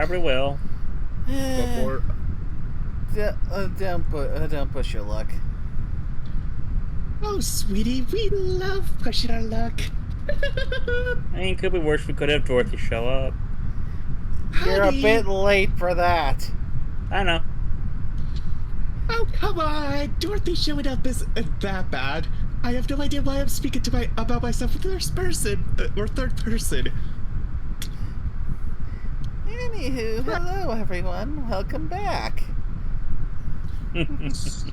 Probably will. Before Don't push your luck. Oh, sweetie, we love pushing our luck. I mean, could be worse. We could have Dorothy show up. You're a Honey. bit late for that. I know. Oh, come on. Dorothy showing up isn't that bad. I have no idea why I'm speaking about myself in first person or third person. Anywho, hello everyone. Welcome back. Shit,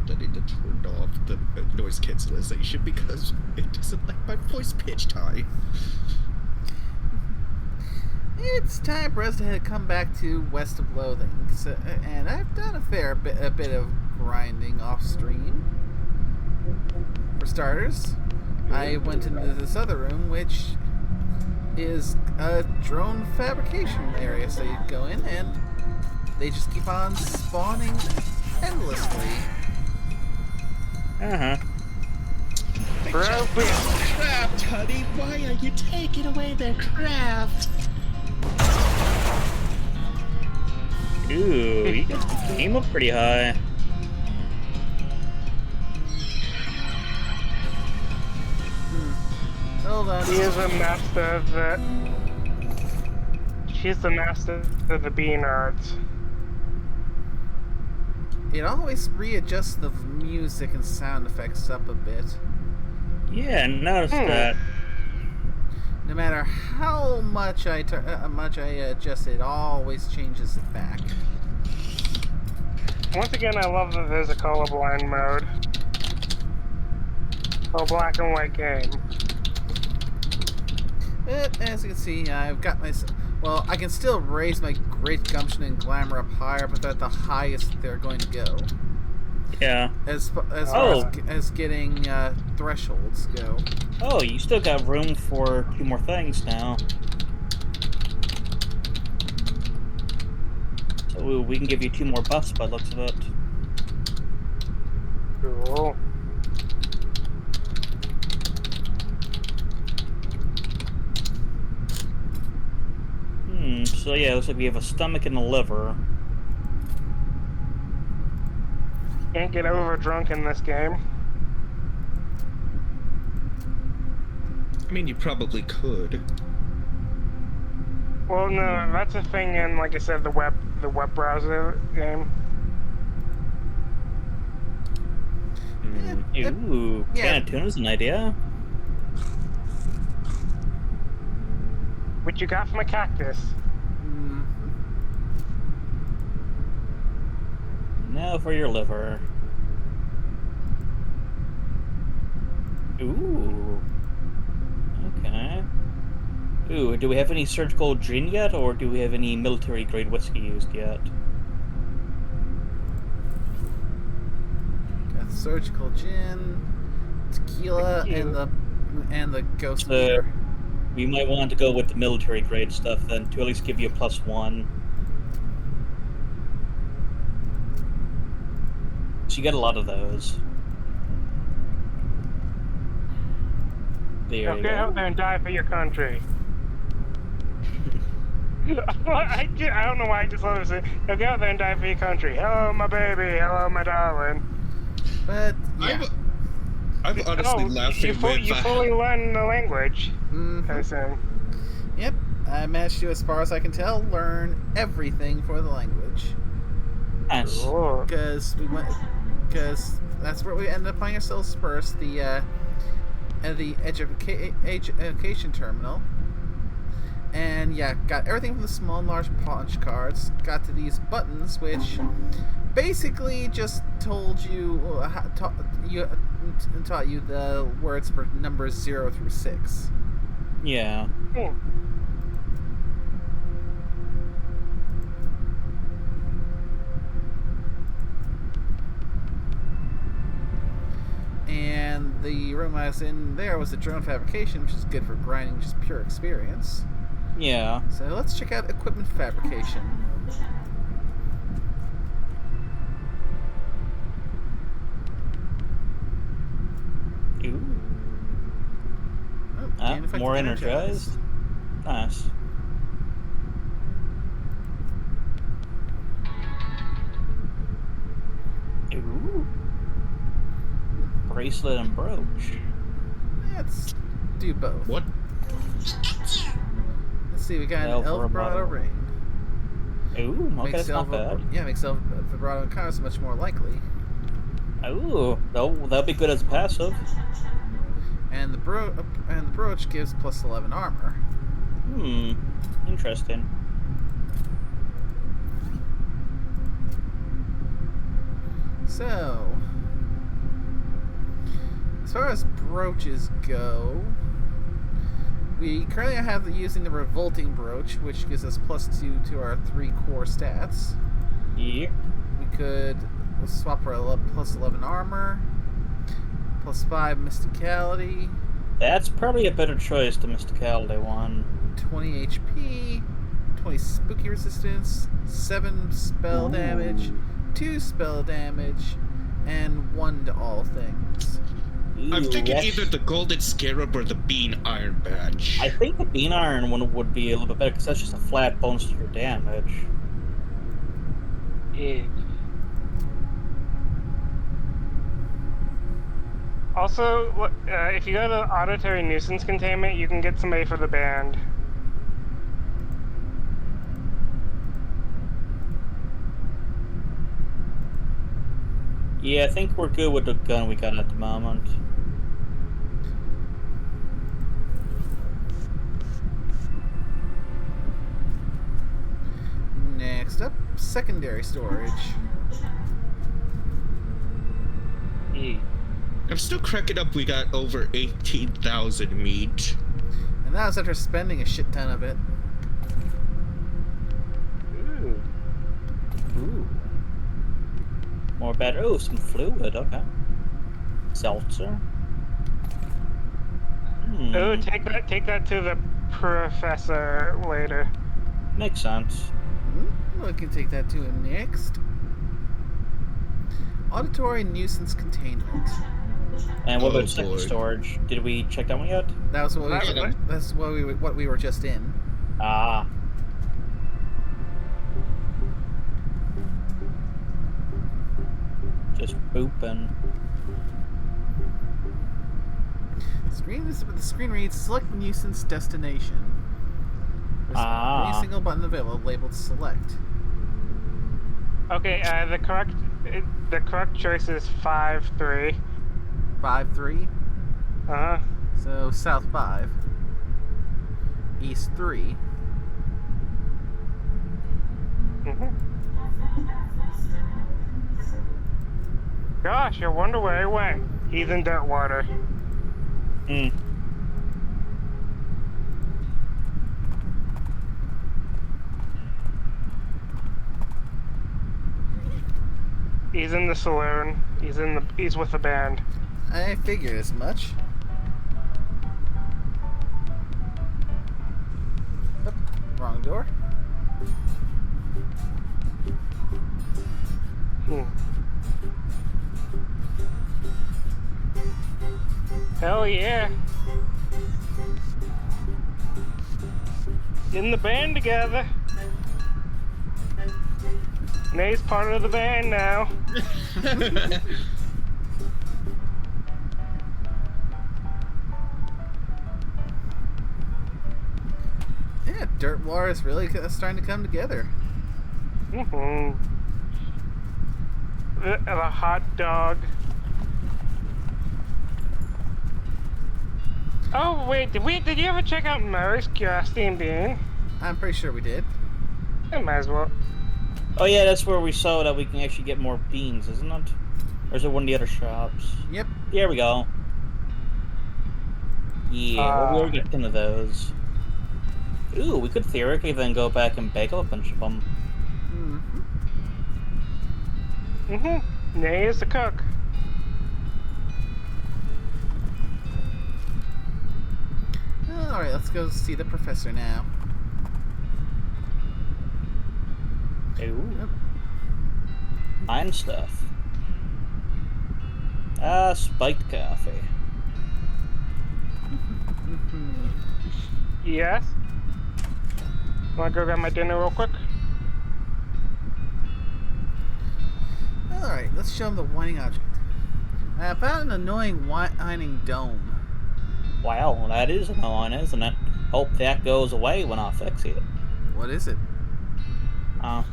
I need to turn off the noise cancellation because it doesn't like my voice pitched high. It's time for us to come back to West of Loathing, and I've done a bit of grinding off stream. For starters, I went into this other room, which is a drone fabrication area. So you go in, and they just keep on spawning endlessly. Broken craft, honey. Why are you taking away their craft? Ooh, you got the game up pretty high. Hold on. She is a master of the... She's the master of the bean arts. It always readjusts the music and sound effects up a bit. Yeah, I noticed that. No matter how much I adjust, it always changes it back. Once again, I love that there's a colorblind mode. A black and white game. But as you can see, I've got my... Well, I can still raise my Great Gumption and Glamour up higher, but they're at the highest they're going to go. Yeah. As far as getting thresholds go. Oh, you still got room for 2 more things now. So we can give you 2 more buffs by the looks of it. Cool. So yeah, looks like we have a stomach and a liver. Can't get over drunk in this game. I mean, you probably could. Well, no, that's a thing in, like I said, the web browser game. Ooh, can of tuna's an idea. What you got from a cactus? Now for your liver. Ooh. Okay. Ooh, do we have any surgical gin yet, or do we have any military-grade whiskey used yet? Got surgical gin, tequila, and the ghost beer. We might want to go with the military-grade stuff then, to at least give you a +1. So you get a lot of those. There you Get out there and die for your country. I don't know why I just love to say, go out there and die for your country. Hello, my baby. Hello, my darling. But yeah. I'm honestly laughing you fully learn the language. I assume. Yep, I managed to, as far as I can tell, learn everything for the language. Nice. Cool. Because that's where we ended up finding ourselves first. The education terminal. And yeah, got everything from the small and large punch cards. Got to these buttons, which basically just told you, taught you the words for numbers 0 through 6. Yeah. Cool. And the room I was in there was a drone fabrication, which is good for grinding just pure experience. Yeah. So let's check out equipment fabrication. Ooh. Oh, More energized. Nice. bracelet and brooch. Let's do both. What? Let's see, we got El an El Vibrato Vibrato. ring. Ooh, okay, Makes that's El not bad. Yeah, makes El Vibrato encounters much more likely. Ooh, that'll be good as a passive. And the brooch gives plus 11 armor. Interesting. So, as far as brooches go, we currently have using the revolting brooch, which gives us +2 to our 3 core stats. Yeah. We could swap for plus 11 armor, +5 mysticality, That's probably a better choice, the Mysticality one. 20 HP, 20 spooky resistance, 7 spell damage, 2 spell damage, and 1 to all things. I'm thinking yes. either the Golden Scarab or the Bean Iron Badge. I think the Bean Iron one would be a little bit better because that's just a flat bonus to your damage. Yeah. Also, if you go to Auditory Nuisance Containment, you can get somebody for the band. Yeah, I think we're good with the gun we got at the moment. Next up, secondary storage. Yeah. I'm still cracking up we got over 18,000 meat. And that was after spending a shit ton of it. Ooh. Ooh. More better. Oh, some fluid. Okay. Seltzer. Oh, take that to the professor later. Makes sense. We can take that to him next. Auditory Nuisance Containment. And what Oh, about second boy. storage? Did we check that one yet? That was what we were just in. Ah. Just booping. The screen reads select nuisance destination. There's any single button available labeled select. Okay, the correct choice is 5-3. 5-3. Uh-huh. So south 5. East 3. Gosh, I wonder where he went. He's in Dirtwater. He's in the saloon. He's with the band. I figured as much. Oop, wrong door. Hell yeah. In the band together. Nate's part of the band now. Yeah, Dirtwater is really starting to come together. The hot dog. Oh wait, did you ever check out Murray's Curiosity and Bean? I'm pretty sure we did. I might as well. Oh yeah, that's where we saw that we can actually get more beans, isn't it? Or is it one of the other shops? Yep. There we go. Yeah, we'll get 10 of those. Ooh, we could theoretically then go back and bake up a bunch of them. Nay is the cook. Alright, let's go see the professor now. Ooh. Yep. Fine stuff. Spiked coffee. Yes? Wanna go grab my dinner real quick? Alright, let's show him the whining object. I found an annoying whining dome. Well, that is annoying, isn't it? Hope that goes away when I fix it. What is it? Well.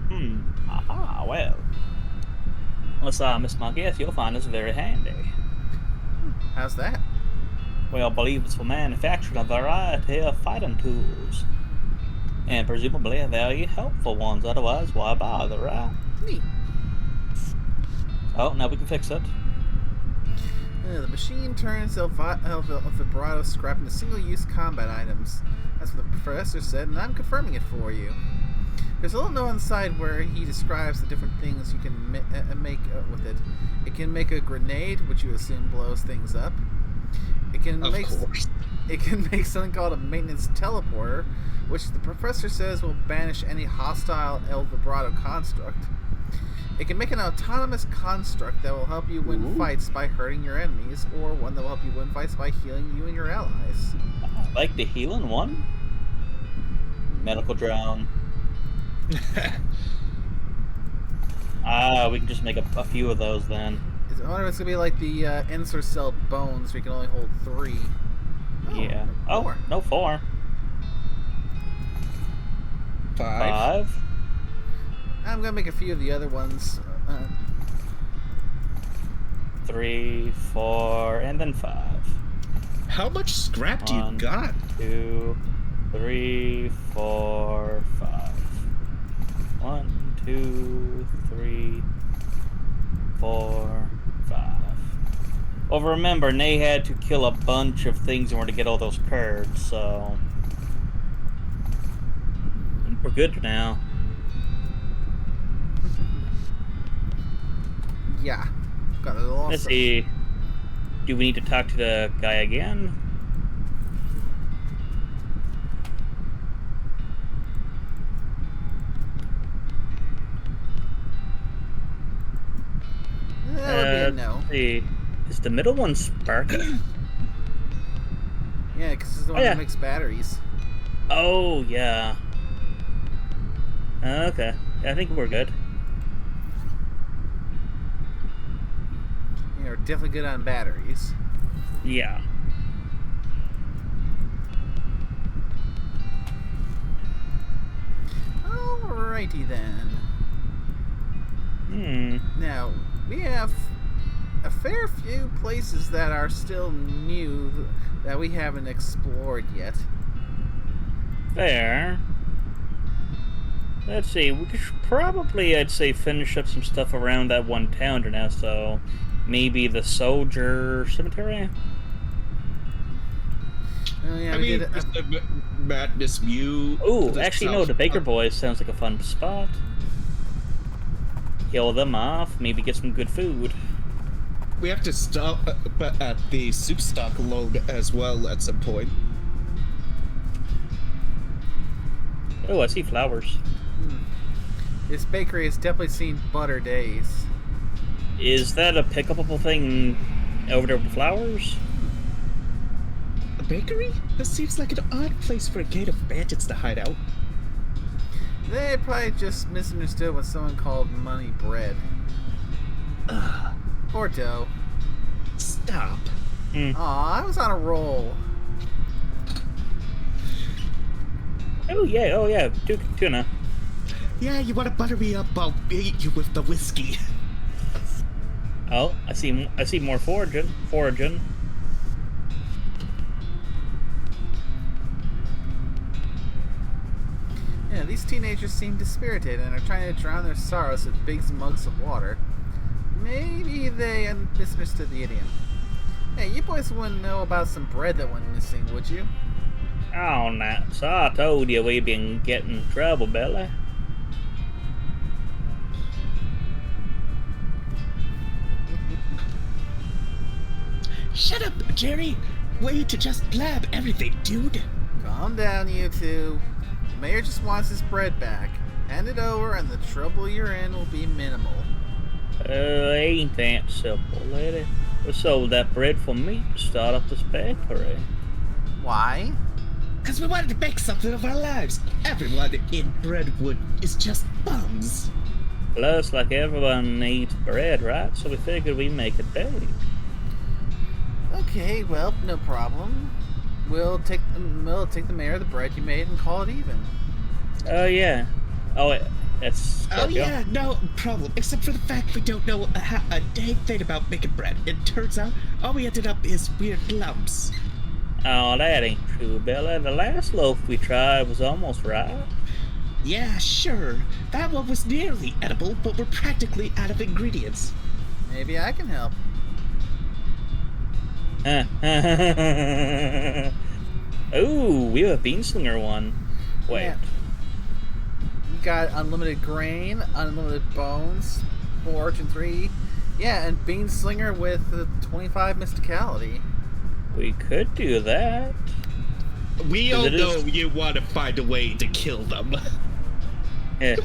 Unless I miss my guess, you'll find this very handy. How's that? Well, I believe it's for manufacturing a variety of fighting tools. And presumably very helpful ones, otherwise why bother, right? Neat. Oh, now we can fix it. The machine turns El Vibrato scrap into single-use combat items. That's what the professor said, and I'm confirming it for you. There's a little note on the side where he describes the different things you can make with it. It can make a grenade, which you assume blows things up. It can Of course. It can make something called a maintenance teleporter, which the professor says will banish any hostile El Vibrato construct. It can make an autonomous construct that will help you win fights by hurting your enemies, or one that will help you win fights by healing you and your allies. I like the healing one. Medical drone. We can just make a few of those then. I wonder if it's gonna be like the Ensor Cell bones, where you can only hold 3. Oh, Yeah. no, 4. No, 4. 5. I'm gonna make a few of the other ones. 3, 4, and then 5. How much scrap do you 1, got? 2, 3, 4, 5. 1, 2, 3, 4, 5. Well, remember, Nay had to kill a bunch of things in order to get all those curds, so I think we're good now. Yeah. Got it all. Let's see. Do we need to talk to the guy again? That would be a no. Let's see. Is the middle one sparking? Yeah, because it's the one that makes batteries. Oh, yeah. Okay. I think we're good. Yeah, we're definitely good on batteries. Yeah. Alrighty then. Now, we have a fair few places that are still new that we haven't explored yet. Fair. Let's see. We could probably, I'd say, finish up some stuff around that one town now, so maybe the Soldier Cemetery? Oh, yeah, I we mean, did. just the Madness Mew. Ooh, the actually, south- no, the Baker Boys sounds like a fun spot. Kill them off, maybe get some good food. We have to stop at the soup stock load as well at some point. Oh, I see flowers. This bakery has definitely seen butter days. Is that a pickupable thing over there with the flowers? A bakery? This seems like an odd place for a gang of bandits to hide out. They probably just misunderstood what someone called money bread. Or dough. Stop. Aw, I was on a roll. Oh yeah, tuna. Yeah, you want to butter me up? I'll bait you with the whiskey. Oh, I see more foraging. Yeah, these teenagers seem dispirited and are trying to drown their sorrows with big mugs of water. Maybe they misunderstood the idiom. Hey, you boys wouldn't know about some bread that went missing, would you? Oh, no. So I told you we've been getting in trouble, Billy. Shut up, Jerry. Way to just blab everything, dude. Calm down, you two. The mayor just wants his bread back. Hand it over and the trouble you're in will be minimal. Ain't that simple, lady. We sold that bread for me to start up this bakery. Why? Because we wanted to make something of our lives. Everyone in Brentwood is just bums. Plus, like everyone needs bread, right? So we figured we'd make it big. Okay, well, no problem. We'll take the mayor of the bread you made and call it even. Oh, yeah. Oh, wait. That's Oh Scorpio. yeah, no problem. Except for the fact we don't know a dang thing about making bread. It turns out all we ended up is weird lumps. Oh, that ain't true, Bella. The last loaf we tried was almost right. Yeah, sure. That one was nearly edible, but we're practically out of ingredients. Maybe I can help. Ooh, we have a bean slinger one. Wait. Yeah. You got unlimited grain, unlimited bones, forge and 3. Yeah, and bean slinger with 25 mysticality. We could do that. We 'Cause all it know is- you want to find a way to kill them. Eh.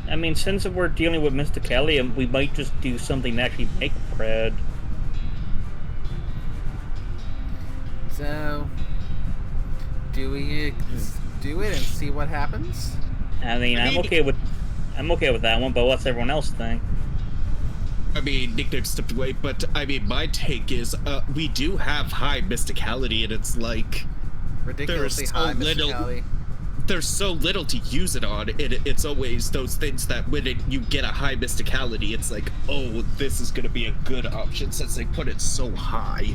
I mean, since we're dealing with Mysticallium, we might just do something to actually make bread. So, do we do it and see what happens? I mean, I I'm mean- okay with that one, but what's everyone else think? I mean, nickname stepped away, but I mean, my take is, we do have high mysticality, and it's like, Ridiculously so high little- mysticality. there's so little to use it on. It's always those things that when you get a high mysticality, it's like, oh, this is going to be a good option since they put it so high.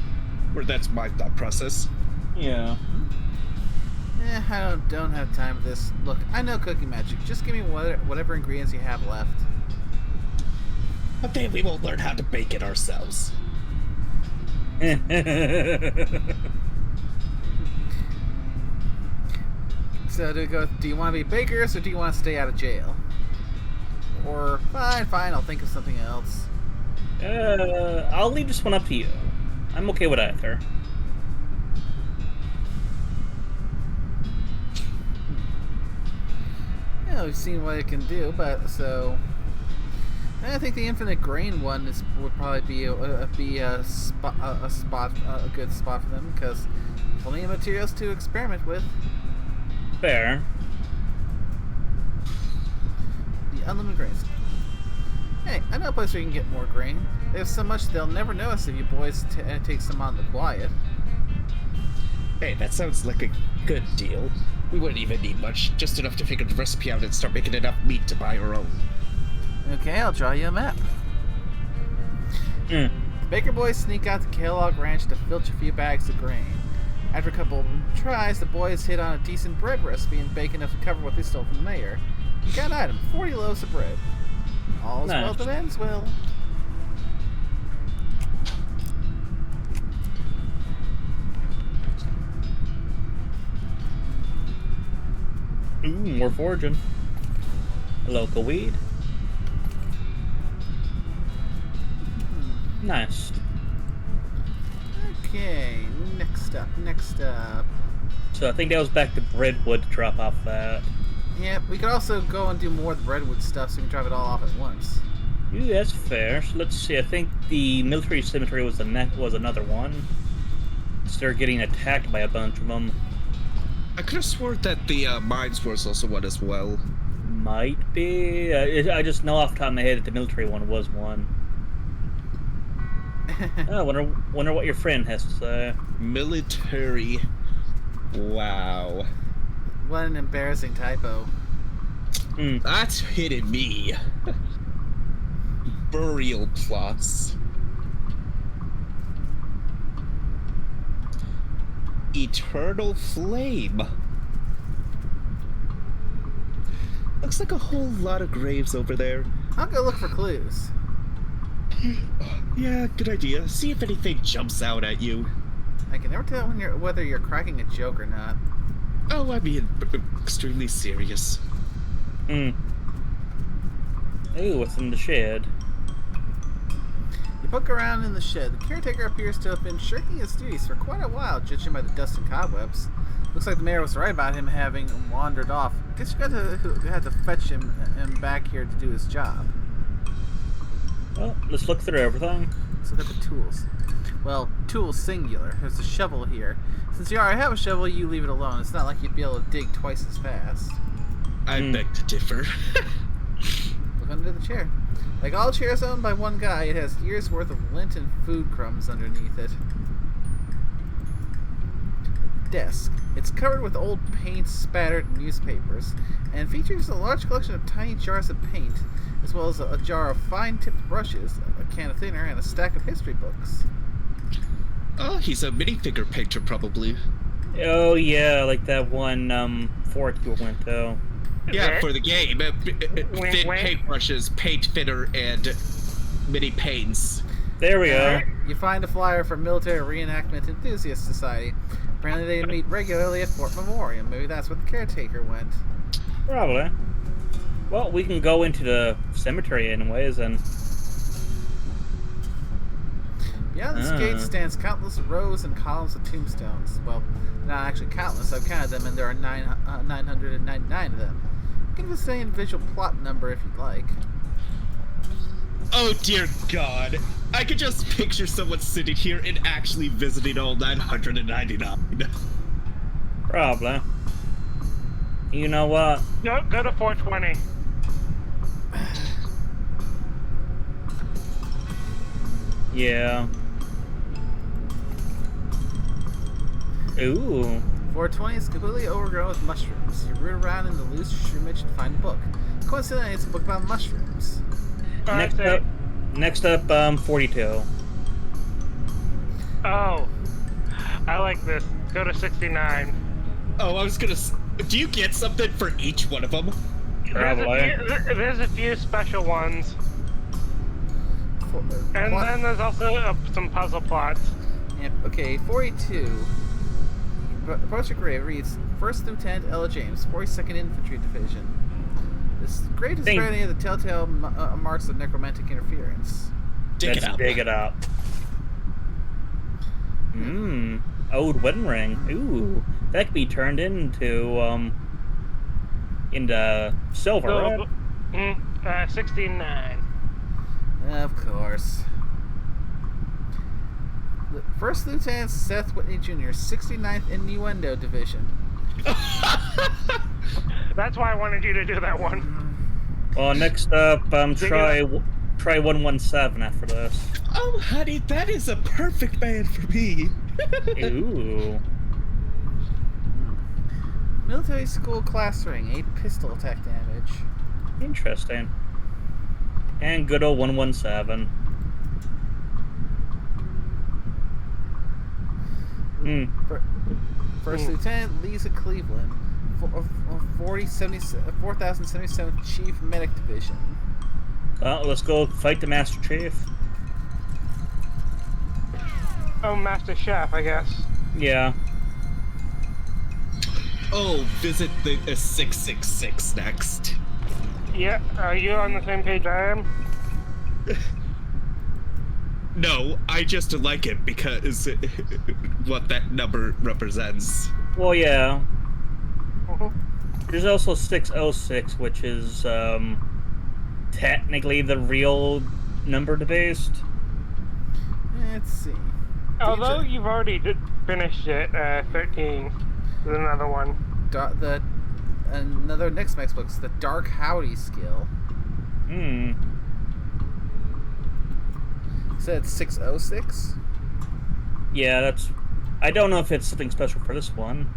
Or that's my thought process. Yeah. I don't have time for this. Look, I know cooking magic. Just give me whatever ingredients you have left. But then we won't learn how to bake it ourselves. So do you want to be bakers or do you want to stay out of jail? Or fine, I'll think of something else. I'll leave this one up to you. I'm okay with either. Yeah, we've seen what it can do, but so I think the infinite grain one would probably be a good spot for them because plenty of materials to experiment with. Fair. The unlimited grains. Hey, I know a place where you can get more grain. They have so much they'll never notice if you boys take some on the quiet. Hey, that sounds like a good deal. We wouldn't even need much, just enough to figure the recipe out and start making enough meat to buy our own. Okay, I'll draw you a map. Mm. The Baker boys sneak out to Kellogg Ranch to filch a few bags of grain. After a couple of tries, the boys hit on a decent bread recipe and bake enough to cover what they stole from the mayor. You got an item, 40 loaves of bread. All's well Nice. that ends well. Ooh, more foraging. Local weed. Nice. Okay, next up. So I think that was back to Breadwood to drop off that. Yeah, we could also go and do more of the Redwood stuff so we can drop it all off at once. Ooh, that's fair. So let's see. I think the military cemetery was another one. So they're getting attacked by a bunch of them. I could have sworn that the mines was also one as well. Might be. I just know off the top of my head that the military one was one. Oh, wonder what your friend has to say. Military. Wow. What an embarrassing typo. Hmm. That's hitting me. Burial plots. Eternal flame. Looks like a whole lot of graves over there. I'll go look for clues. Yeah, good idea. See if anything jumps out at you. I can never tell whether you're cracking a joke or not. Oh, I mean, extremely serious. Hmm. Ooh, what's in the shed? You poke around in the shed. The caretaker appears to have been shirking his duties for quite a while, judging by the dust and cobwebs. Looks like the mayor was right about him having wandered off. Guess you had to fetch him back here to do his job. Well, let's look through everything. Let's look at the tools. Well, tools singular. There's a shovel here. Since you already have a shovel, you leave it alone. It's not like you'd be able to dig twice as fast. I beg to differ. Look under the chair. Like all chairs owned by one guy, it has years' worth of lint and food crumbs underneath it. Desk. It's covered with old paint, spattered newspapers, and features a large collection of tiny jars of paint, as well as a jar of fine-tipped brushes, a can of thinner, and a stack of history books. Oh, he's a minifigure painter, probably. Oh yeah, like that one fort you went to. Yeah, There- for the game. Thin wait. paintbrushes, paint thinner, and mini paints. There we go. You find a flyer for Military Reenactment Enthusiast Society. Apparently they meet regularly at Fort Memorial. Maybe that's where the caretaker went. Probably. Well, we can go into the cemetery anyways, and Beyond this gate stands countless rows and columns of tombstones. Well, not actually countless. I've counted them, and there are 999 of them. Give us an individual plot number if you'd like. Oh dear God. I could just picture someone sitting here and actually visiting all 999. probably. You know what? Go to 420. Yeah. Ooh. 420 is completely overgrown with mushrooms. You root around in the loose shroomage to find a book. Coincidentally, it's a book about mushrooms. Next up, 42. Oh, I like this. Go to 69. Oh, I was gonna. Do you get something for each one of them? There's a few special ones. And Plot- then there's also some puzzle plots. Yep, okay, 42. Approach a grave reads, 1st Lieutenant Ella James, 42nd Infantry Division. This grave is bearing any of the telltale marks of necromantic interference. Dig it Let's up. dig it up. Old wedding ring. Ooh. That could be turned into silver, right? 69. Of course. 1st Lieutenant Seth Whitney Jr., 69th Innuendo Division. That's why I wanted you to do that one. Well, next up, try it 117 after this. Oh, honey, that is a perfect band for me. Ooh. Military School Class Ring, 8 pistol attack damage. Interesting. And good old 117. First Lieutenant Lisa Cleveland, 4077th Chief Medic Division. Well, let's go fight the Master Chief. Oh, Master Chef, I guess. Yeah. Oh, visit the 666 next. Yeah, are you on the same page I am? No, I just like it because what that number represents. Well, yeah. Mhm. There's also 606, which is technically the real number to based. Let's see. Although you've already finished it, 13 is another one. Another next book's the Dark Howdy skill. Said 606. Yeah, that's. I don't know if it's something special for this one.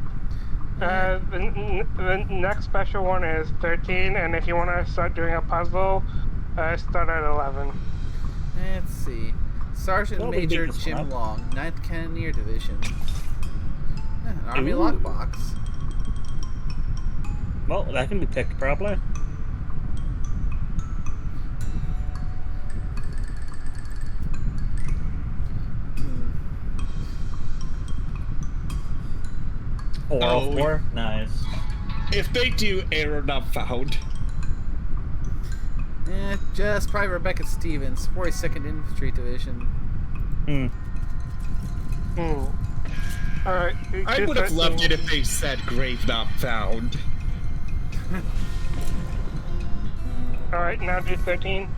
The next special one is 13, and if you want to start doing a puzzle, start at 11. Let's see. Sergeant Well, we Major beat this one Jim up. Long, 9th Cannoneer Division. An Army Ooh. lockbox. Well, that can be picked probably. Oh. 404. Nice. If they do error not found. Just Private Rebecca Stevens, 42nd Infantry Division. Alright. I would have loved it if they said grave not found. Alright, now do 13.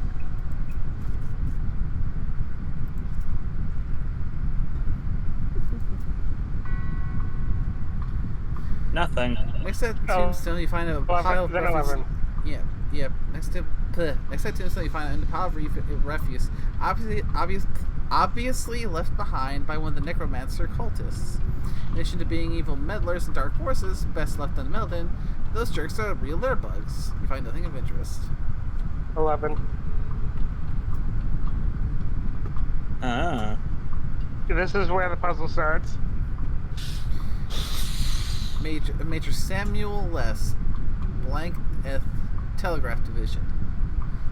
Nothing. Next to Oh. tombstone, you find a pile of 11, then refuse. 11. Yeah. Next to Next item you find in the pile of refuse, obviously left behind by one of the necromancer cultists. In addition to being evil meddlers and dark forces, best left unmeddled in, those jerks are real litter bugs. You find nothing of interest. 11. Ah. This is where the puzzle starts. Major Samuel Less, Blank Eth Telegraph Division.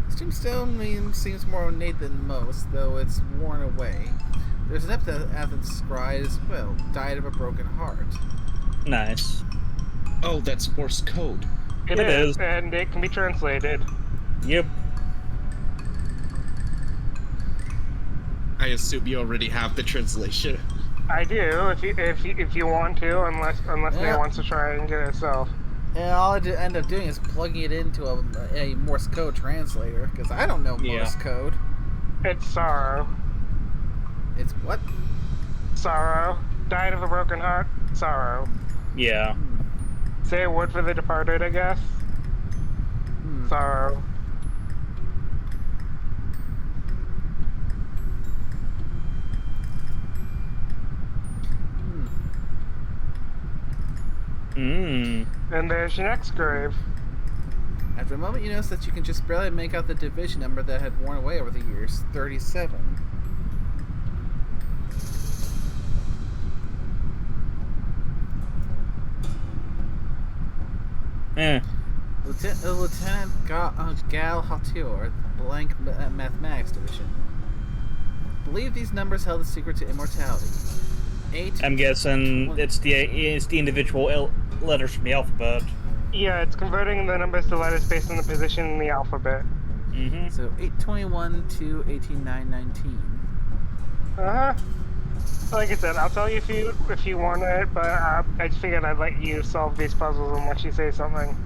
This tombstone seems more ornate than most, though it's worn away. There's an epitaph inscribed as well, died of a broken heart. Nice. Oh, that's Morse code. It It is, is. and it can be translated. Yep. I assume you already have the translation. I do, if you want to, unless Nate wants to try and get it herself. And all I end up doing is plugging it into a Morse code translator, because I don't know Morse code. It's sorrow. It's what? Sorrow. Died of a broken heart. Sorrow. Yeah. Say a word for the departed, I guess. Sorrow. And there's your next grave. After a moment, you notice that you can just barely make out the division number that had worn away over the years. 37. Lieutenant Gal Hautior, Blank Mathematics Division. Believe these numbers held the secret to immortality. 8. I'm guessing it's the individual letters from the alphabet. Yeah, it's converting the numbers to letters based on the position in the alphabet. Mm-hmm. So 821 to 18919. Uh-huh. Like I said, I'll tell you if you want it, but I just figured I'd let you solve these puzzles unless you say something.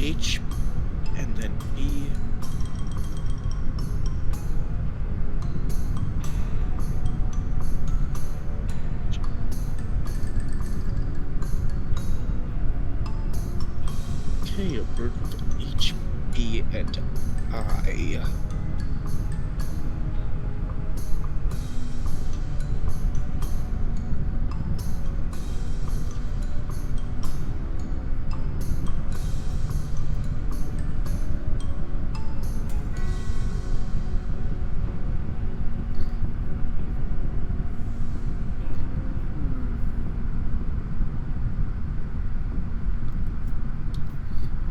H, and then E. Okay, a bird with H, E, and I.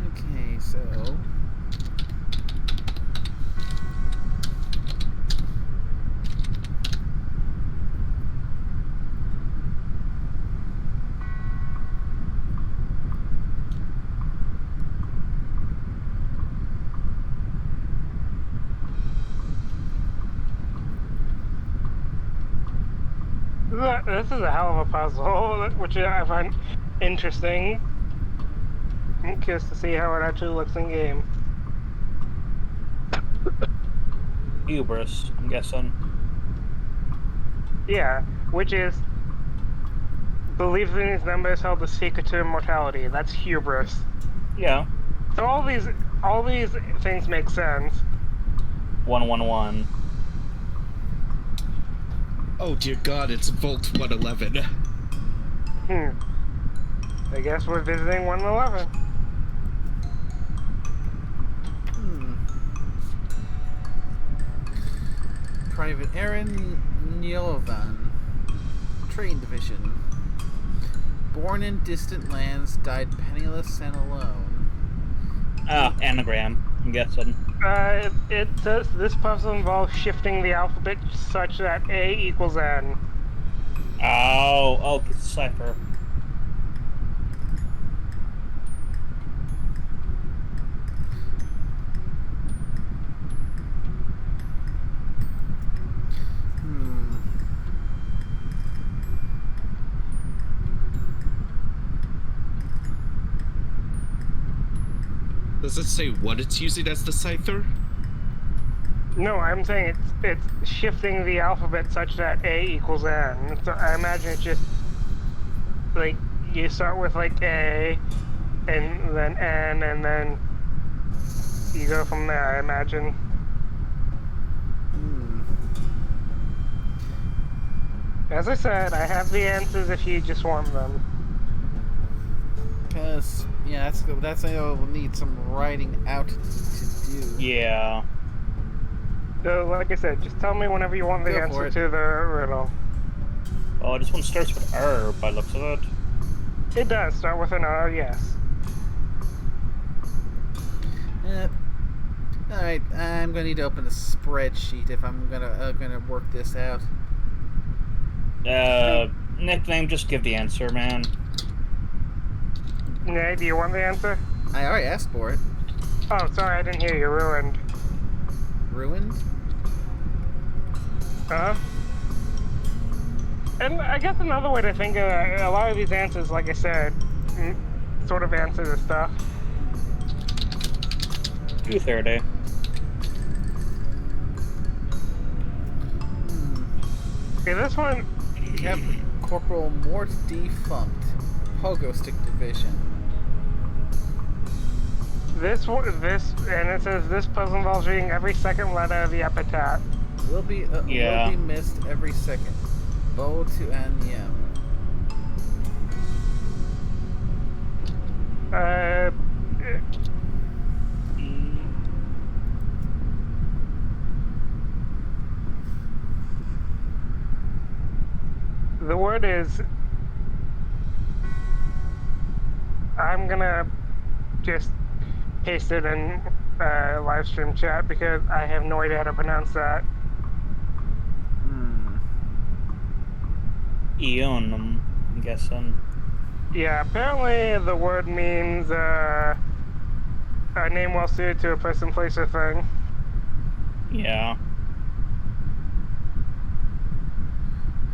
Okay, so... This is a hell of a puzzle, which I find interesting. I'm curious to see how it actually looks in game. Hubris, I'm guessing. Yeah, which is believes in these numbers held the secret to immortality. That's hubris. Yeah. So all these things make sense. 111. Oh dear God, it's Volt 111. I guess we're visiting 111. Private Aaron Nyovan, Train Division. Born in distant lands, died penniless and alone. Anagram, I'm guessing. It says this puzzle involves shifting the alphabet such that A equals N. Oh, it's a cipher. Does it say what it's using as the cipher? No, I'm saying it's shifting the alphabet such that A equals N. So I imagine it's just like you start with like A, and then N, and then you go from there. I imagine. Hmm. As I said, I have the answers if you just want them. Because yeah, that's I will need some writing out to do. Yeah. So, like I said, just tell me whenever you want the Go for answer it. to the riddle. Oh, this one starts with R by the looks of it. It does start with an R, yes. All right, I'm gonna need to open a spreadsheet if I'm gonna work this out. Nickname, just give the answer, man. Nay, do you want the answer? I already asked for it. Oh, sorry, I didn't hear you. Ruined. Ruined. Uh-huh. And I guess another way to think of it, a lot of these answers, like I said, sort of answer the stuff. 2:30. Okay, this one, Yep. Corporal Mort Defunct. Pogo Stick Division. and it says this puzzle involves reading every second letter of the epitaph. Will be missed every second. O to N-M. The word is. I'm gonna just paste it in live stream chat because I have no idea how to pronounce that. Eon, I'm guessing. Yeah, apparently the word means a name well suited to a person, place, or thing. Yeah.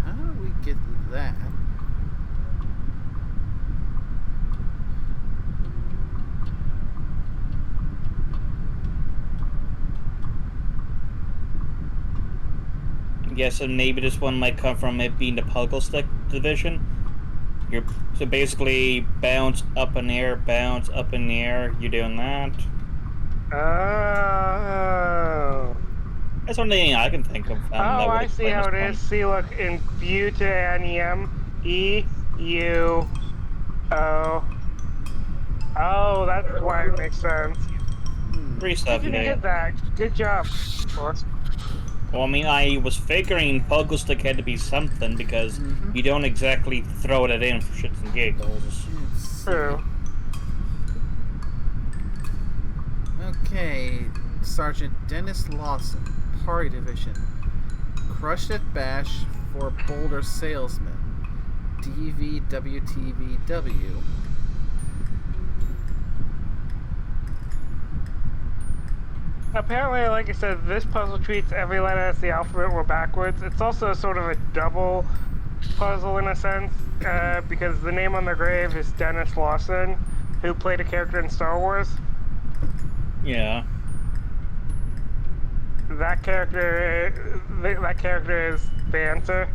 How do we get that? I'm guessing maybe this one might come from it being the Puggle Stick division. So basically bounce up in the air, bounce up in the air. You're doing that. Oh. That's the only thing I can think of. Oh, That would I see explain how this it one. is. See, look, in Butananium, E-U-O. Oh, that's why it makes sense. You can 370. get that. Good job, boss. Well, I mean, I was figuring Puggle Stick had to be something because you don't exactly throw it in for shits and giggles. Let's see. True. Okay, Sergeant Dennis Lawson, Party Division. Crushed at Bash for Boulder Salesman. DVWTVW. Apparently, like I said, this puzzle treats every letter as the alphabet were backwards. It's also sort of a double puzzle in a sense, because the name on the grave is Dennis Lawson, who played a character in Star Wars. Yeah. That character is the answer.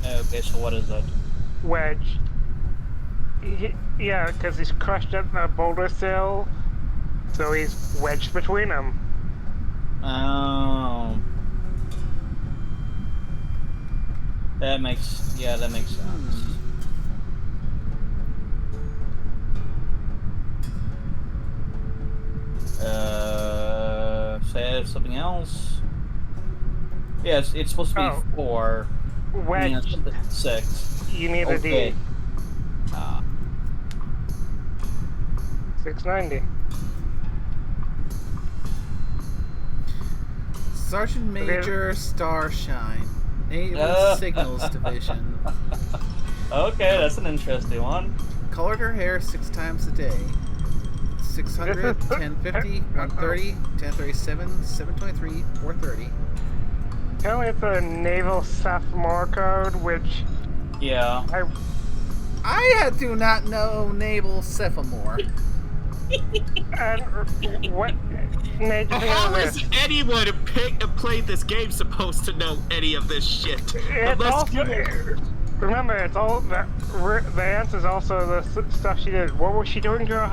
Okay, so what is it? Wedge. Yeah, because he's crushed at the boulder sill, so he's wedged between them. Oh. That makes sense. Say something else. Yes, it's supposed to be 4. Wedge. 6. You need a D. 690. Sergeant Major Starshine, Naval Signals Division. Okay, that's an interesting one. Colored her hair 6 times a day. 600, 1050, 130, 1037, 723, 430. Apparently it's a naval sophomore code, which... Yeah. I do not know Naval Sophomore. And what? Nate, just think How of is this. anyone who played this game supposed to know any of this shit? It's Unless also. Remember, it's all the answer's also the stuff she did. What was she doing to her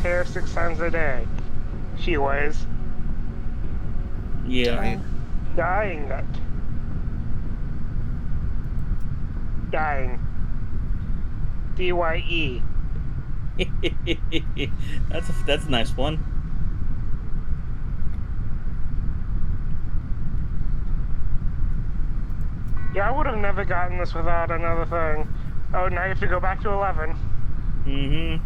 hair 6 times a day? She was Yeah. dyeing it. Dyeing. DYE. That's a nice one. Yeah, I would have never gotten this without another thing. Oh, now you have to go back to 11. Mm-hmm.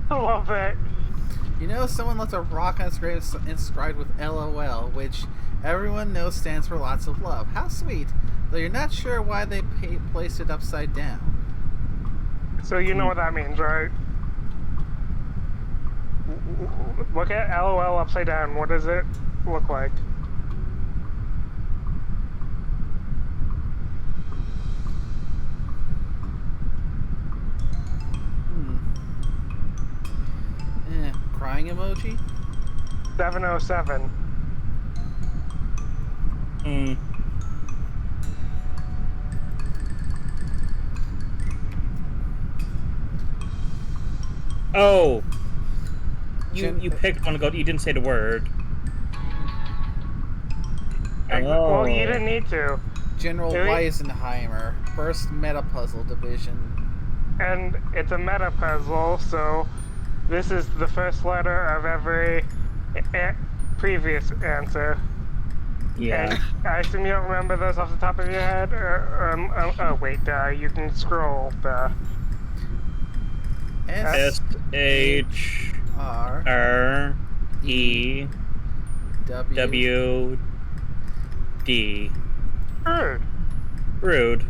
I love it. You know, someone left a rock on his grave inscribed with LOL, which everyone knows stands for lots of love. How sweet, though you're not sure why they placed it upside down. So you know what that means, right? Look at LOL upside down. What does it look like? Crying emoji? 707. Mm. Oh, you picked one. Go. You didn't say the word. Well, you Oh. didn't need to. General Weisenheimer, First Meta Puzzle Division. And it's a meta puzzle, so this is the first letter of every previous answer. Yeah. And I assume you don't remember those off the top of your head? Oh, wait, you can scroll. SHREWD. Rude. Rude.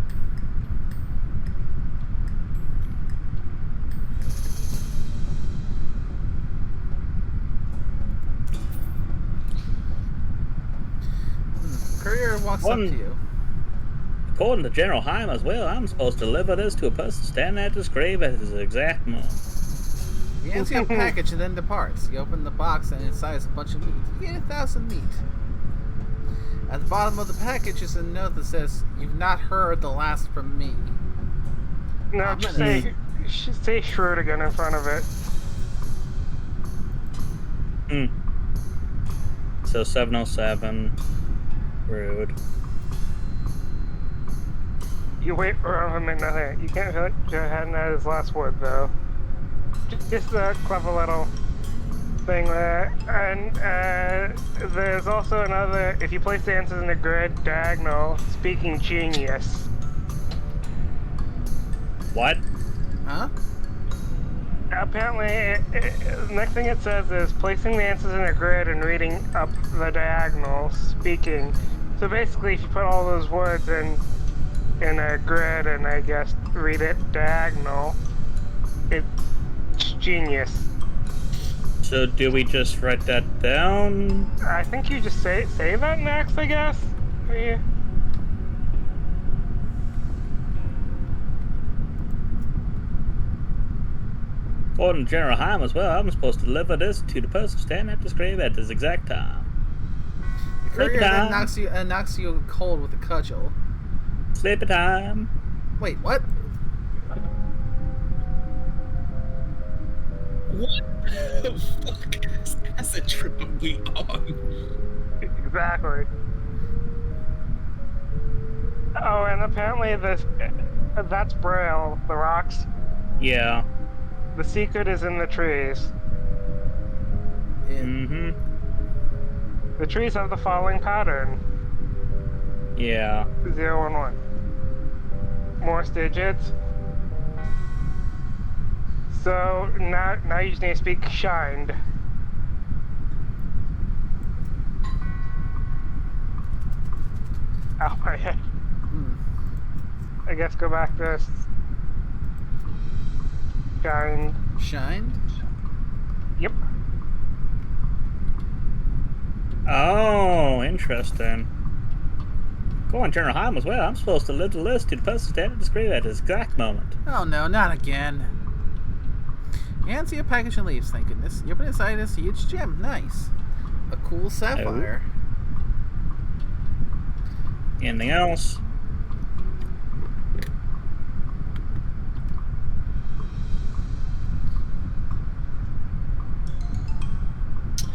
Courier walks up to you. According to General Heim as well, I'm supposed to deliver this to a person standing at this grave at his exact moment. He hands you a package and then departs. You open the box and inside is a bunch of meat. You get 1,000 meat. At the bottom of the package is a note that says, "You've not heard the last from me." No, just say Shrewd again in front of it. So 707. Rude. You wait for a minute. You can't go ahead and add his last word, though. Just a clever little thing there. And there's also another, if you place the answers in a grid diagonal, speaking genius. What? Huh? Apparently, the next thing it says is placing the answers in a grid and reading up the diagonal, speaking. So basically, if you put all those words in a grid and I guess read it diagonal, it's genius. So do we just write that down? I think you just say that next, I guess. Yeah. According to General Heim as well, I'm supposed to deliver this to the person standing at this grave at this exact time. The courier then knocks you cold with a cudgel. Sleepy time. Wait, what? What the fuck is acid trip are we on? Exactly. Oh, and apparently that's Braille, the rocks. Yeah. The secret is in the trees. Mm-hmm. The trees have the following pattern. Yeah. 0 and 1. Morse digits. So now you just need to speak shined. Ow, my head. I guess go back to shined. Shined? Yep. Oh, interesting. Go on, General Ham as well. I'm supposed to lead the list to the person standing to scream at this exact moment. Oh no, not again. You hand see a package and leaves, thank goodness. You open inside this huge gem. Nice. A cool sapphire. Anything else?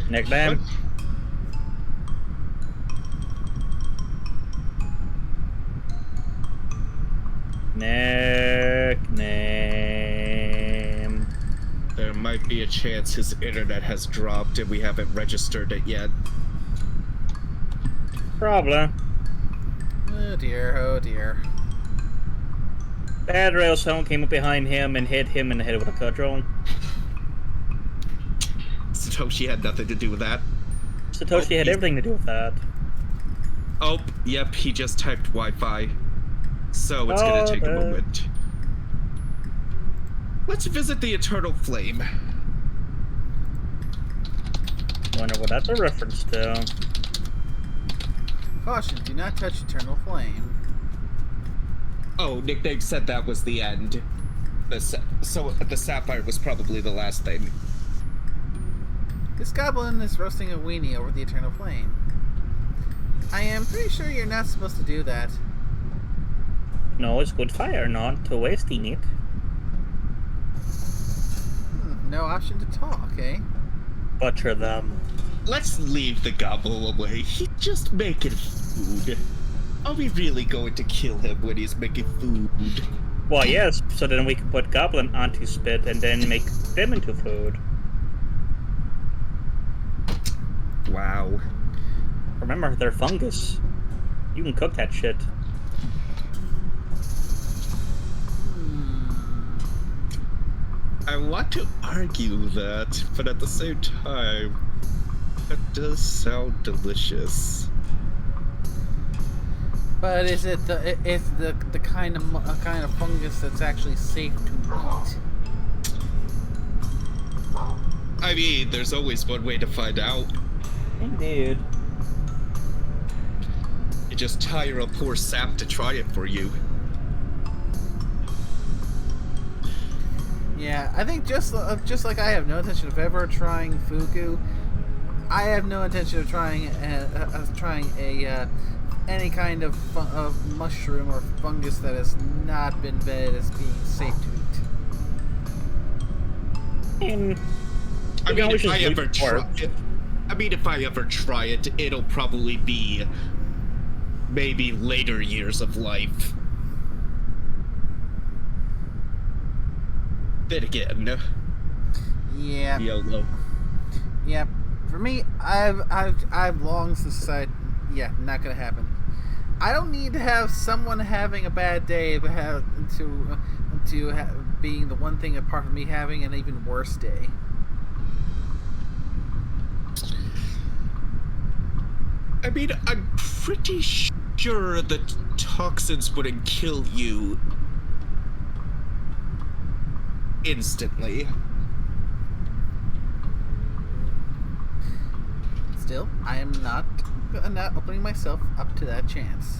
Nickname? Nickname. There might be a chance his internet has dropped and we haven't registered it yet. Probably. Oh dear, oh dear. Bad rail someone came up behind him and hit him in the head with a cudgel. Satoshi had nothing to do with that. Satoshi had everything to do with that. Oh, yep, he just typed Wi-Fi. So it's gonna take a moment. Let's visit the Eternal Flame. Wonder what that's a reference to. Caution, do not touch Eternal Flame. Oh, Nickname said that was the end. So the sapphire was probably the last thing. This goblin is roasting a weenie over the Eternal Flame. I am pretty sure you're not supposed to do that. No, it's good fire, not to wasting it. No option to talk, eh? Butcher them. Let's leave the gobble away. He's just making food. Are we really going to kill him when he's making food? Well, yes, so then we can put goblin onto spit and then make them into food. Wow. Remember, they're fungus. You can cook that shit. I want to argue that, but at the same time, that does sound delicious. But is it the kind of fungus that's actually safe to eat? I mean, there's always one way to find out. Indeed. You just hire a poor sap to try it for you. Yeah, I think just like I have no intention of ever trying fugu, I have no intention of trying any kind of mushroom or fungus that has not been vetted as being safe to eat. I mean, if I ever try it, it'll probably be maybe later years of life. Then again, Yeah. YOLO. Yep. For me, I've long since decided, yeah, not gonna happen. I don't need to have someone having a bad day being the one thing apart from me having an even worse day. I mean, I'm pretty sure the toxins wouldn't kill you instantly. Still, I am not opening myself up to that chance.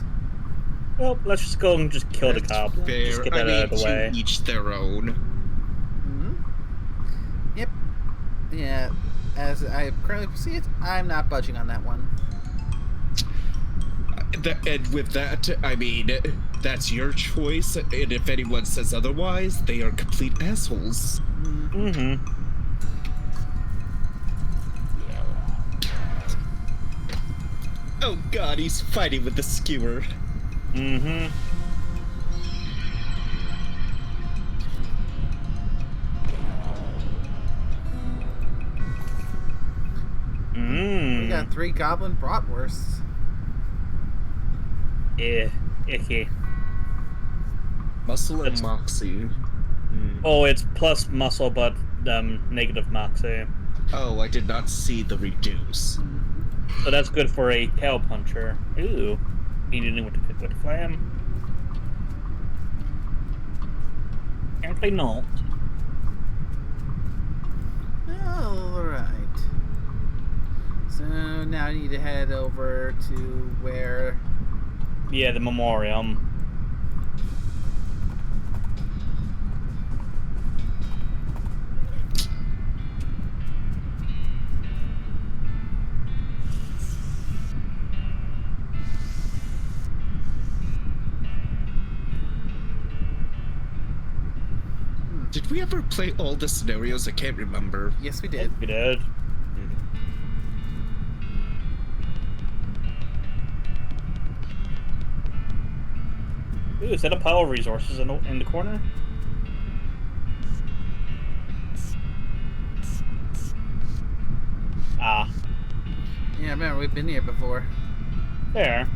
Well, let's just go and just kill the goblin. Fair. Just get that out of the way. To each their own. Mm-hmm. Yep. Yeah. As I currently see it, I'm not budging on that one. And with that, I mean, that's your choice, and if anyone says otherwise, they are complete assholes. Mm-hmm. Oh god, he's fighting with the skewer. Mm-hmm. We got 3 goblin bratwursts. Yeah, icky. Muscle and Moxie. Oh, it's plus muscle, but negative moxie. Oh, I did not see the reduce. So that's good for a cow puncher. Ooh. You didn't know what to cook with flam. Apparently not. Alright. So now I need to head over to where Yeah, the memoriam. Did we ever play all the scenarios? I can't remember. Yes, we did. We did. Ooh, is that a pile of resources in the corner? Ah, Yeah, remember, we've been here before. there.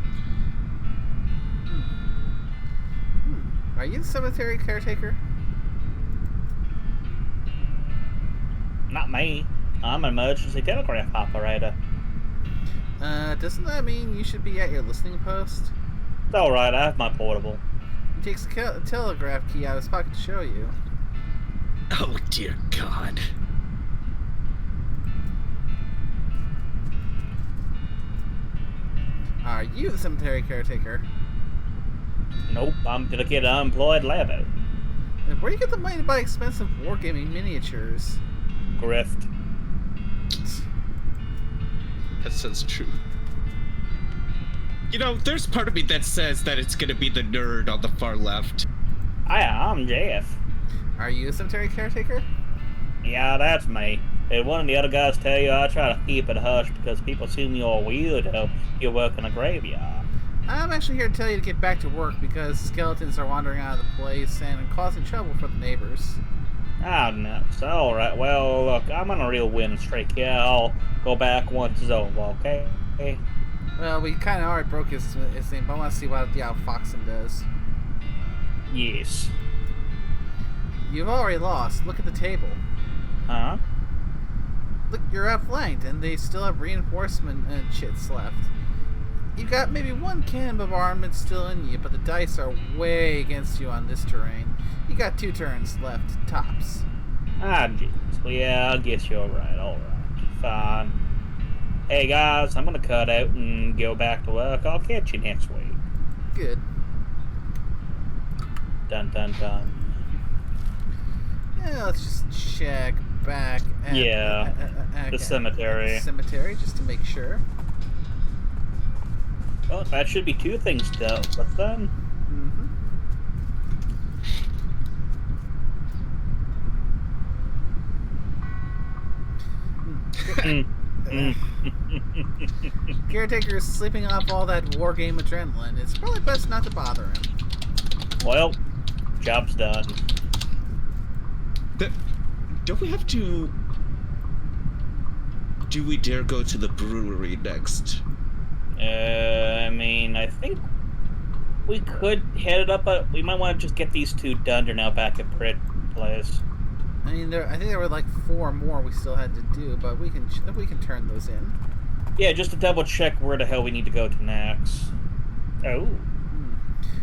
Are you the cemetery caretaker? Not me. I'm an emergency telegraph operator. Doesn't that mean you should be at your listening post? It's alright, I have my portable. He takes the telegraph key out of his pocket to show you. Oh dear God. Are you the cemetery caretaker? Nope, I'm the kid unemployed labo. And where do you get the money to buy expensive wargaming miniatures? Grift. That sounds true. You know, there's part of me that says that it's gonna be the nerd on the far left. I'm Jeff. Are you a cemetery caretaker? Yeah, that's me. Did one of the other guys tell you I try to keep it hush because people assume you're a weirdo? You work in a graveyard. I'm actually here to tell you to get back to work because skeletons are wandering out of the place and causing trouble for the neighbors. Oh, no. So, alright, well, look, I'm on a real winning streak here. I'll go back once it's over, okay? Well, we kind of already broke his thing, but I want to see what the Foxen does. Yes. You've already lost. Look at the table. Huh? Look, you're outflanked, and they still have reinforcement chits left. You got maybe one cannon bombardment still in you, but the dice are way against you on this terrain. You got 2 turns left, tops. Ah, jeez. Well, yeah, I guess you're right. Alright. Fine. Hey, guys, I'm gonna cut out and go back to work. I'll catch you next week. Good. Dun, dun, dun. Yeah, let's just check back at the cemetery. The cemetery, just to make sure. Well, that should be 2 things though. What's then? Caretaker is sleeping off all that wargame adrenaline. It's probably best not to bother him. Well, job's done. Don't we have to... Do we dare go to the brewery next? I mean, I think we could head it up, but we might want to just get these 2 done. They're now back at Brit Place. I mean, I think there were like 4 more we still had to do, but we can turn those in. Yeah, just to double check where the hell we need to go to next. Oh.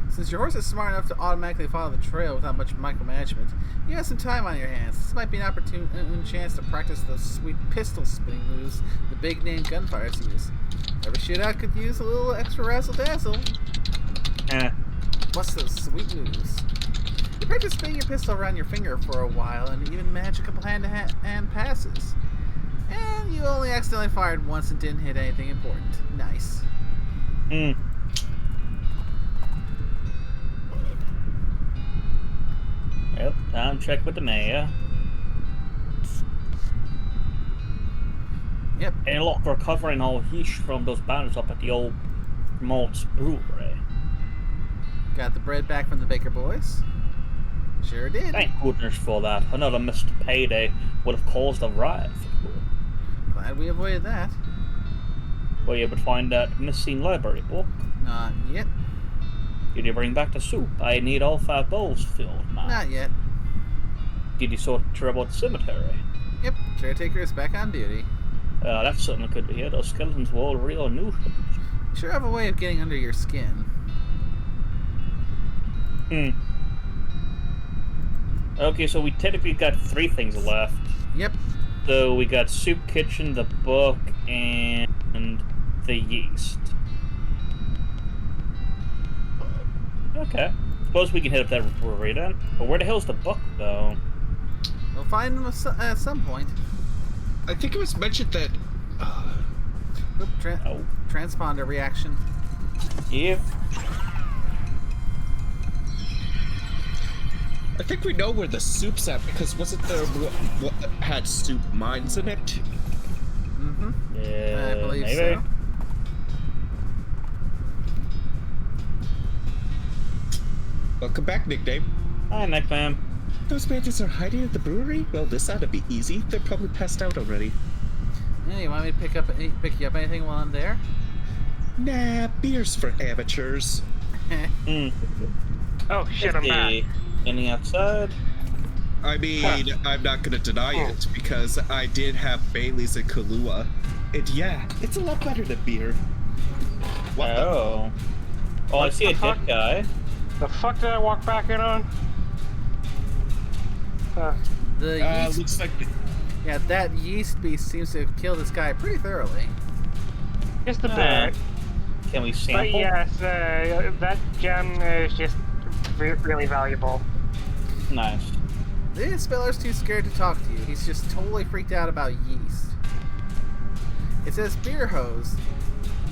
Since your horse is smart enough to automatically follow the trail without much micromanagement, you have some time on your hands. This might be an opportune chance to practice those sweet pistol spinning moves the big-name gunfighters use. Every shootout could use a little extra razzle-dazzle. What's those sweet moves? You practice spinning your pistol around your finger for a while and even manage a couple hand-to-hand passes. And you only accidentally fired once and didn't hit anything important. Nice. Yep, time to check with the mayor. Yep. And look, we're covering all heat from those banners up at the old malt's brewery. Got the bread back from the Baker boys? Sure did. Thank goodness for that. Another missed payday would have caused a riot. Glad we avoided that. Were you able to find that missing library book? Not yet. Did you bring back the soup? I need all 5 bowls filled now. Not yet. Did you sort the trouble at the cemetery? Yep, caretaker is back on duty. That's something good to hear. Those skeletons were all real nuisance. You sure have a way of getting under your skin. Okay, so we technically got 3 things left. Yep. So we got soup kitchen, the book, and the yeast. Okay. Suppose we can hit up that brewery then. But where the hell's the book, though? We'll find them at some point. I think it was mentioned that. Oop, Oh. transponder reaction. Yep. I think we know where the soup's at because wasn't there what had soup mines in it? Mm-hmm. Yeah, I believe maybe. so. Welcome back, nickname. Hi, nickname. Those bandits are hiding at the brewery? Well, this ought to be easy. They're probably passed out already. Yeah, you want me to pick you up anything while I'm there? Nah, beer's for amateurs. Oh shit, I'm back. Any outside? I mean, I'm not gonna deny it because I did have Bailey's and Kahlua, and yeah, it's a lot better than beer. What Oh. Oh, I see a fuck? dead guy. The fuck did I walk back in on? The the? yeast. Looks like Yeah, that yeast beast seems to have killed this guy pretty thoroughly. Just a Uh, bit. Can we But sample? yes, that gem is just really valuable. Nice. The speller's too scared to talk to you. He's just totally freaked out about yeast. It says beer hose.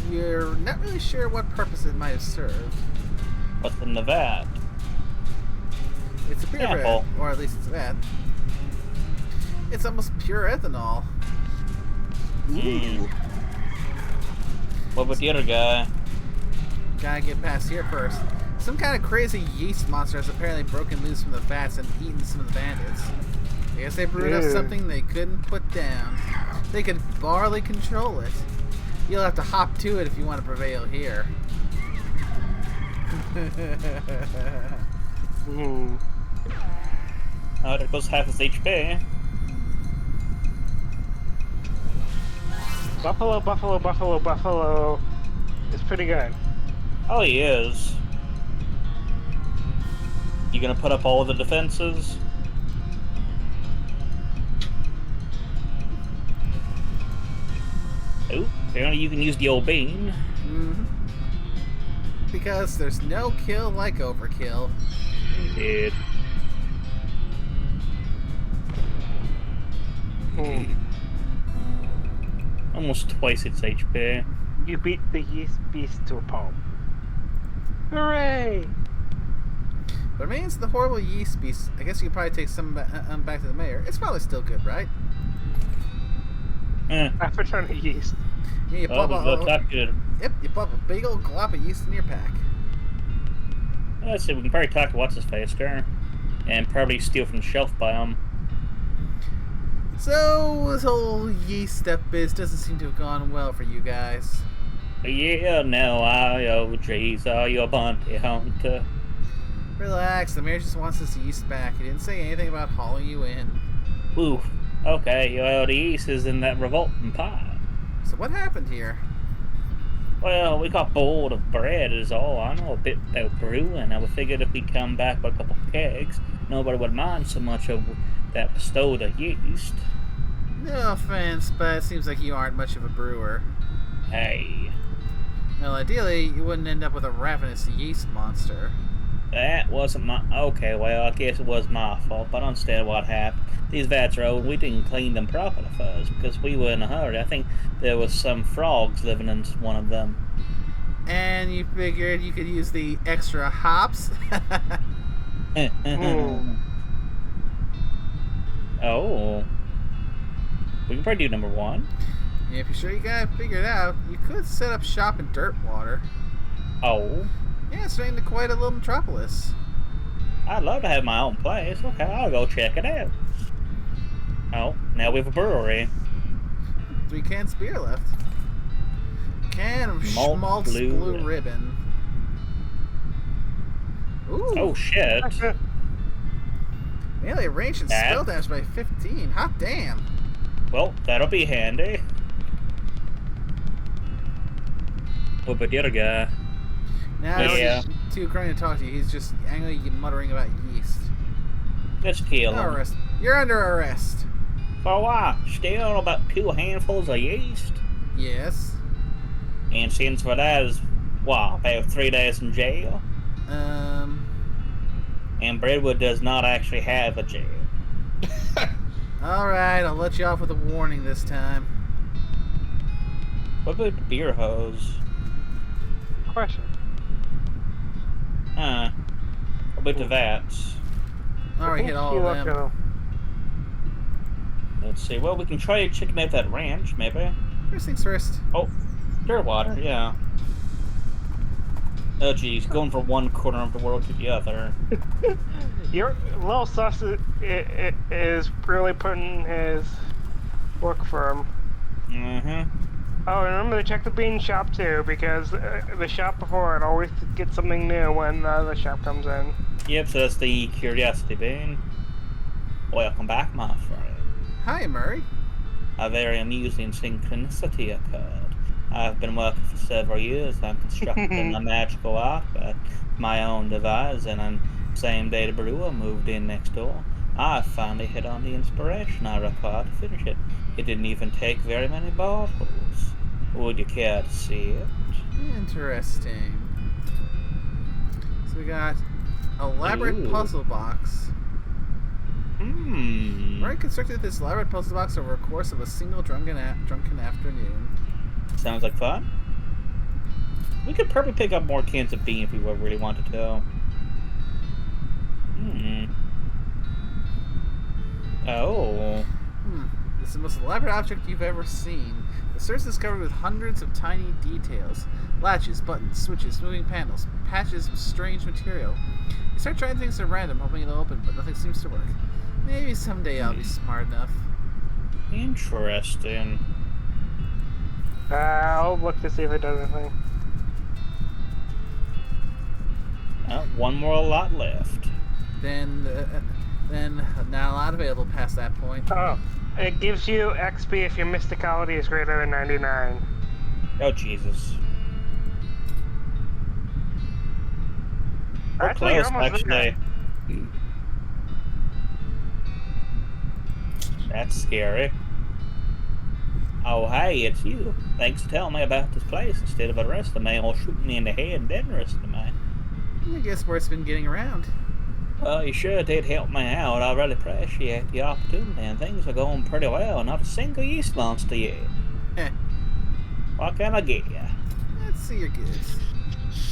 You're not really sure what purpose it might have served. What's in the vat? It's a beer vat, Sample. or at least it's a vat. It's almost pure ethanol. Hmm. What about the other guy? Gotta get past here first. Some kind of crazy yeast monster has apparently broken loose from the vats and eaten some of the bandits. I guess they brewed up Ew. something they couldn't put down. They could barely control it. You'll have to hop to it if you want to prevail here. Hmm. Oh, there goes half his HP. Buffalo, buffalo, buffalo, buffalo. It's pretty good. Oh, he is. You gonna put up all the defenses? Oh, apparently you can use the old bean. Mhm. Because there's no kill like overkill. Indeed. Hmm. Almost twice its HP. You beat the yeast beast to a pulp. Hooray! But remains the horrible yeast beast. I guess you could probably take some back to the mayor. It's probably still good, right? Half a ton of yeast. Yeah, you Well, plop we go talk to. Yep, you plop a big old glop of yeast in your pack. Let's see, we can probably talk to what's his face there, and probably steal from the shelf biome. So this whole yeast stuff biz doesn't seem to have gone well for you guys. Yeah, no, oh jeez, are you a bounty hunter? Relax, the mayor just wants his yeast back. He didn't say anything about hauling you in. Oof. Okay, well, the yeast is in that revolting pot. So what happened here? Well, we got bored of bread is all. I know a bit about brewing. I figured if we come back with a couple of kegs, nobody would mind so much of that bestowed of yeast. No offense, but it seems like you aren't much of a brewer. Hey, Well, ideally, you wouldn't end up with a ravenous yeast monster. that wasn't my... Okay, well, I guess it was my fault, but instead what happened, these vats are old, we didn't clean them properly first, because we were in a hurry. I think there was some frogs living in one of them. And you figured you could use the extra hops? Oh. We can probably do number one. If you're sure you got it figured out, you could set up shop in Dirtwater. Oh. Yeah, it's turning into quite a little metropolis. I'd love to have my own place. Okay, I'll go check it out. Oh, now we have a brewery. 3 cans of beer left. Can of Malt schmaltz blue blue ribbon. Ooh, Oh, shit. nearly ranged and That- spell damage by 15. Hot damn. Well, that'll be handy. What about the other guy? Now Yeah. he's too crying to talk to you. He's just angrily muttering about yeast. Let's kill him. Arrest. You're under arrest. For what? Stealing about 2 handfuls of yeast? Yes. And since for that is, what, about 3 days in jail? And Braidwood does not actually have a jail. Alright, I'll let you off with a warning this time. What about the beer hose? Question. What about the vats? Already hit all you of looked at them. them. Let's see. Well, we can try checking out that ranch, maybe. First things first. Oh, sure, water, yeah. Oh, geez, going from one corner of the world to the other. Your little sus is really putting his work firm. Mm-hmm. Oh, remember to check the bean shop too, because the shop before it always gets something new when the shop comes in. Yep, so that's the curiosity bean. Welcome back, my friend. Hi, Murray. A very amusing synchronicity occurred. I've been working for several years on constructing a magical artifact, my own device, and on the same day the brewer moved in next door, I finally hit on the inspiration I required to finish it. It didn't even take very many bottles. Would you care to see it? Interesting. So we got elaborate Ooh. puzzle box. Murray constructed this elaborate puzzle box over a course of a single drunken afternoon. Sounds like fun. We could probably pick up more cans of bean if we really wanted to. Oh. This is the most elaborate object you've ever seen. The surface is covered with hundreds of tiny details. Latches, buttons, switches, moving panels, patches of strange material. You start trying things at random, hoping it'll open, but nothing seems to work. Maybe someday I'll be smart enough. Interesting. I'll look to see if it does anything. One more lot left. Then not a lot available past that point. Oh, it gives you XP if your mysticality is greater than 99. Oh, Jesus. We're Actually, you're close, almost there. actually. That's scary. Oh, hey, it's you. Thanks for telling me about this place instead of arresting me or shooting me in the head and then arresting me. I guess word's been getting around. Well, you sure did help me out. I really appreciate the opportunity, and things are going pretty well. Not a single yeast monster yet. Heh. What can I get you? Let's see your goods.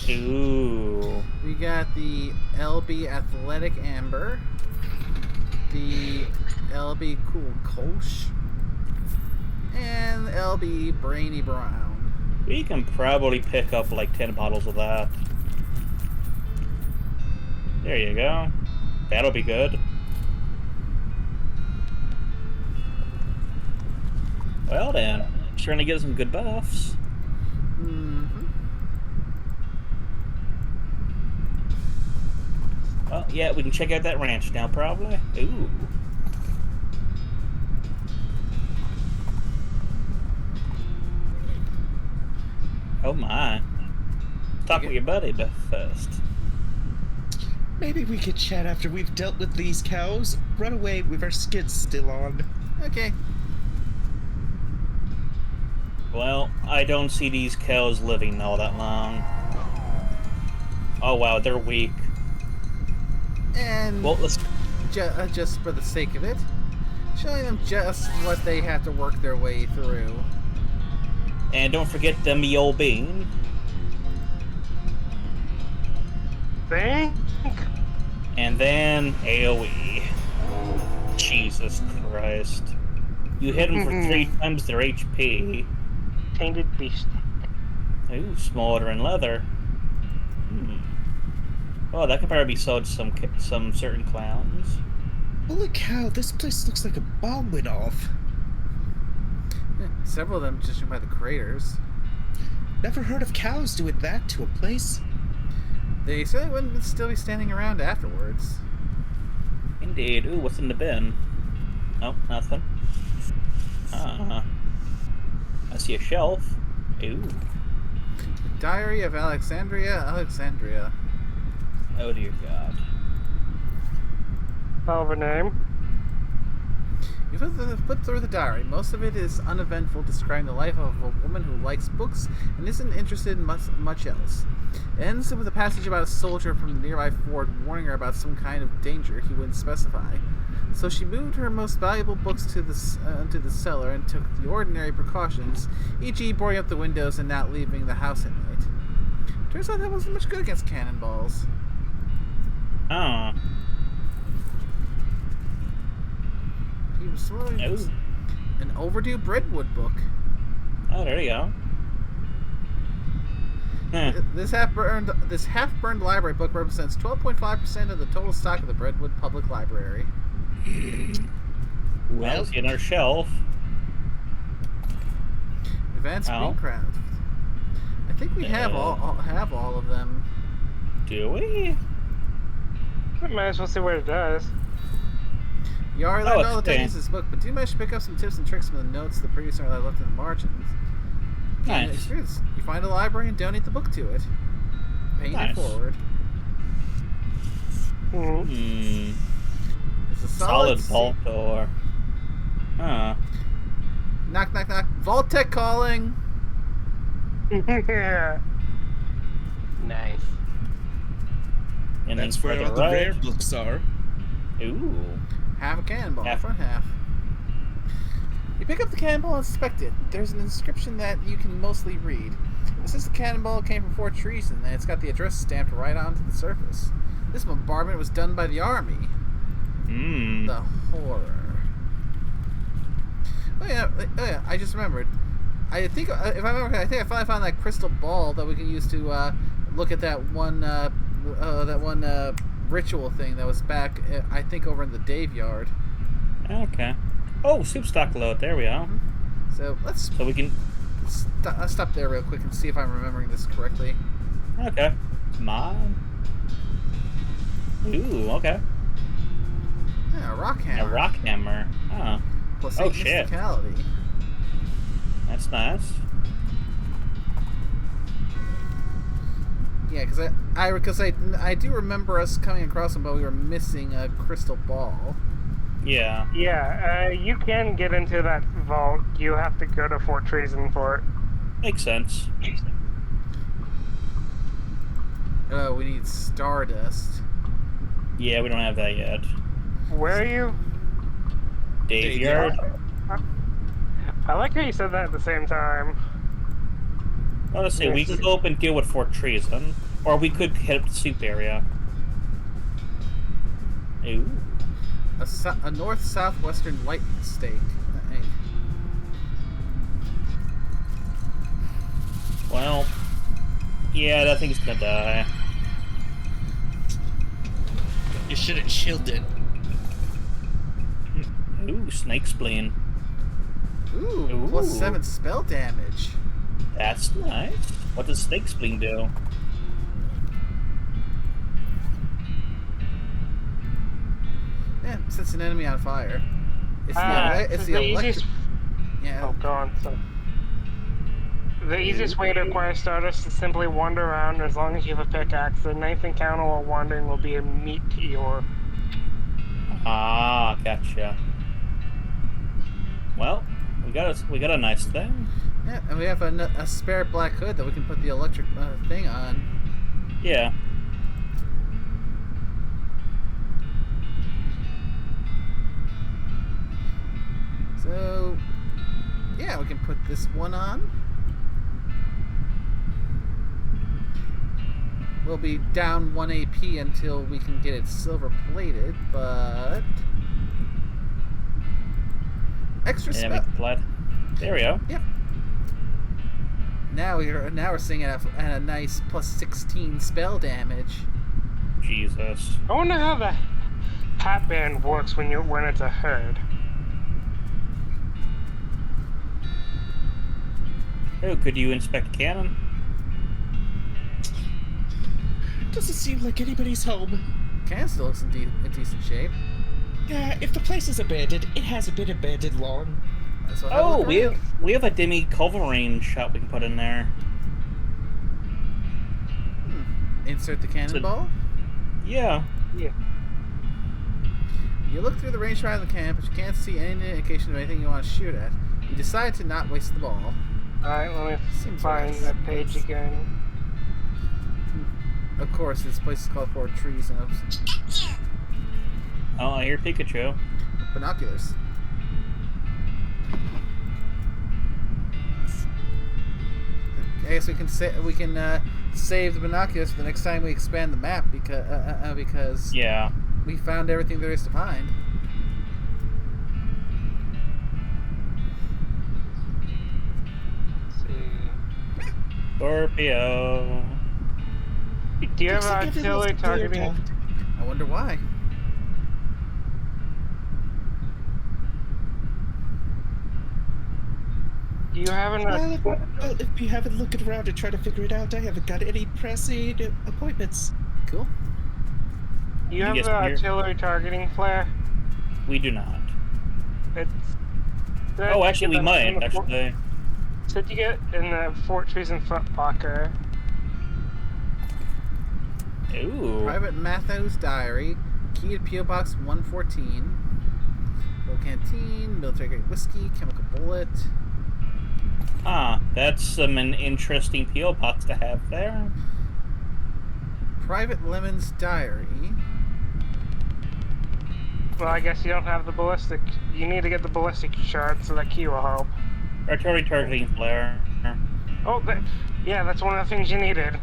Ooh. We got the LB Athletic Amber, the LB Cool Kolsch, and the LB Brainy Brown. We can probably pick up like 10 bottles of that. There you go. That'll be good. Well then, trying to get some good buffs. Well, yeah, we can check out that ranch now, probably. Ooh. Oh my. Talk with your buddy first. Maybe we could chat after we've dealt with these cows. Run away with our skins still on. Okay. Well, I don't see these cows living all that long. Oh wow, they're weak. And Well, let's... just for the sake of it, showing them just what they have to work their way through. And don't forget the me old bean. Think? And then AoE. Jesus Christ. You hit them for 3 times their HP. Tainted beast. Ooh, smoldering leather. Oh, that could probably be sold to some certain clowns. Holy cow, this place looks like a bomb went off. Several of them just by the craters. Never heard of cows doing that to a place. They certainly wouldn't still be standing around afterwards. Indeed. Ooh, what's in the bin? Oh, nothing. I see a shelf. Ooh. Diary of Alexandria. Oh dear God. Hell of a name. You flip through the diary. Most of it is uneventful, describing the life of a woman who likes books and isn't interested in much else. It ends with a passage about a soldier from the nearby fort warning her about some kind of danger he wouldn't specify. So she moved her most valuable books to the cellar and took the ordinary precautions, e.g. boarding up the windows and not leaving the house at night. Turns out that wasn't much good against cannonballs. Oh. He was smoking an overdue Breadwood book. Oh, there you go. This half-burned library book represents 12.5% of the total stock of the Breadwood Public Library. Well, it's in our shelf. Advanced Greencraft. I think we have all of them. Do we? I might as well see what it does. You already learned all the techniques of this book, but do manage to pick up some tips and tricks from the notes the previous owner left in the margins. Nice. Experience. You find a library and donate the book to it. Paying it forward. It's a solid vault door. Huh. Knock, knock, knock. Vault Tech calling. Yeah. Nice. And that's where all the rare books are. Ooh. Half a cannonball, front half. You pick up the cannonball and inspect it. There's an inscription that you can mostly read. It says the cannonball came from Fort Treason, and it's got the address stamped right onto the surface. This bombardment was done by the army. The horror. Oh yeah, I just remembered. I think, if I remember, I think I finally found that crystal ball that we can use to look at that one ritual thing that was back, I think, over in the Dave yard. Okay. Oh, soup stock load. There we are. So So we can. I'll stop there real quick and see if I'm remembering this correctly. Okay. Come on. Ooh. Okay. Yeah, a rock hammer. A rock hammer. Oh. Plus Oh shit. mysticality. That's nice. Yeah, because I do remember us coming across them, but we were missing a crystal ball. Yeah. Yeah, you can get into that vault. You have to go to Fort Treason for it. Makes sense. Oh, we need Stardust. Yeah, we don't have that yet. Where are you? Dave yard. I like how you said that at the same time. Well, let's see. We can go up and deal with Fort Treason, or we could hit up the soup area. Ooh. A north-southwestern lightning stake. Hey. Well, yeah, that thing's gonna die. You should have shielded. Ooh, snake spleen. Ooh, plus 7 spell damage. That's nice. What does snake spleen do? Yeah, sets an enemy on fire. It's the electric. Easiest... Yeah. Oh, go on. So... The easiest way to acquire Stardust is simply wander around. As long as you have a pickaxe, the knife encounter while wandering will be a meteor. Ah, gotcha. Well, we got a nice thing. Yeah, and we have a spare black hood that we can put the electric thing on. Yeah. So, yeah, we can put this one on. We'll be down 1 AP until we can get it silver plated, but extra spell. There we go. Yep. Now we're seeing at a nice plus 16 spell damage. Jesus. I wonder how the hat band works when it's a herd. Oh, could you inspect cannon? Doesn't seem like anybody's home. Cannon still looks in decent shape. Yeah, if the place is abandoned, it hasn't been abandoned long. Oh, we have a Demi Culverine shot we can put in there. Insert the cannonball? Yeah. Yeah. You look through the range around the camp, but you can't see any indication of anything you want to shoot at. You decide to not waste the ball. Alright, let me find that page again. of course, this place is called Fort Trees and Oh, I hear Pikachu. binoculars. I guess we can save the binoculars for the next time we expand the map because Yeah. we found everything there is to find. Let's see. Scorpio. Do you have Looks like everyone's artillery targeting? cleared out. I wonder why. Do you have an Well, if we haven't looked around and tried to figure it out, I haven't got any pressing appointments. Cool. do you have Yes, the we're- artillery targeting flare? We do not. It's Oh, actually, we in might. the fort- Actually. Said you get in the Fort Treason front pocket. Ooh. Private Matthew's diary. Key to P.O. Box 114. Little canteen. Military grade whiskey. Chemical bullet. Ah, that's an interesting P.O. box to have there. Private Lemon's diary. Well, I guess you don't have the ballistic. You need to get the ballistic shard, so that key will help. Artillery targeting flare. Oh, yeah, that's one of the things you needed.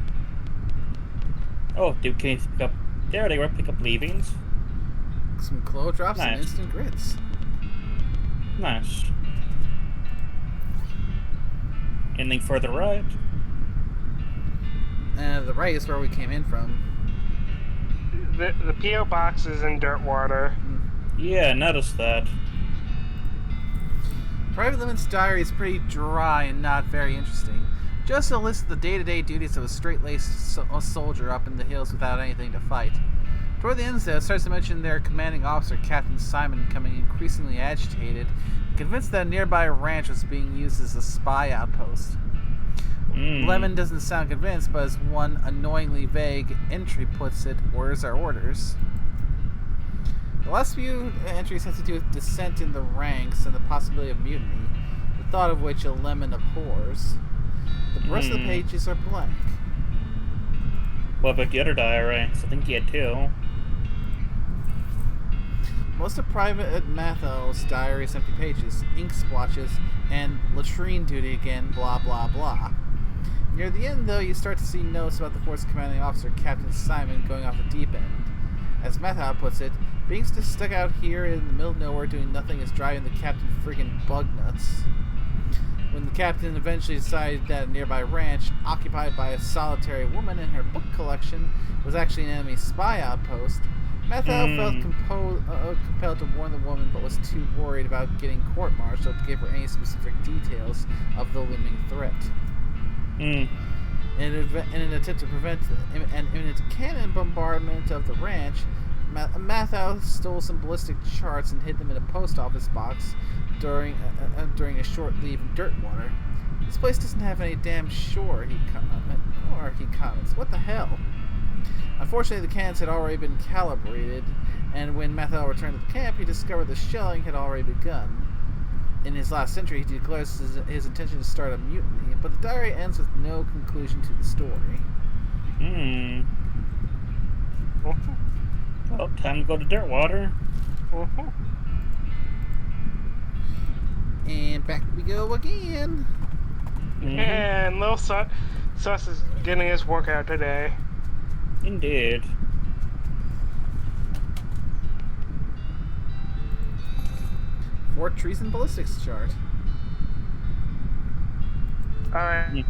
Oh, dude, can you pick up? There they were. Pick up leavings. Some glow drops and Nice. instant grits. Nice. Anything further right? The right is where we came in from. The P.O. box is in Dirtwater. Yeah, noticed that. Private Lemon's diary is pretty dry and not very interesting. Just a list of the day-to-day duties of a straight-laced soldier up in the hills without anything to fight. Toward the end, though, it starts to mention their commanding officer, Captain Simon, becoming increasingly agitated, convinced that a nearby ranch was being used as a spy outpost. Lemon doesn't sound convinced, but as one annoyingly vague entry puts it, orders are orders. The last few entries have to do with dissent in the ranks and the possibility of mutiny, the thought of which a Lemon abhors. The rest of the pages are blank. What about the other diary? I think he had two. Most of Private Matthew's diary is empty pages, ink splotches, and latrine duty again, blah blah blah. Near the end, though, you start to see notes about the force commanding officer, Captain Simon, going off the deep end. As Matthew puts it, being just stuck out here in the middle of nowhere doing nothing is driving the captain friggin' bug nuts. When the captain eventually decided that a nearby ranch, occupied by a solitary woman and her book collection, was actually an enemy spy outpost, Matthew felt compelled to warn the woman, but was too worried about getting court-martialed to give her any specific details of the looming threat. In an attempt to prevent an imminent cannon bombardment of the ranch, Matthau stole some ballistic charts and hid them in a post office box during a short leave in Dirtwater. This place doesn't have any damn shore, he comments. What the hell? Unfortunately, the cannons had already been calibrated, and when Matthau returned to the camp, he discovered the shelling had already begun. In his last entry, he declares his intention to start a mutiny, but the diary ends with no conclusion to the story. Well, time to go to Dirtwater. And back we go again. And Lil Sus is getting his workout today. Indeed. Fort Treason ballistics chart. Alright.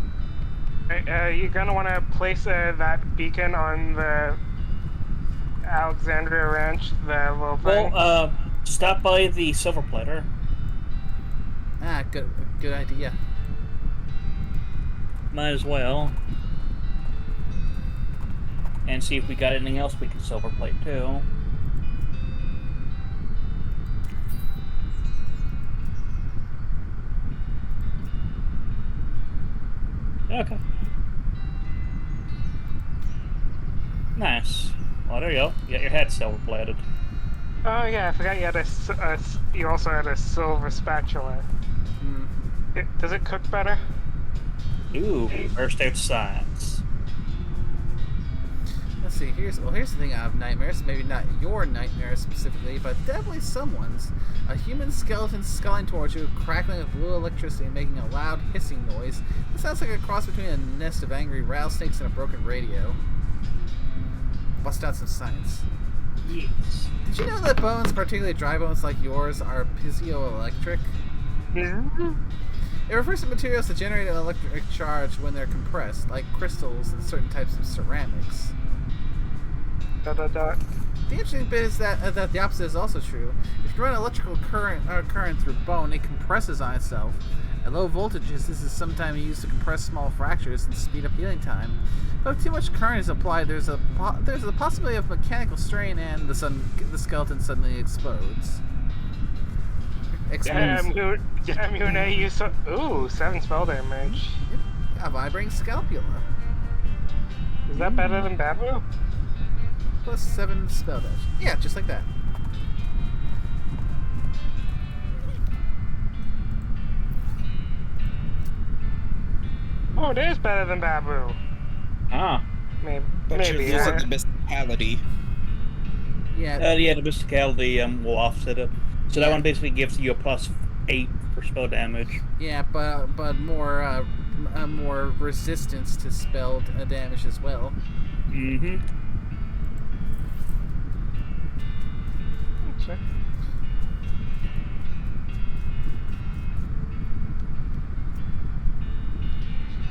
You're gonna want to place that beacon on the Alexandria Ranch, the little thing. Well, stop by the Silver Platter. Ah, good idea. Might as well. And see if we got anything else we can silver plate too. Okay. Nice. Well, there you go. You got your head silver plated. Oh yeah, I forgot you had you also had a silver spatula. Does it cook better? Ooh, burst out science. see, here's the thing out of nightmares. Maybe not your nightmares specifically, but definitely someone's. A human skeleton sculling towards you, crackling with blue electricity and making a loud hissing noise. It sounds like a cross between a nest of angry rattlesnakes and a broken radio. Bust out some science. Yes. Did you know that bones, particularly dry bones like yours, are piezoelectric? It refers to materials that generate an electric charge when they're compressed, like crystals and certain types of ceramics. The interesting bit is that the opposite is also true. If you run electrical current through bone, it compresses on itself. At low voltages, this is sometimes used to compress small fractures and speed up healing time. But if too much current is applied, there's a possibility of mechanical strain, and the skeleton suddenly explodes. Damn you, you so. Ooh, 7 spell damage. Yep. A vibrating scalpula. Is that better than Babu? Plus 7 spell damage. Yeah, just like that. Oh, it is better than Babu. Ah. Maybe. But you're Maybe. losing the mysticality. Yeah. Yeah, the mysticality will offset it. So that one basically gives you a +8 for spell damage. Yeah, but more more resistance to spell damage as well. Mm-hmm. Check.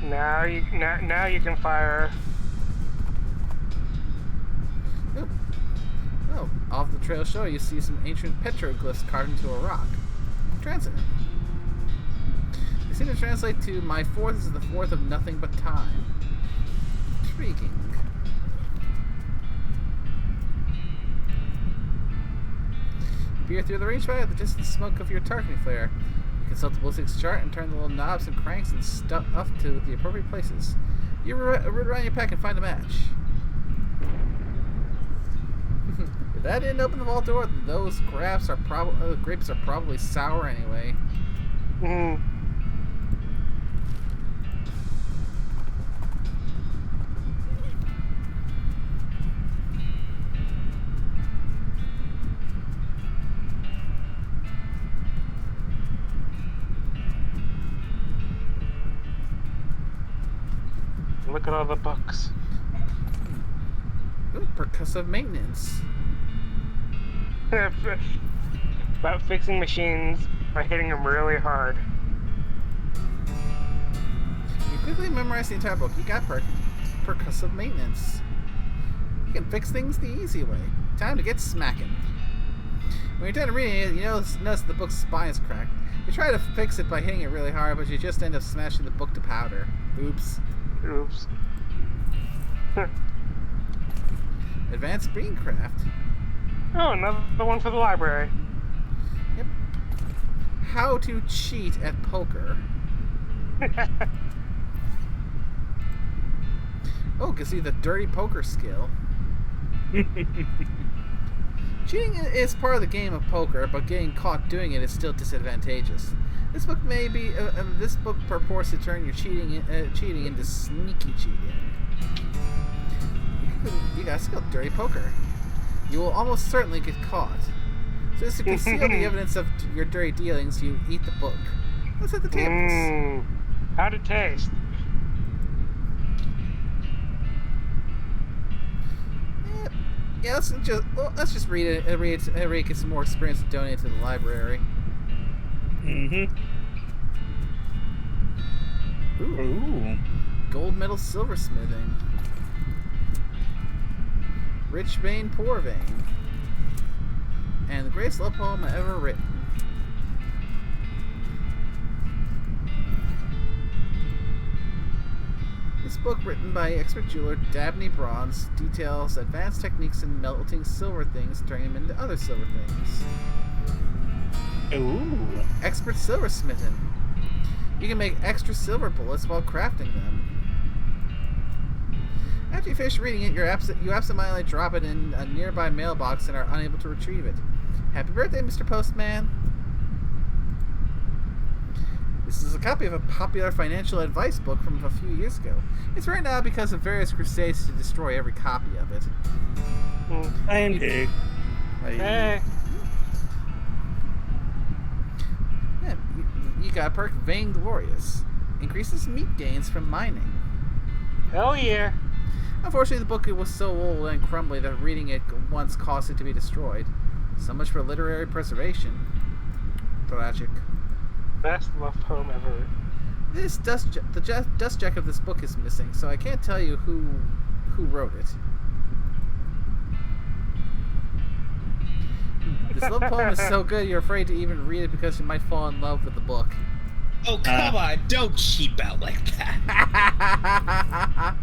Now you can fire. Ooh. Oh, off the trail shore you see some ancient petroglyphs carved into a rock. Transit. They seem to translate to "My fourth is the fourth of nothing but time." Intriguing. You peer through the rangefinder at the distant smoke of your targeting flare. You consult the ballistics chart and turn the little knobs and cranks and stuff up to the appropriate places. You root around your pack and find a match. If that didn't open the vault door, those grapes are probably sour anyway. Look at all the books. Ooh, percussive maintenance. About fixing machines by hitting them really hard. You quickly memorize the entire book. You got percussive maintenance. You can fix things the easy way. Time to get smacking. When you're done reading it, you notice the book's spine is cracked. You try to fix it by hitting it really hard, but you just end up smashing the book to powder. Oops. Oops. Advanced Beancraft. Oh, another one for the library. Yep. How to cheat at poker. Oh, can see the dirty poker skill. Cheating is part of the game of poker, but getting caught doing it is still disadvantageous. This book purports to turn your cheating into sneaky cheating. You got skill dirty poker. You will almost certainly get caught. So as to conceal the evidence of your dirty dealings, you eat the book. Let's hit the tables. How'd it taste? Yeah, let's just read it. Read get some more experience and donate to the library. Mm-hmm. Ooh. Gold medal silversmithing. Rich vein, poor vein. And the greatest love poem ever written. This book, written by expert jeweler Dabney Bronze, details advanced techniques in melting silver things, turning them into other silver things. Ooh. Expert silversmithing. You can make extra silver bullets while crafting them. After you finish reading it, you absentmindedly drop it in a nearby mailbox and are unable to retrieve it. Happy birthday, Mr. Postman! This is a copy of a popular financial advice book from a few years ago. It's right now because of various crusades to destroy every copy of it. Thank you. Hey. Yeah, you got a perk Vainglorious. Increases meat gains from mining. Hell yeah. Unfortunately, the book was so old and crumbly that reading it once caused it to be destroyed. So much for literary preservation. Tragic. Best love poem ever. This dust jacket of this book is missing, so I can't tell you who wrote it. This love poem is so good you're afraid to even read it because you might fall in love with the book. Oh, come on, don't cheap out like that.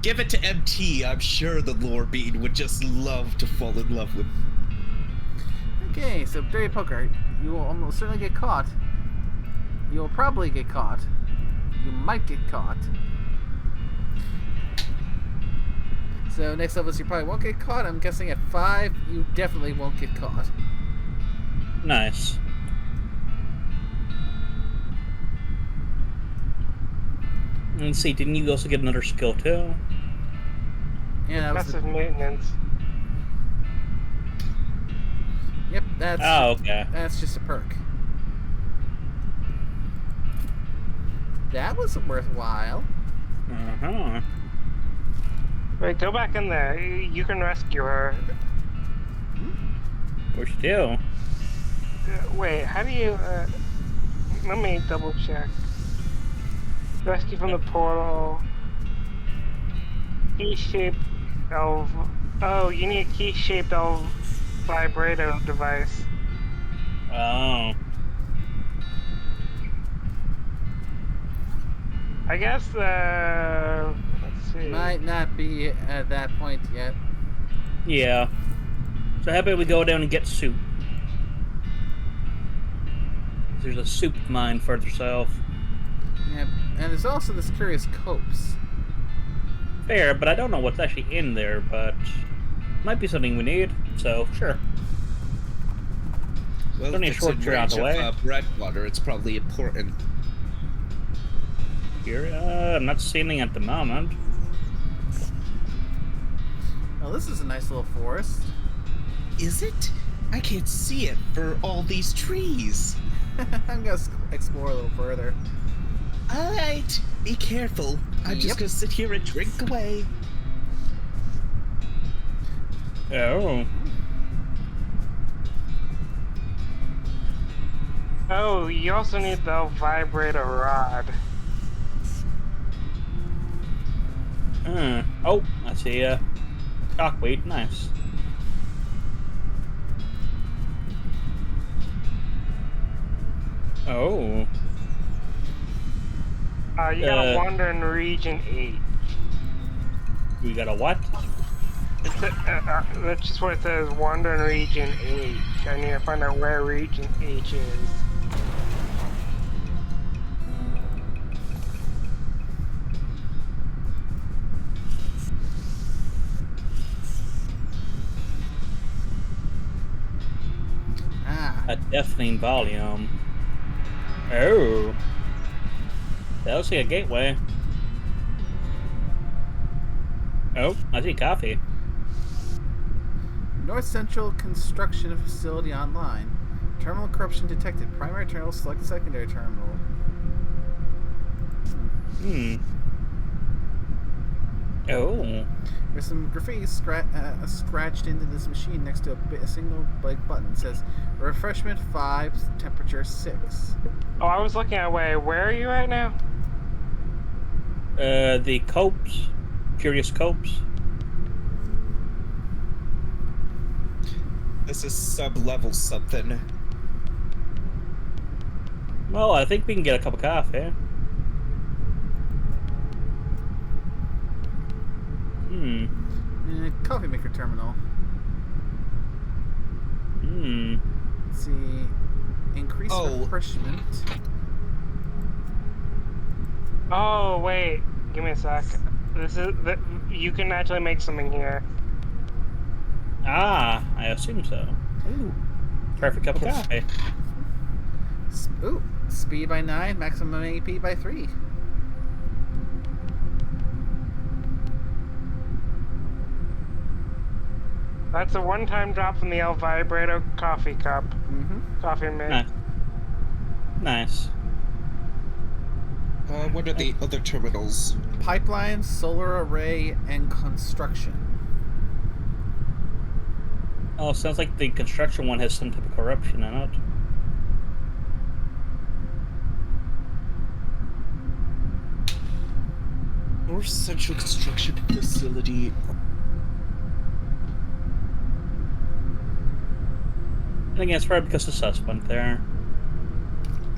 Give it to MT. I'm sure the lore bean would just love to fall in love with. Okay, so Dirty Poker, you will almost certainly get caught. You will probably get caught. You might get caught. So next level is you probably won't get caught. I'm guessing at 5, you definitely won't get caught. Nice. Let's see, didn't you also get another skill too? Yeah, that was Passive maintenance. Yep, that's Oh, okay. that's just a perk. That was worthwhile. Uh-huh. Wait, go back in there. You can rescue her. Where's she do? Wait, how do you, let me double check. Rescue from the portal. Key-shaped elf. Oh, you need a key-shaped elf vibrato device. Oh. I guess, let's see. Might not be at that point yet. Yeah. So how about we go down and get soup? There's a soup mine further south. Yep, and there's also this curious copse. Fair, but I don't know what's actually in there, but might be something we need, so sure. Well, Only a if it's short in journey out range the way. of Breadwater, it's probably important. Here, I'm not seeing anything at the moment. Oh, this is a nice little forest. Is it? I can't see it for all these trees. I'm gonna explore a little further. Alright, be careful. I'm just Yep. gonna sit here and drink away. Oh. Oh, you also need the vibrator rod. Oh, I see chalkweed. Nice. Oh. You gotta wander in region 8. We got a what? That's just what it says, wander in region H. I need to find out where region H is. Ah, A deafening volume. Oh. That looks like a gateway. Oh, I see coffee. North Central Construction Facility online. Terminal corruption detected. Primary terminal, select secondary terminal. Oh. There's some graffiti scratched into this machine next to a single blank button. It says refreshment 5, temperature 6. Oh, I was looking at where are you right now? The copes. Curious copes. This is sub-level something. Well, I think we can get a cup of coffee. Coffee maker terminal. Let's see. Increase refreshment. Oh, wait. Give me a sec. You can actually make something here. Ah, I assume so. Ooh. Perfect cup of coffee. Ooh, speed by 9, maximum AP by 3. That's a one-time drop from the El Vibrato coffee cup. Mm-hmm. Coffee mate. Nice. Nice. What are the other terminals? Pipeline, solar array, and construction. Oh, sounds like the construction one has some type of corruption in it. North Central Construction Facility. I think it's probably because the sus went there.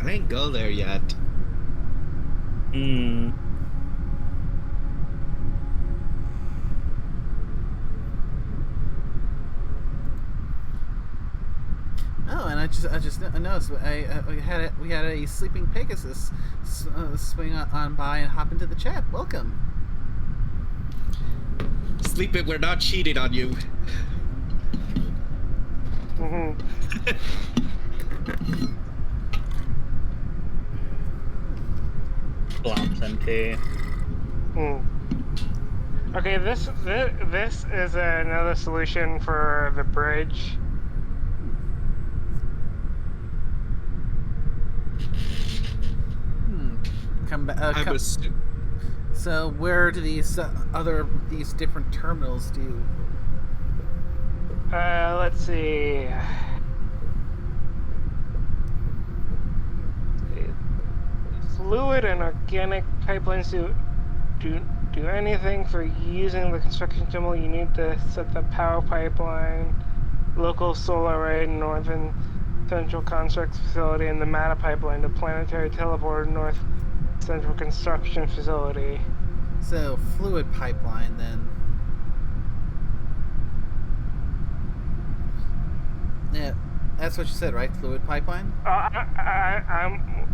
I ain't go there yet. Hmm. Oh, and I just noticed we had a sleeping Pegasus swing on by and hop into the chat. Welcome. Sleep it, we're not cheating on you. Mm-hmm. Blomps empty. Okay, this is another solution for the bridge. Come back. I was. So where do these different terminals do? Let's see. Fluid and organic pipelines do anything. For using the construction terminal, you need to set the power pipeline, local solar array, northern central construct facility, and the matter pipeline to planetary teleporter north central construction facility. So fluid pipeline then. Yeah, that's what you said, right? Fluid pipeline. I'm.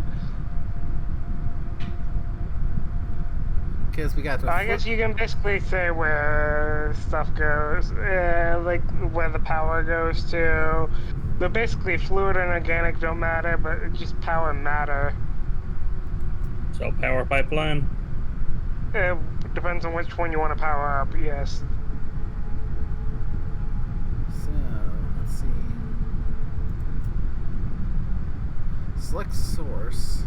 Because we got. I guess you can basically say where stuff goes, like where the power goes to. But basically, fluid and organic don't matter, but just power matter. So power pipeline. It depends on which one you want to power up. Yes. So let's see. Select source.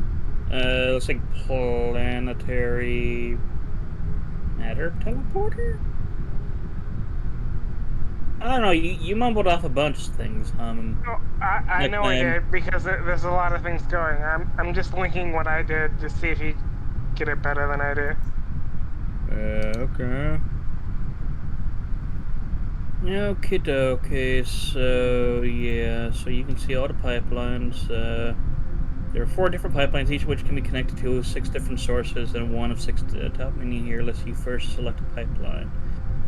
Looks like planetary matter teleporter? I don't know, you mumbled off a bunch of things. I know I did because there's a lot of things going. I'm just linking what I did to see if you get it better than I do. Okay. Okie dokie, so yeah, so you can see all the pipelines. There are 4 different pipelines, each of which can be connected to 6 different sources, and one of 6 top menu here lets you first select a pipeline.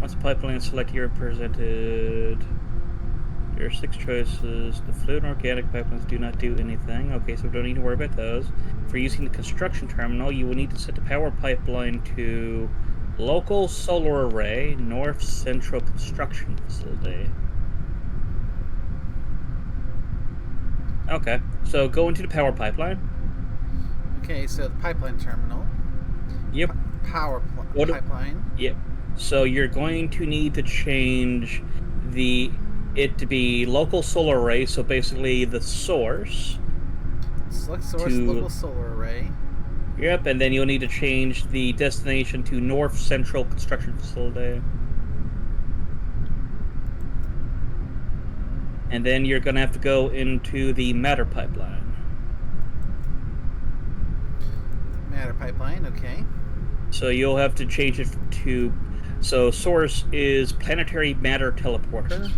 Once the pipeline is selected, you're presented. There are 6 choices. The fluid and organic pipelines do not do anything. Okay, so we don't need to worry about those. For using the construction terminal, you will need to set the power pipeline to local solar array, North Central Construction Facility. Okay, so go into the power pipeline. Okay, so the pipeline terminal. Yep. Pipeline. Yep. So you're going to need to change it to be local solar array. So basically the source. Select source, local solar array. Yep, and then you'll need to change the destination to North Central Construction Facility. And then you're going to have to go into the matter pipeline. Matter pipeline, okay. So you'll have to change it to... So source is planetary matter teleporter.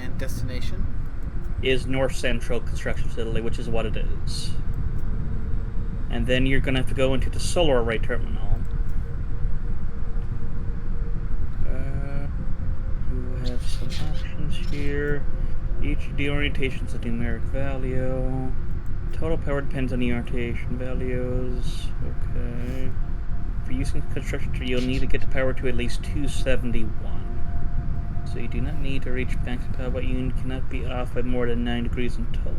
And destination? Is North Central Construction Facility, which is what it is. And then you're going to have to go into the solar array terminal. You have some options here. Each of the orientations a numeric value. Total power depends on the orientation values. Okay. For using the construction tree, you'll need to get the power to at least 271. So you do not need to reach maximum power, but you cannot be off by more than 9 degrees in total.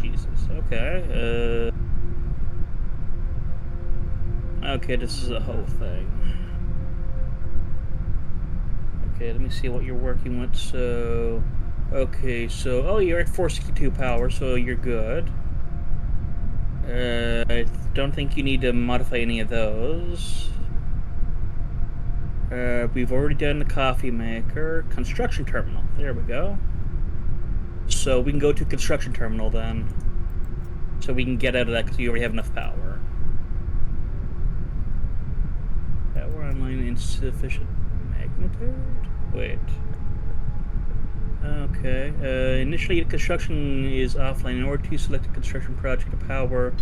Jesus. Okay. Okay, this is a whole thing. Okay, let me see what you're working with. So, okay, so you're at 462 power, so you're good. I don't think you need to modify any of those. We've already done the coffee maker, construction terminal. There we go. So we can go to construction terminal then. So we can get out of that because we already have enough power. Power online insufficient magnitude? Wait. Okay. Initially, the construction is offline. In order to select a construction project, the power,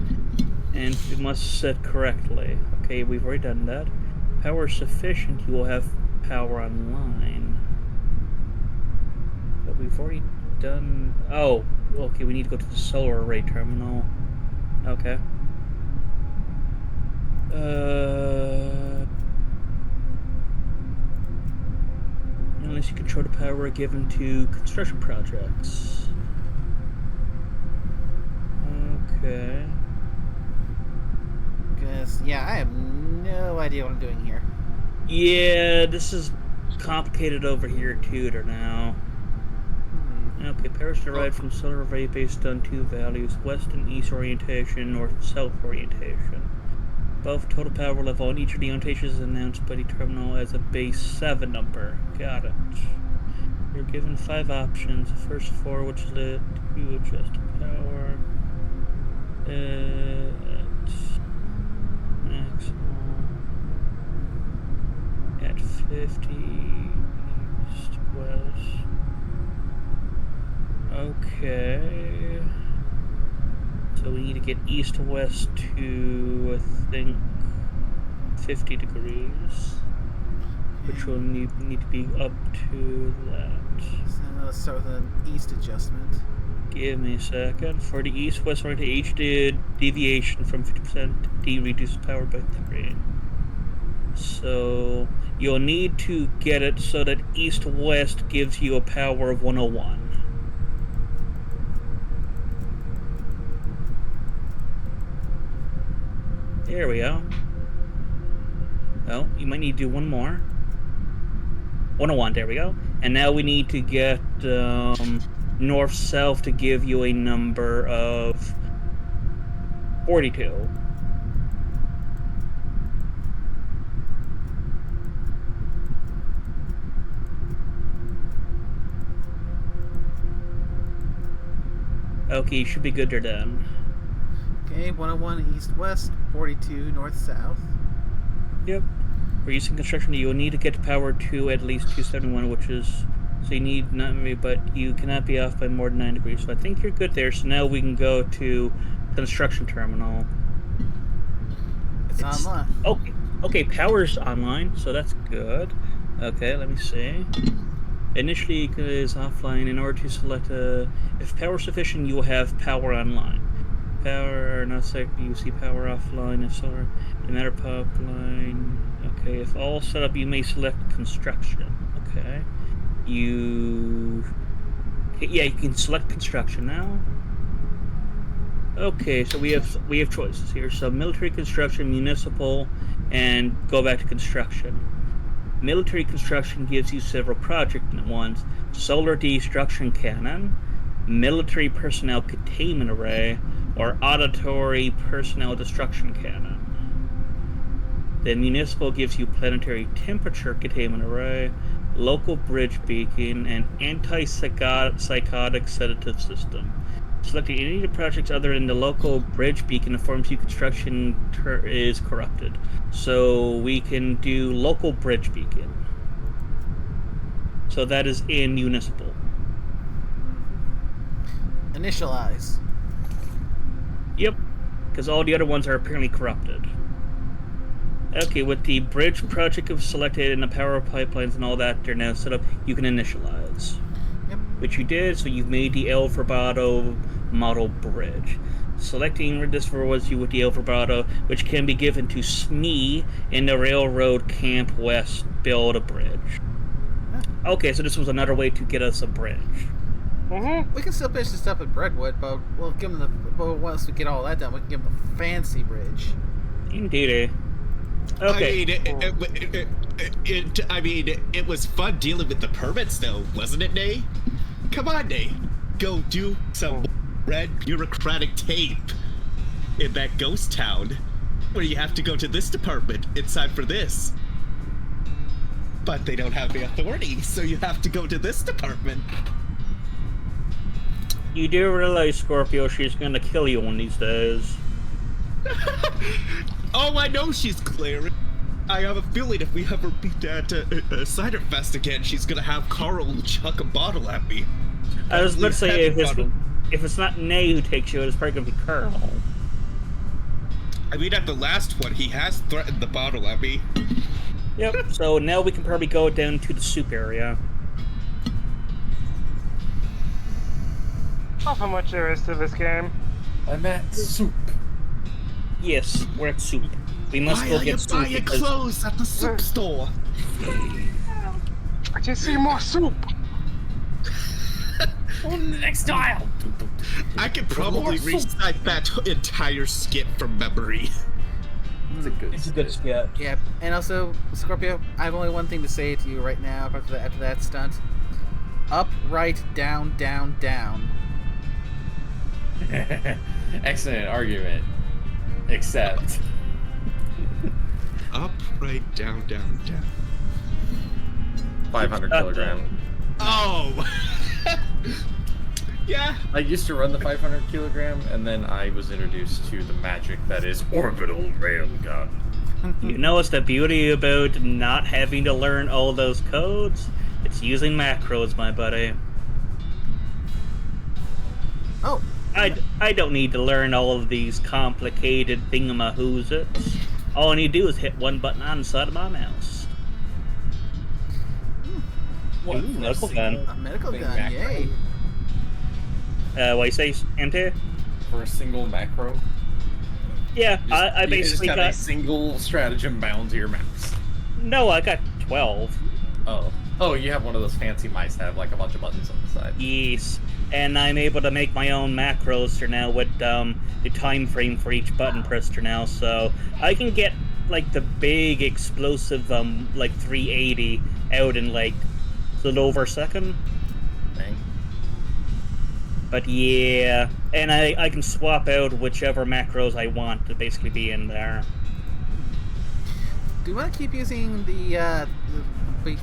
and it must set correctly. Okay, we've already done that. Power sufficient, you will have power online. But we've already done... Oh, okay, we need to go to the solar array terminal. Okay. Unless you control the power given to construction projects. Okay. Because, yeah, I have no idea what I'm doing here. Yeah, this is complicated over here, tutor, now. Okay, powers derived from solar array based on two values, west and east orientation, north and south orientation. Both total power level on each of the orientations is announced by the terminal as a base 7 number. Got it. You're given 5 options. The first 4, which is the to adjust power at maximum at 50 east west. Okay. So we need to get east to west to, I think, 50 degrees. Which will need to be up to that. So let's start with an east adjustment. Give me a second. For the east-west orientation, each deviation from 50% D reduces power by 3. So you'll need to get it so that east-west gives you a power of 101. There we go. Well, you might need to do one more. 101, there we go. And now we need to get north-south to give you a number of 42. Okay, you should be good there then. Okay, 101 east-west, 42 north-south. Yep. For using construction, you will need to get power to at least 271, which is... So you need not me, but you cannot be off by more than 9 degrees. So I think you're good there. So now we can go to construction terminal. It's online. Okay, power's online, so that's good. Okay, let me see. Initially, it is offline. In order to select a... If power sufficient, you will have power online. Power not selected, you see power offline. If solar, another pipeline. Okay, if all set up, you may select construction. Okay. Yeah, you can select construction now. Okay, so we have choices here. So military construction, municipal, and go back to construction. Military construction gives you several project ones: solar destruction cannon, military personnel containment array, or auditory personnel destruction cannon. Then municipal gives you planetary temperature containment array, local bridge beacon, and antipsychotic sedative system. Selecting any of the projects other than the local bridge beacon informs you construction is corrupted. So we can do local bridge beacon. So that is in municipal. Initialize. Yep, because all the other ones are apparently corrupted. Okay, with the bridge project of selected and the power pipelines and all that, they're now set up, you can initialize. Yep. Which you did, so you've made the El Verbato model bridge. Selecting this was you with the El Verbato, which can be given to SME in the Railroad Camp West build a bridge. Okay, so this was another way to get us a bridge. Mm-hmm. We can still finish this up at Breadwood, but we'll give them the. But once we get all that done, we can give them the fancy bridge. Indeed. Okay. I mean, it was fun dealing with the permits, though, wasn't it, Nay? Come on, Nay. Go do some red bureaucratic tape in that ghost town, where you have to go to this department inside for this. But they don't have the authority, so you have to go to this department. You do realize, Scorpio, she's gonna kill you one of these days. Oh, I know she's clear. I have a feeling if we ever beat that Cider Fest again, she's gonna have Carl chuck a bottle at me. I was about to say, Heavy bottle. if it's not Nay who takes you, it's probably gonna be Carl. I mean, at the last one, he has threatened the bottle at me. Yep, so now we can probably go down to the soup area. How much there is to this game? I'm at soup. Yes, we're at soup. We must Why go are you get soup buying because clothes at the soup store? I just see more soup. On the next dial. I could probably soup. recite that entire skit from memory. It's a good skit. Yeah, and also Scorpio, I have only one thing to say to you right now after that stunt. Up, right, down, down, down. Excellent argument. Except. Up, right, down, down, down. 500 kilogram. Oh! Yeah. I used to run the 500 kilogram, and then I was introduced to the magic that is orbital railgun. you know what's the beauty about not having to learn all those codes? It's using macros, my buddy. Oh, I don't need to learn all of these complicated thingamahoozits. All I need to do is hit one button on the side of my mouse. What? Ooh, medical gun. a medical Big gun, macro. yay. What you say, MT? For a single macro? Yeah, I You just basically have got... a single stratagem bound to your mouse. No, I got 12. Oh. Oh, you have one of those fancy mice that have like a bunch of buttons on the side. Yes, and I'm able to make my own macros for now with the time frame for each button pressed for now, so I can get like the big explosive like 380 out in like a little over a second. Dang. But yeah, and I can swap out whichever macros I want to basically be in there. Do you want to keep using the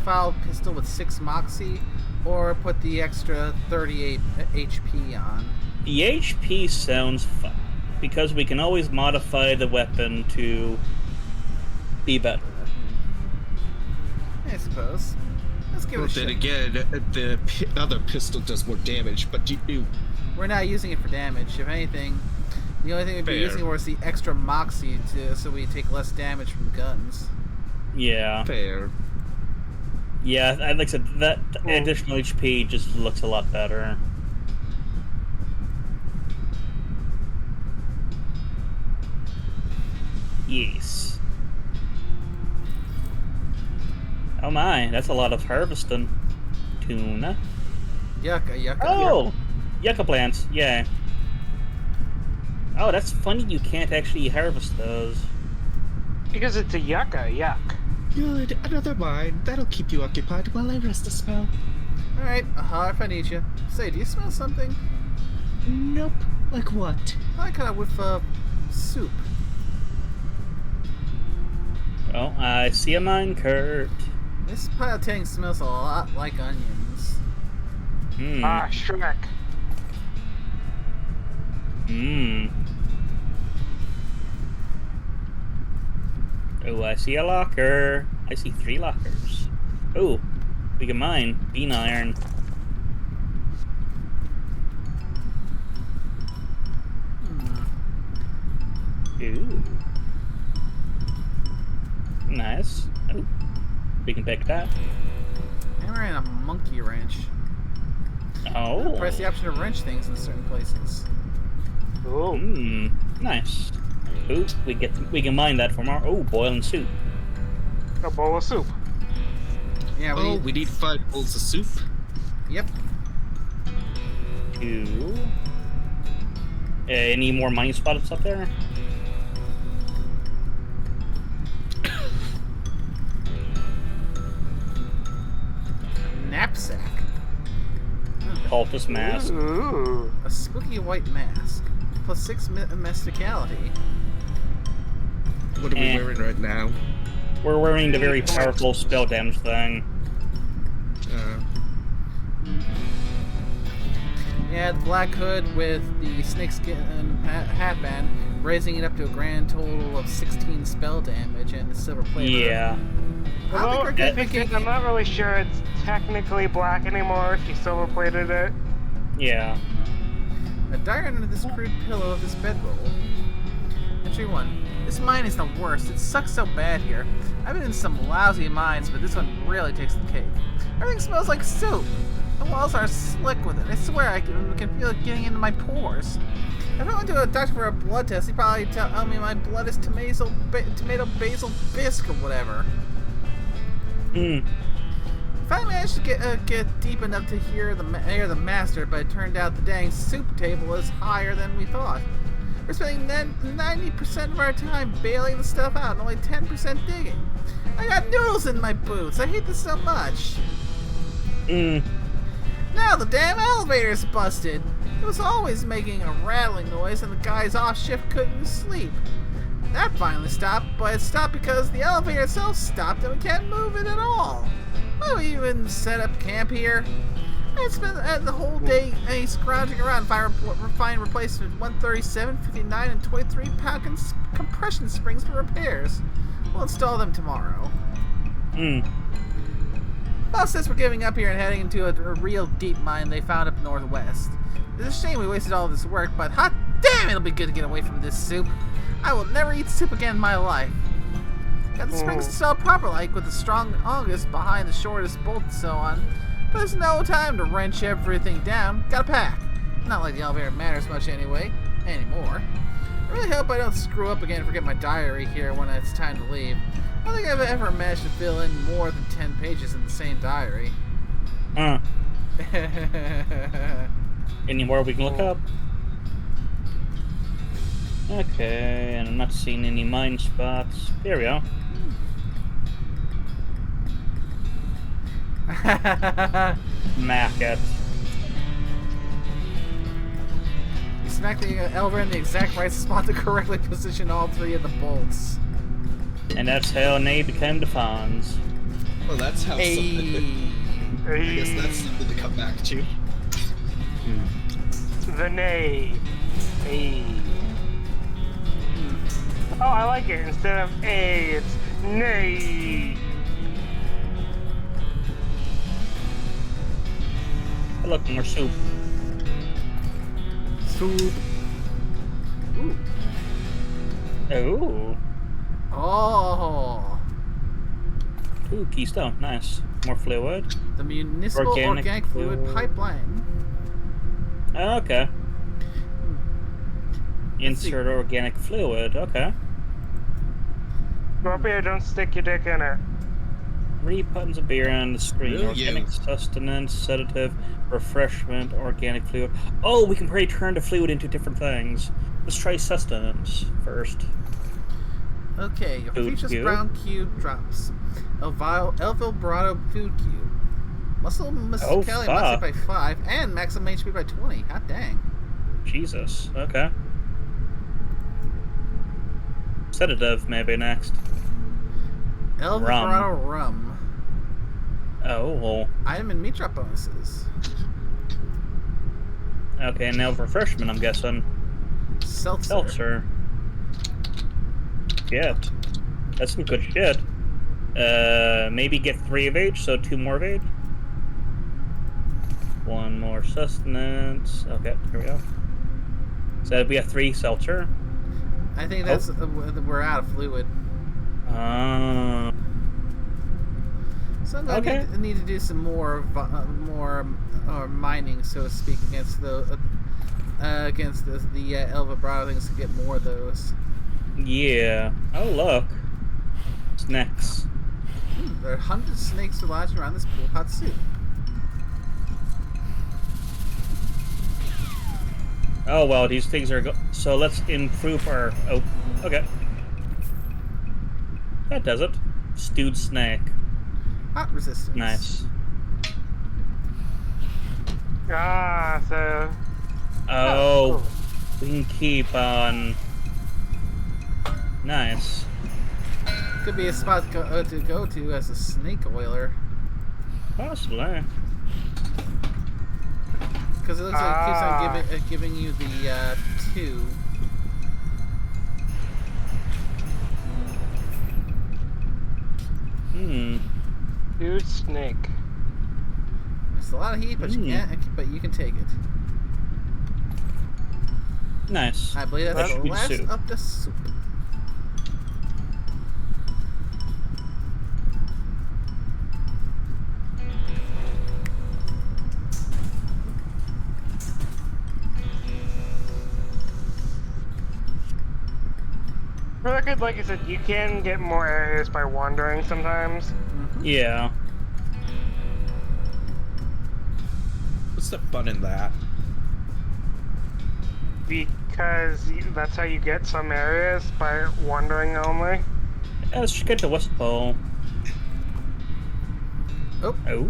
foul pistol with 6 Moxie, or put the extra 38 HP on? The HP sounds fun, because we can always modify the weapon to be better. I suppose. Let's give Well, it a then shot. again, the other pistol does more damage, but you... We're not using it for damage. If anything, the only thing we'd be Fair. using was the extra Moxie so we take less damage from the guns. Yeah. Fair. Yeah, like I said, that additional HP just looks a lot better. Yes. Oh my, that's a lot of harvesting. Tuna. Yucca, yucca. Oh! Yucca plants, yeah. Oh, that's funny you can't actually harvest those. Because it's a yucca, yuck. Good, another mine. That'll keep you occupied while I rest a spell. Alright, if I need you. Say, do you smell something? Nope. Like what? I kind of whiff soup. Oh, I see a minecart. This pile tank smells a lot like onions. Hmm. Ah, Shrek. Hmm. Oh, I see a locker. I see 3 lockers. Oh, we can mine. Bean iron. Ooh. Nice. Oh, we can pick that. And we're in a monkey wrench. Oh. Press the option to wrench things in certain places. Oh. Hmm. Nice. Ooh, we can mine that from our boiling soup. A bowl of soup. Yeah, We need 5 bowls of soup. Yep. to... any more mining spots up there? Knapsack. Cultist mask. Ooh. A spooky white mask. Plus 6 mysticality. What are we wearing right now? We're wearing the very powerful spell damage thing. Yeah, the black hood with the snakeskin hat band, raising it up to a grand total of 16 spell damage and the silver plate. Yeah. Although, I'm not really sure it's technically black anymore if you silver plated it. Yeah. A dart under this crude pillow of this bedroll. Entry 1. This mine is the worst. It sucks so bad here. I've been in some lousy mines, but this one really takes the cake. Everything smells like soup. The walls are slick with it. I swear I can feel it getting into my pores. If I went to a doctor for a blood test, he'd probably tell me my blood is tomato basil bisque or whatever. Finally managed to get deep enough to hear the master, but it turned out the dang soup table is higher than we thought. We're spending 90% of our time bailing the stuff out and only 10% digging. I got noodles in my boots. I hate this so much. Now the damn elevator's busted. It was always making a rattling noise and the guys off shift couldn't sleep. That finally stopped, but it stopped because the elevator itself stopped and we can't move it at all. Why do we even set up camp here? I spent the whole day scrounging around to find replacement 137, 59, and 23-pound compression springs for repairs. We'll install them tomorrow. Boss says we're giving up here and heading into a real deep mine they found up northwest. It's a shame we wasted all this work, but hot damn, it'll be good to get away from this soup. I will never eat soup again in my life. Got the springs installed proper like with the strong August behind the shortest bolt and so on. But there's no time to wrench everything down. Gotta pack. Not like the elevator matters much anymore. I really hope I don't screw up again and forget my diary here when it's time to leave. I don't think I've ever managed to fill in more than 10 pages in the same diary. Any more we can look up? Okay, and I'm not seeing any mine spots. Here we go. Mac it. You smack the elevator in the exact right spot to correctly position all 3 of the bolts. And that's how Nay became the Fonz. Well, that's how something. I guess that's something to come back to. The Nay. Oh, I like it. Instead of A, it's Nay. Oh, look, more soup. Soup. Ooh. Oh. Oh. Ooh, keystone. Nice. More fluid. The municipal organic fluid pipeline. Oh, okay. Insert organic fluid. Okay. Go up here, don't stick your dick in it. 3 buttons appear on the screen. Will Organic you? sustenance, sedative, refreshment, organic fluid. Oh, we can probably turn the fluid into different things. Let's try sustenance first. Okay, your Food features cube. brown cube drops. Elvil Barato food cube. Muscle mysticality fuck. by 5 and maximum HP by 20. Hot dang. Jesus. Okay. Sedative maybe next. Elvil Rum. Barato rum. Oh. Item and meat drop bonuses. Okay, now refreshment, I'm guessing. Seltzer. Shit. That's some good shit. Maybe get 3 of each, so 2 more of each. 1 more sustenance. Okay, here we go. So we have 3 seltzer. I think that's we're out of fluid. So I'm gonna need to do some more mining, so to speak, against the Elva Bravo things to get more of those. Yeah. Oh look. Snacks. There are hundreds of snakes lodged around this pool hot soup. Oh, well, these things are... So let's improve our... Oh, okay. That does it. Stewed snake. Hot resistance. Nice. Ah, so Oh, cool. we can keep on... Nice. Could be a spot to go to as a snake oiler. Possibly. Because it looks like it keeps on giving you the 2. Dude, snake. It's a lot of heat, but you can take it. Nice. I believe that's That the should last suit. of the soup. For the record, like I said, you can get more areas by wandering sometimes. Yeah. What's the fun in that? Because that's how you get some areas, by wandering only. Let's just get to West Pole. Oh. Oh.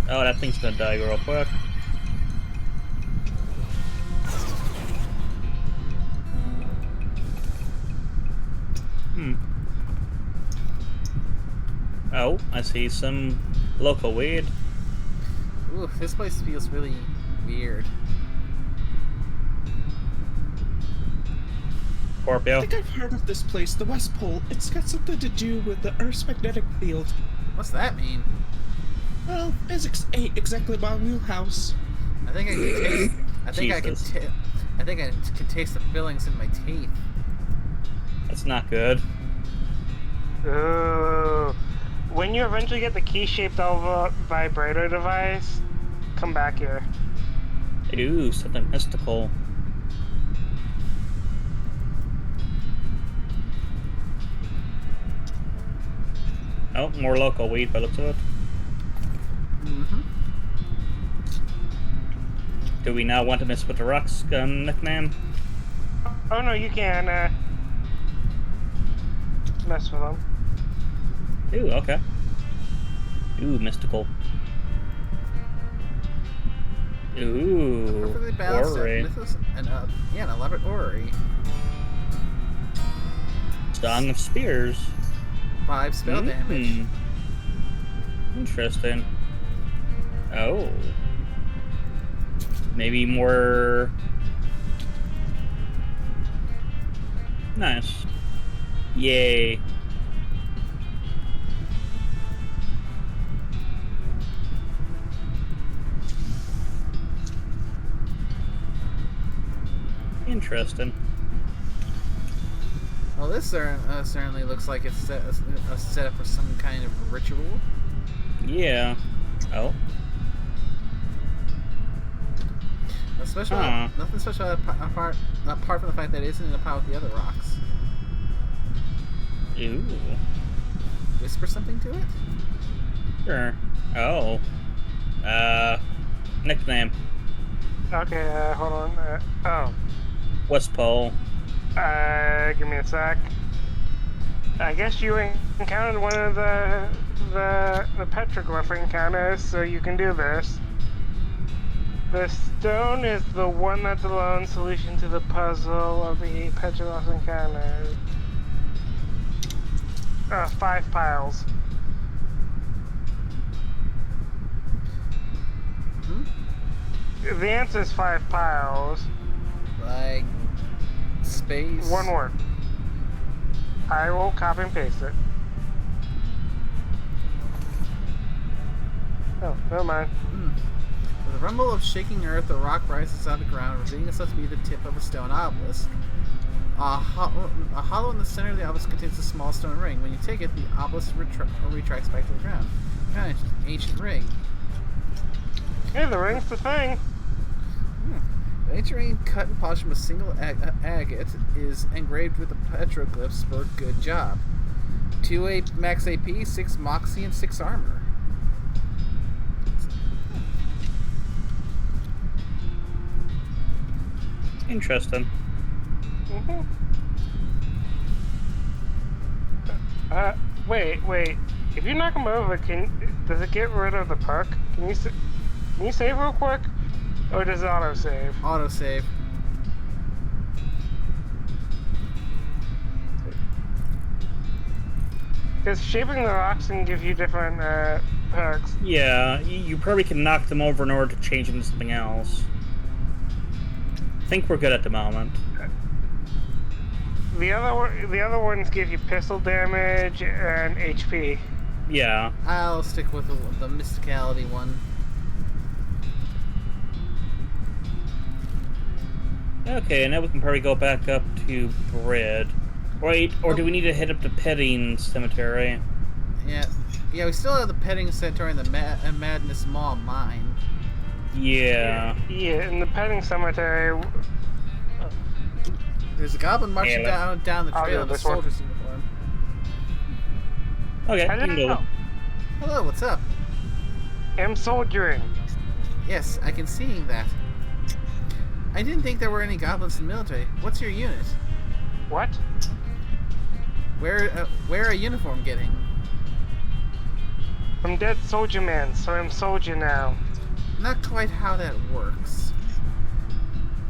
Oh, that thing's gonna die real quick. Oh, I see some local weed. Ooh, this place feels really weird. I Scorpio. think I've heard of this place, the West Pole. It's got something to do with the Earth's magnetic field. What's that mean? Well, physics ain't exactly my wheelhouse. I think I can taste. I think I can. Jesus. I think I can taste the fillings in my teeth. That's not good. Ooh. When you eventually get the key-shaped vibrator device, come back here. Ooh, something mystical. Oh, more local weed by the looks of it. Do we now want to mess with the Rock's nickname? Oh no, you can mess with them. Ooh, okay. Ooh, mystical. Ooh, Perfectly balanced orrery. mythos and an elaborate orrery. Song of Spears. 5 spell damage. Interesting. Oh. Maybe more... Nice. Yay. Interesting. Well, this certainly looks like it's a setup for some kind of ritual. Yeah. Oh. Nothing special apart from the fact that it isn't in a pile with the other rocks. Ooh. Whisper something to it? Sure. Oh. Nickname. Okay, hold on. Oh. West Pole. Give me a sec. I guess you encountered one of the petroglyph encounters, so you can do this. The stone is the one that's the lone solution to the puzzle of the petroglyph encounters. 5 piles. The answer is 5 piles. Like space. One word. I will copy and paste it. Oh, never mind. With a rumble of shaking earth, the rock rises out of the ground, revealing itself to be the tip of a stone obelisk. A hollow in the center of the obelisk contains a small stone ring. When you take it, the obelisk retracts back to the ground. Kind of ancient ring. Hey, the ring's the thing. The ancient ring, cut and polished from a single agate, is engraved with the petroglyphs for good job. 2 max AP, 6 moxie, and 6 armor. Interesting. Mm-hmm. Wait. If you knock him over, does it get rid of the perk? Can you save real quick, or does it auto save? Autosave. Because shaping the rocks can give you different perks. Yeah, you probably can knock them over in order to change them to something else. I think we're good at the moment. The other ones give you pistol damage and HP. Yeah. I'll stick with the mysticality one. Okay, now we can probably go back up to Bread. Wait, or do we need to hit up the Petting Cemetery? Yeah, we still have the petting center and the Madness Maw mine. Yeah. Yeah, in the petting cemetery. There's a goblin marching Yeah, down the I'll trail go in a this one. soldier's uniform. Okay, you I can didn't go. know. Hello, what's up? I'm soldiering. Yes, I can see that. I didn't think there were any goblins in the military. What's your unit? What? Where a uniform getting? I'm dead soldier man, so I'm soldier now. Not quite how that works.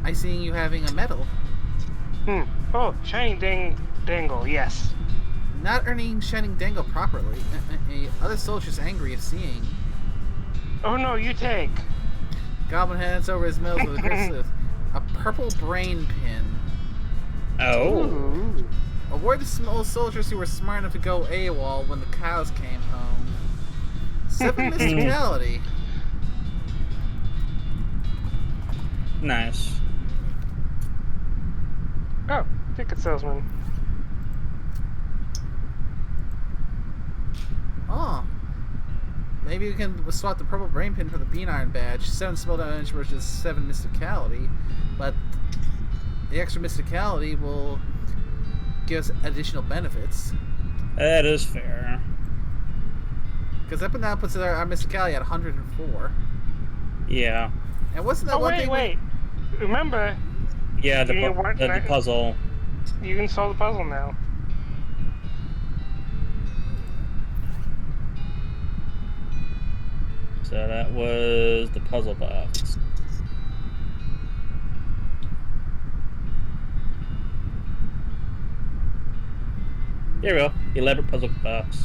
I see you having a medal. Oh, shining dangle, yes. Not earning shining dangle properly. Other soldiers angry of seeing. Oh no, you take. Goblin hands over his medal with a great salute. A purple brain pin. Oh. Ooh. Award to small soldiers who were smart enough to go AWOL when the cows came home. 7 mysticality. Nice. Oh, ticket salesman. Oh. Maybe we can swap the purple brain pin for the bean iron badge. 7 spell damage versus 7 mysticality. But the extra mysticality will give us additional benefits. That is fair. Because up and down puts our mysticality at 104. Yeah. And wasn't that Oh, one thing? wait. Remember, Yeah, the You want that- puzzle. you can solve the puzzle now. So that was the puzzle box. There we go. The elaborate puzzle box.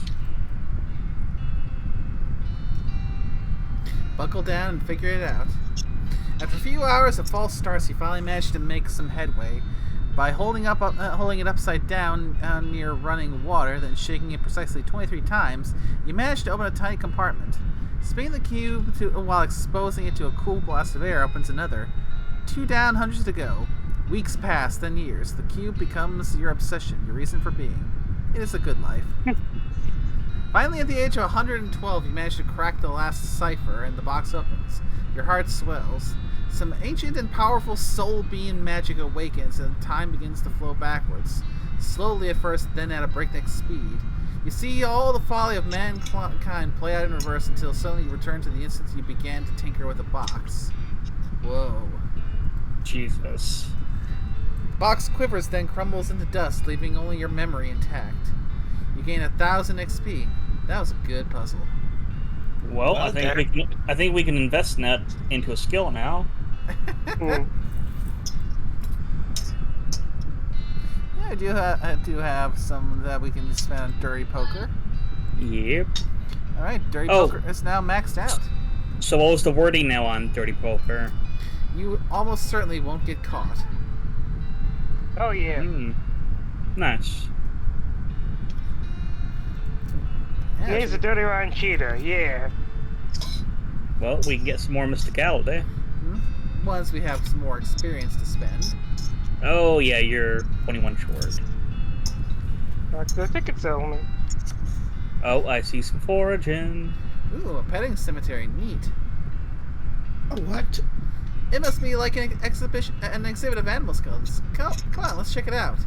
Buckle down and figure it out. After a few hours of false starts, you finally managed to make some headway. By holding it upside down near running water, then shaking it precisely 23 times, you managed to open a tiny compartment. Spinning the cube while exposing it to a cool blast of air opens another. 2 down, hundreds to go. Weeks pass, then years. The cube becomes your obsession, your reason for being. It is a good life. Finally, at the age of 112, you manage to crack the last cipher, and the box opens. Your heart swells. Some ancient and powerful soul being magic awakens, and time begins to flow backwards. Slowly at first, then at a breakneck speed. You see all the folly of mankind play out in reverse until suddenly you return to the instant you began to tinker with the box. Whoa. Jesus. The box quivers, then crumbles into dust, leaving only your memory intact. You gain 1,000 XP. That was a good puzzle. Well, I think we can invest in that into a skill now. Mm. Yeah, I do have some that we can just spend on Dirty Poker. Yep. Alright, Dirty Poker is now maxed out. So what was the wording now on Dirty Poker? You almost certainly won't get caught. Oh yeah. Nice. Yeah, He's a dirty rotten cheater, yeah. Well, we can get some more mysticality. once we have some more experience to spend. Oh yeah, you're 21 short. Back to the ticket salesman. Oh, I see some foraging. Ooh, a petting cemetery. Neat. Oh, what? It must be like an exhibit of animal skeletons. Come on, let's check it out.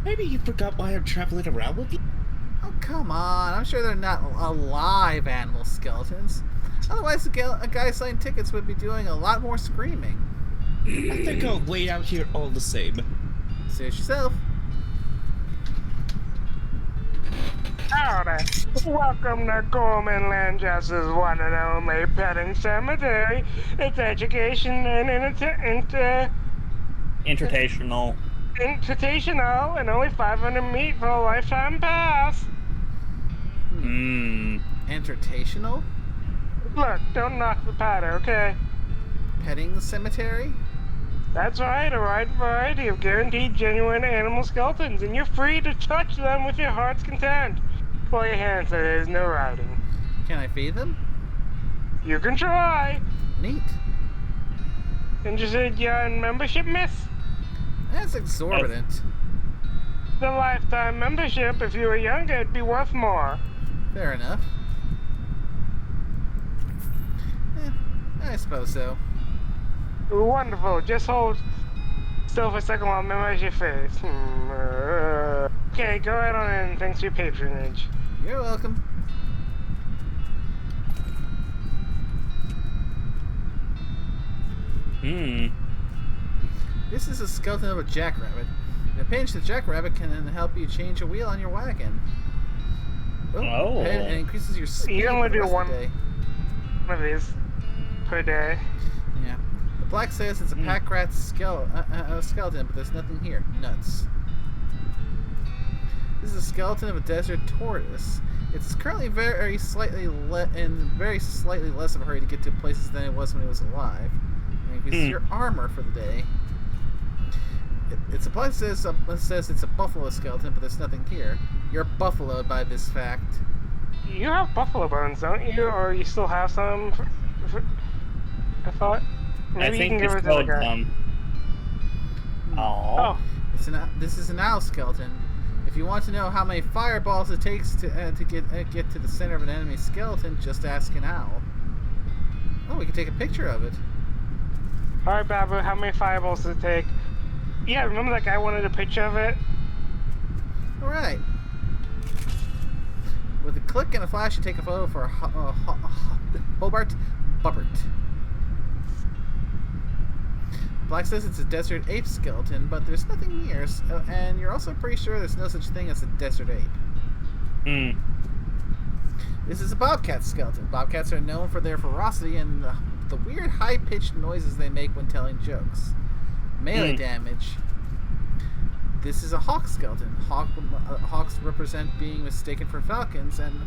Maybe you forgot why I'm traveling around with you? Oh, come on. I'm sure they're not alive animal skeletons. Otherwise, a guy selling tickets would be doing a lot more screaming. I think I'll wait out here all the same. Suit yourself. Howdy. Welcome to Gorman Lanchester's one and only petting cemetery. It's education and Entertainal. invitational and only 500 meat for a lifetime pass. Entertainal? Look, don't knock the powder, okay? Petting cemetery? That's right, a wide variety of guaranteed genuine animal skeletons, and you're free to touch them with your heart's content. Pull your hand so there's no riding. Can I feed them? You can try. Neat. Interested in membership, miss? That's exorbitant. The lifetime membership, if you were younger, it'd be worth more. Fair enough. I suppose so. Wonderful. Just hold still for a second while I memorize your face. Okay, go right on in. Thanks for your patronage. You're welcome. This is a skeleton of a jackrabbit. In a pinch, the jackrabbit can help you change a wheel on your wagon. Oh. And it increases your speed. You only for the do rest of the day. one of these per day. Yeah. The plaque says it's a pack rat skeleton, but there's nothing here. Nuts. This is a skeleton of a desert tortoise. It's currently very slightly less of a hurry to get to places than it was when it was alive. And increases your armor for the day. Its supply says it's a buffalo skeleton, but there's nothing here. You're buffaloed by this fact. You have buffalo bones, don't you? Or you still have some? I thought. Maybe you can give it to the guy. Oh. This is an owl skeleton. If you want to know how many fireballs it takes to get to the center of an enemy skeleton, just ask an owl. Oh, we can take a picture of it. All right, Babu. How many fireballs does it take? Yeah, remember that guy wanted a picture of it? All right. With a click and a flash, you take a photo for Hobart Bubbert. Black says it's a desert ape skeleton, but there's nothing here, and you're also pretty sure there's no such thing as a desert ape. This is a bobcat skeleton. Bobcats are known for their ferocity and the weird high-pitched noises they make when telling jokes. Melee damage. This is a hawk skeleton. Hawks represent being mistaken for falcons, and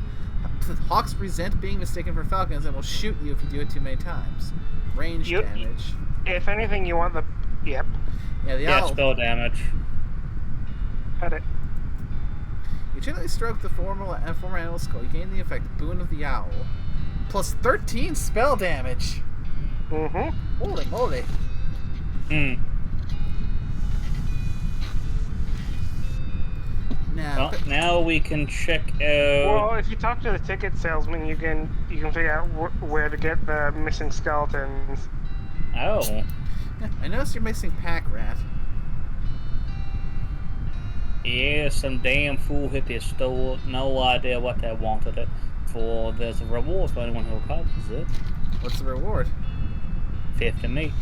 hawks resent being mistaken for falcons and will shoot you if you do it too many times. Range damage. If anything, you want the... Yep. Yeah, the owl. Spell damage. Had it. You gently stroke the former animal skull. You gain the effect Boon of the Owl. Plus 13 spell damage. Holy moly. Now we can check out... Well, if you talk to the ticket salesman, you can figure out where to get the missing skeletons. Oh. I noticed you're missing pack rat. Yeah, some damn fool hippies stole it. No idea what they wanted it for. There's a reward for anyone who recovers it. What's the reward? 50 meat.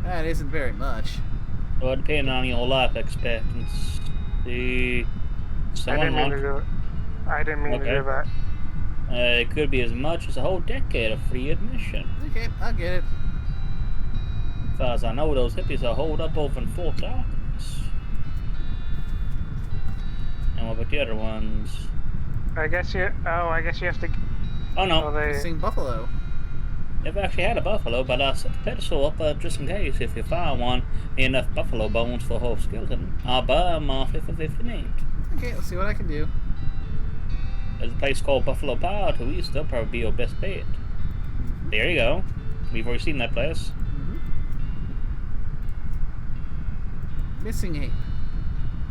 That isn't very much. Well, depending on your life expectancy. I didn't mean to do it. I didn't mean to do that. It could be as much as a whole decade of free admission. Okay, I'll get it. As far as I know, those hippies are holed up over in Fort Dawkins. And what about the other ones? I guess you have to... Oh no. Missing buffalo. They've actually had a buffalo, but I set the pedestal up just in case. If you find one, enough buffalo bones for a whole skeleton, I'll buy them off you for 50 meat. Okay, let's see what I can do. There's a place called Buffalo Power to East. They'll probably be your best bet. There you go. We've already seen that place. Missing ape.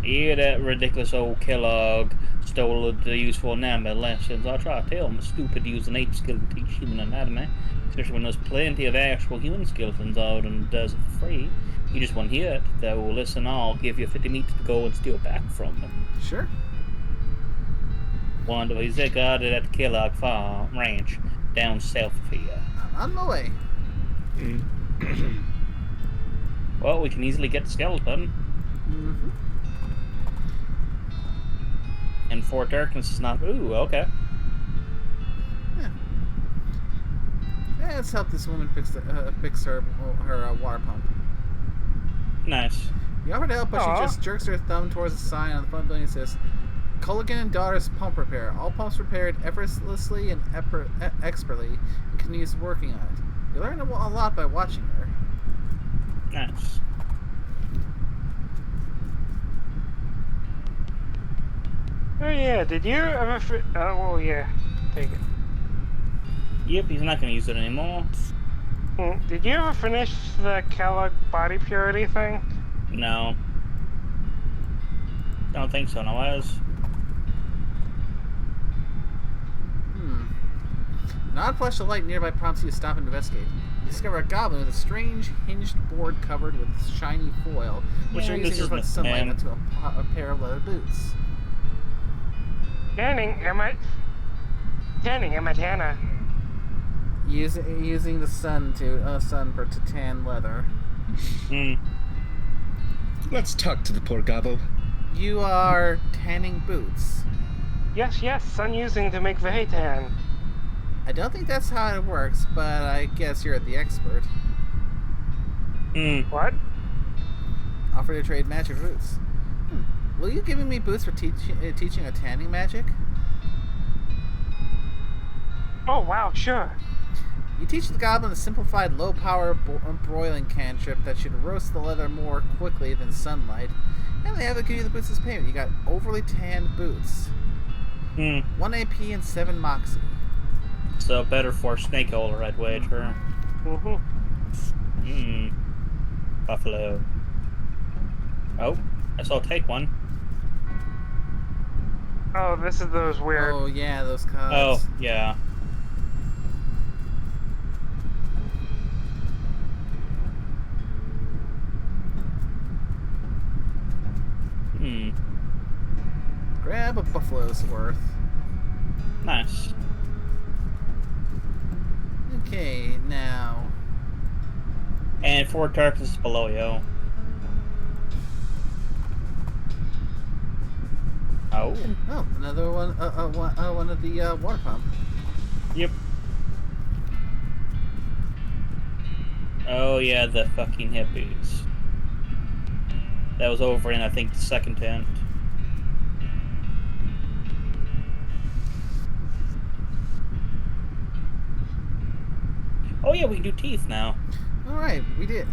Yeah, that ridiculous old Kellogg stole the useful anatomy lessons. I try to tell him it's stupid to use an ape skeleton to teach human anatomy, especially when there's plenty of actual human skeletons out and does it for free. You just won't hear it. Though, listen, I'll give you 50 meat to go and steal back from them. Sure. One of these they got it at Kellogg Farm Ranch down south of here. On my way. Well, we can easily get the skeleton. Mm-hmm. And Fort Darkness is not. Ooh, okay. Yeah. Let's help this woman fix her water pump. Nice. You offer to help, but Aw. she just jerks her thumb towards the sign on the front building and says, Culligan and Daughter's Pump Repair. All pumps repaired effortlessly and expertly, and can use working on it. You learn a lot by watching her. Nice. Oh yeah, did you ever? Oh well, yeah. Take it. Yep, he's not going to use it anymore. Did you ever finish the Kellogg body purity thing? No. Don't think so, no was. An odd flash of light nearby prompts you to stop and investigate. You discover a goblin with a strange hinged board covered with shiny foil, which Yeah, they're this using to is reflect sunlight man. onto a pair of leather boots. Tanning, Tana. Using the sun to tan leather. Hmm. Let's talk to the poor gobbo. You are tanning boots. Yes, sun using to make very tan. I don't think that's how it works, but I guess you're the expert. Hmm. What? Offer to trade magic boots. Will you giving me boots for teaching a tanning magic? Oh wow, sure. You teach the goblin a simplified low-power broiling cantrip that should roast the leather more quickly than sunlight, and they have to give you the boots as payment. You got overly tanned boots. Hmm. 1 AP and 7 Moxie. So better for Snakeholder, I'd wager. Hmm. Buffalo. Oh, I saw take one. Oh, this is those weird. Oh yeah, those cards. Oh, yeah. Hmm. Grab a buffalo's worth. Nice. Okay, now. And Fort Darkness is below you. Oh. Oh, another one. One of the water pump. Yep. Oh yeah, the fucking hippies. That was over in, I think, the second tent. Oh yeah, we can do teeth now. All right, we did.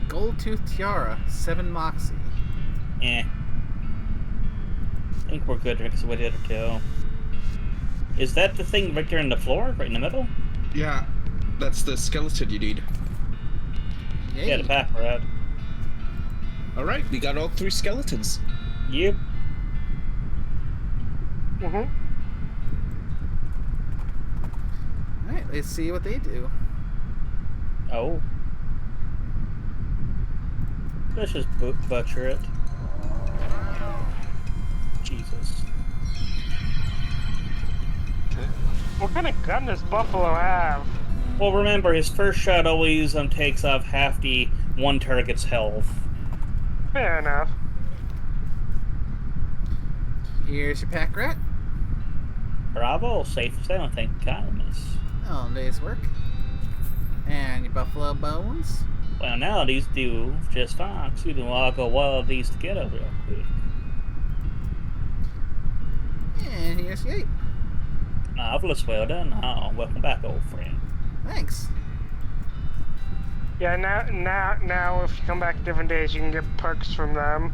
Gold tooth tiara, 7 Moxie. Eh. I think we're good because with the other two. Is that the thing right there in the floor, right in the middle? Yeah, that's the skeleton you need. Yeah, the pack rat. All right, we got all 3 skeletons. Yep. All right, let's see what they do. Oh. Let's just butcher it. Jesus. What kind of gun does Buffalo have? Well, remember, his first shot always takes off half the one target's health. Fair enough. Here's your pack rat. Bravo, safe and sound, thank you kindness. On day's work. And your buffalo bones. Well, now these do just fine. So we can all go well these together real quick. And here's your ape. Marvelous, well done. Oh, welcome back, old friend. Thanks. Yeah, now, if you come back different days, you can get perks from them.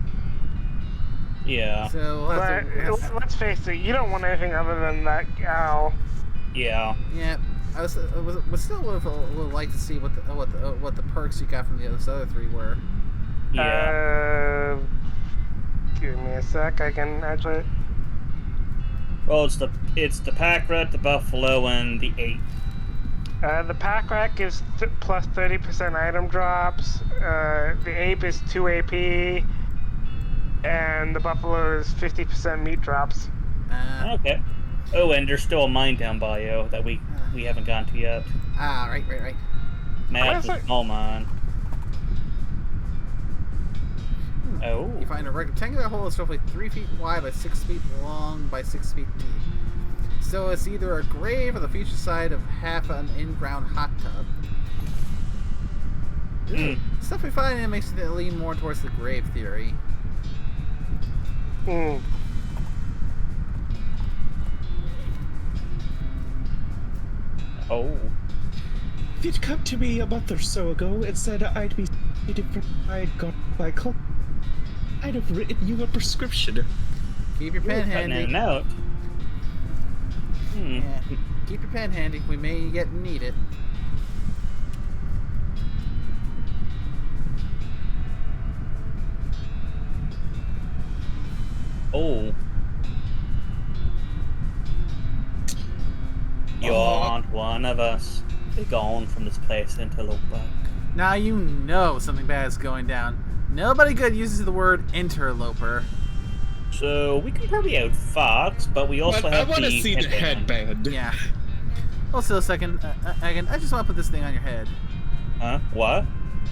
Yeah. So we'll have But to, let's face it, you don't want anything other than that gal. Yeah. yeah, I still would like to see what the perks you got from the other 3 were. Yeah. Give me a sec. I can actually. Well, it's the pack rat, the buffalo, and the ape. The pack rat gives plus 30% item drops. The ape is 2 AP, and the buffalo is 50% meat drops. Okay. Oh, and there's still a mine down by you that we haven't gone to yet. Right. Massive Where's it? small mine. Oh. You find a rectangular hole that's roughly 3 feet wide by 6 feet long by 6 feet deep. So it's either a grave or the future side of half an in-ground hot tub. Stuff we find in it makes it lean more towards the grave theory. Hmm. Oh. If you'd come to me a month or so ago and said I'd be different, I'd got my cult, I'd have written you a prescription. Keep your pen Cutting in handy. and out. Yeah, keep your pen handy. We may yet need it. Oh. You aren't one of us. Be gone from this place, interloper. Now you know something bad is going down. Nobody good uses the word interloper. So we can probably outfox, but we also But I have want to see the headband. Yeah. Also, a second, Megan, I just want to put this thing on your head. Huh? What?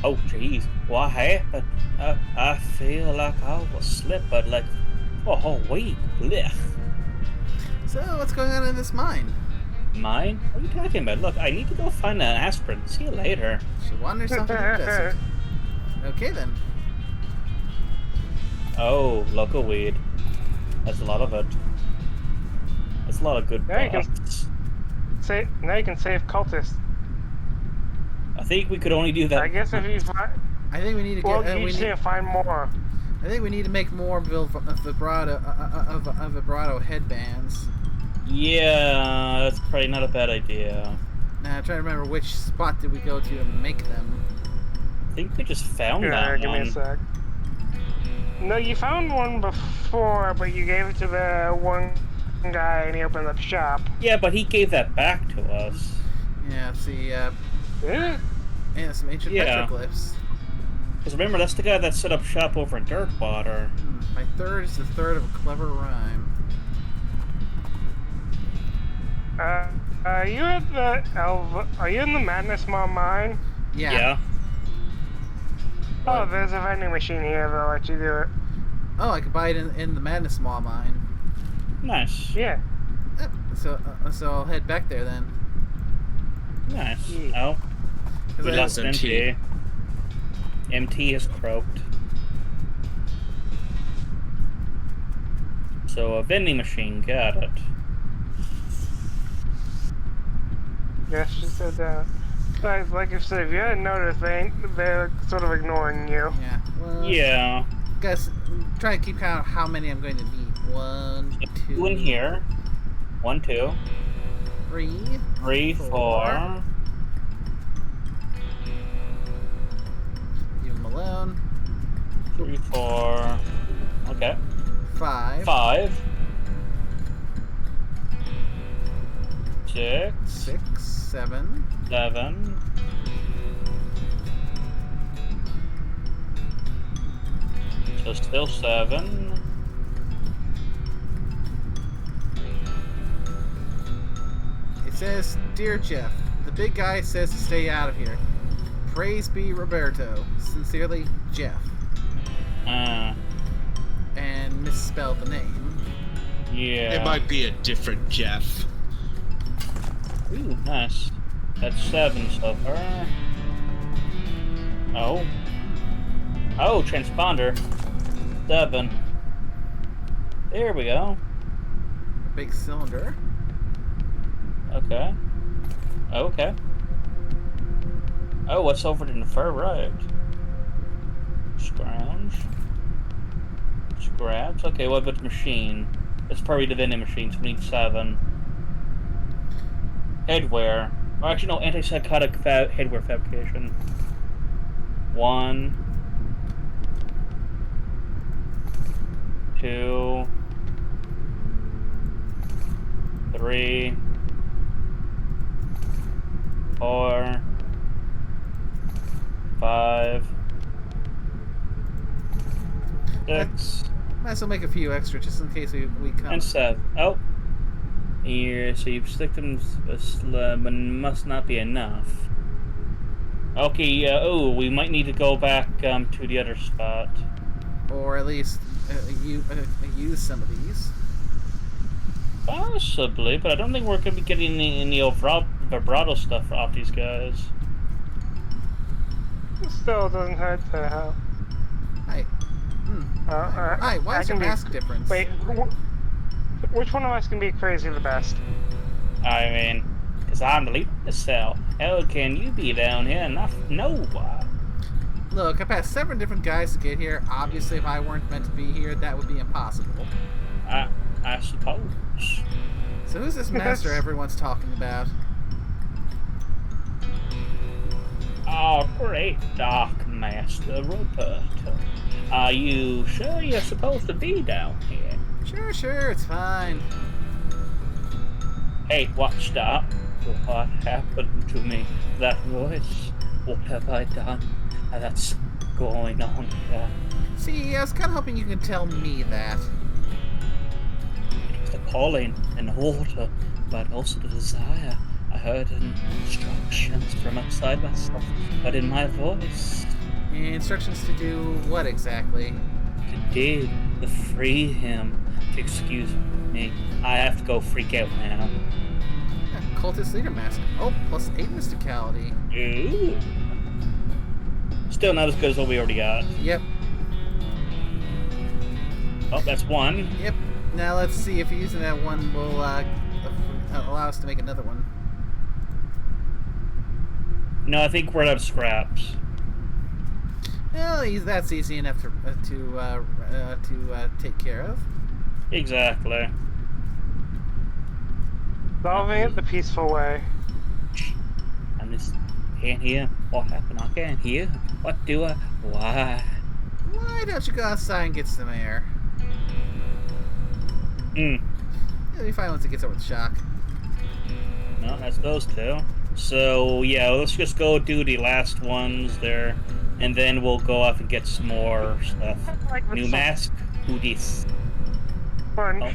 Oh, jeez. What happened? I feel like I was slipped, but like for a whole week. Blech. So, what's going on in this mine? Mine? What are you talking about? Look, I need to go find an aspirin. See you later. She wanders off in the desert. Okay then. Oh, local weed. That's a lot of it. That's a lot of good There you go. buffs. Now you can save cultists. I think we could only do that. I guess if you find, I think we need to get. well, you just need to find more. I think we need to make more vibrato headbands. Yeah, that's probably not a bad idea. Now, I'm trying to remember which spot did we go to make them. I think we just found Yeah, that give me a one. sec. No, you found one before, but you gave it to the one guy and he opened up shop. Yeah, but he gave that back to us. Yeah, see, Yeah. and some ancient Yeah. petroglyphs. Because remember, that's the guy that set up shop over in Dirtwater. My third is the third of a clever rhyme. Are you at the Are you in the Madness Mall mine? Yeah. Oh, there's a vending machine here that'll let you do it. Oh, I could buy it in the Madness Mall mine. Nice. Yeah. Yep. So I'll head back there then. Nice. Yeah. Oh, 'Cause we I- lost MT. MT has croaked. So a vending machine, got it. Yes, she said that. Like I said, if you hadn't noticed, they're sort of ignoring you. Yeah. Well, Yeah. guys, try to keep count of how many I'm going to need. 1, 2, Two in here. 1, 2, 3, 3, 4. Leave them alone. 3, 4. Okay. 5, 5. 6, 6, 7, 7. So still 7. It says, Dear Jeff, the big guy says to stay out of here. Praise be Roberto. Sincerely, Jeff. And misspelled the name. Yeah. It might be a different Jeff. Ooh, nice. That's 7 so far. Oh. Oh, transponder. 7. There we go. Big cylinder. Okay. Okay. Oh, what's over to the far right? Scrounge. Scraps. Okay, what about the machine? It's probably the vending machine, so we need 7. Headwear. Or actually, no, antipsychotic headwear fabrication. 1. 2. 3. 4. 5. 6. Might as well make a few extra just in case we come. And 7. Oh. Here, so you've sticked them a slab, but must not be enough. Okay, oh, we might need to go back to the other spot. Or at least use some of these. Possibly, but I don't think we're going to be getting any vibrato stuff off these guys. Still doesn't hurt to help. Hi. Hi, why is your mask different? Wait, which one of us can be crazy the best? I mean, because I'm the leader of the cell. How can you be down here and not know why? Look, I passed 7 different guys to get here. Obviously, if I weren't meant to be here, that would be impossible. I suppose. So who's this master everyone's talking about? Oh, great Dark Master Roberto. Are you sure you're supposed to be down here? Sure, it's fine. Hey, watch that. What happened to me? That voice? What have I done? That's going on here. See, I was kind of hoping you could tell me that. It was the calling and order, but also the desire. I heard instructions from outside myself, but in my voice. Instructions to do what exactly? To free him. Excuse me. I have to go freak out now. Cultist leader mask. Oh, plus 8 mysticality. Ooh. Still not as good as what we already got. Yep. Oh, that's 1. Yep. Now let's see if using that one will allow us to make another one. No, I think we're out of scraps. Well, that's easy enough to take care of. Exactly. Solving it the peaceful way. I just can't hear what happened. I can't hear. What do I? Why? Why don't you go outside and get some air? You'll be fine once it gets over the shock. No, that's those 2. So, yeah, let's just go do the last ones there, and then we'll go off and get some more stuff. Like New mask? Who this? Fun. Oh.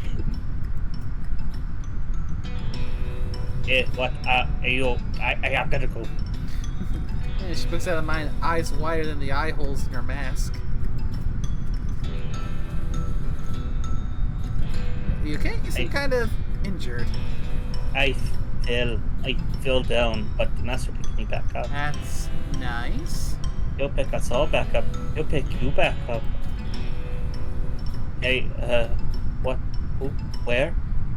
Yeah, what? I gotta go. Yeah, she looks out of mine, eyes wider than the eye holes in her mask. You okay? You seem kind of injured. I fell down, but the master picked me back up. That's nice. He'll pick us all back up. He'll pick you back up. Hey, what? Who? Where?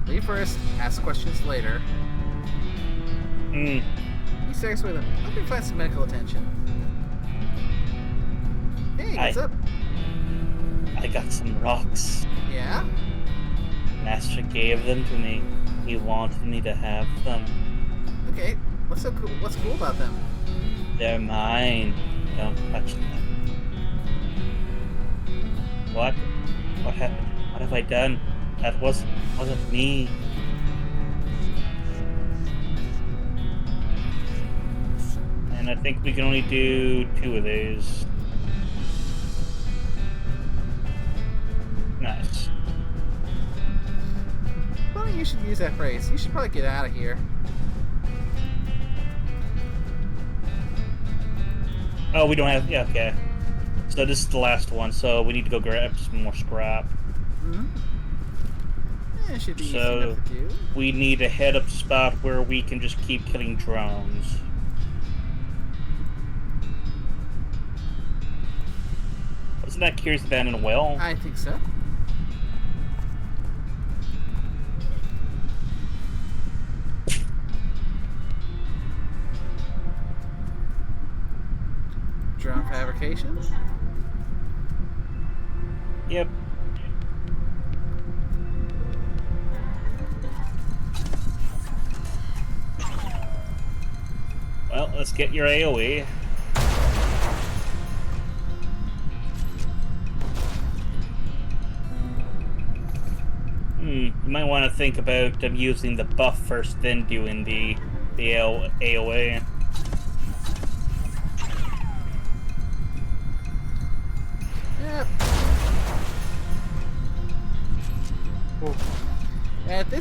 Leave first, ask questions later. Be serious with him. Help me find some medical attention. Hey, what's up? I got some rocks. Yeah? Master gave them to me. He wanted me to have them. Okay, what's so cool? What's cool about them? They're mine. Don't touch them. What? What happened? What have I done? That wasn't me. And I think we can only do 2 of these. Nice. Well, you should use that phrase. You should probably get out of here. Oh, we don't have... Yeah, okay. So this is the last one, so we need to go grab some more scrap. Yeah, it should be easy So enough to do. we need to head up spot where we can just keep killing drones. Wasn't that Kier's abandoned well? I think so. Drone fabrication? Yep. Well, let's get your AoE. You might want to think about using the buff first, then doing the AoE. Yep.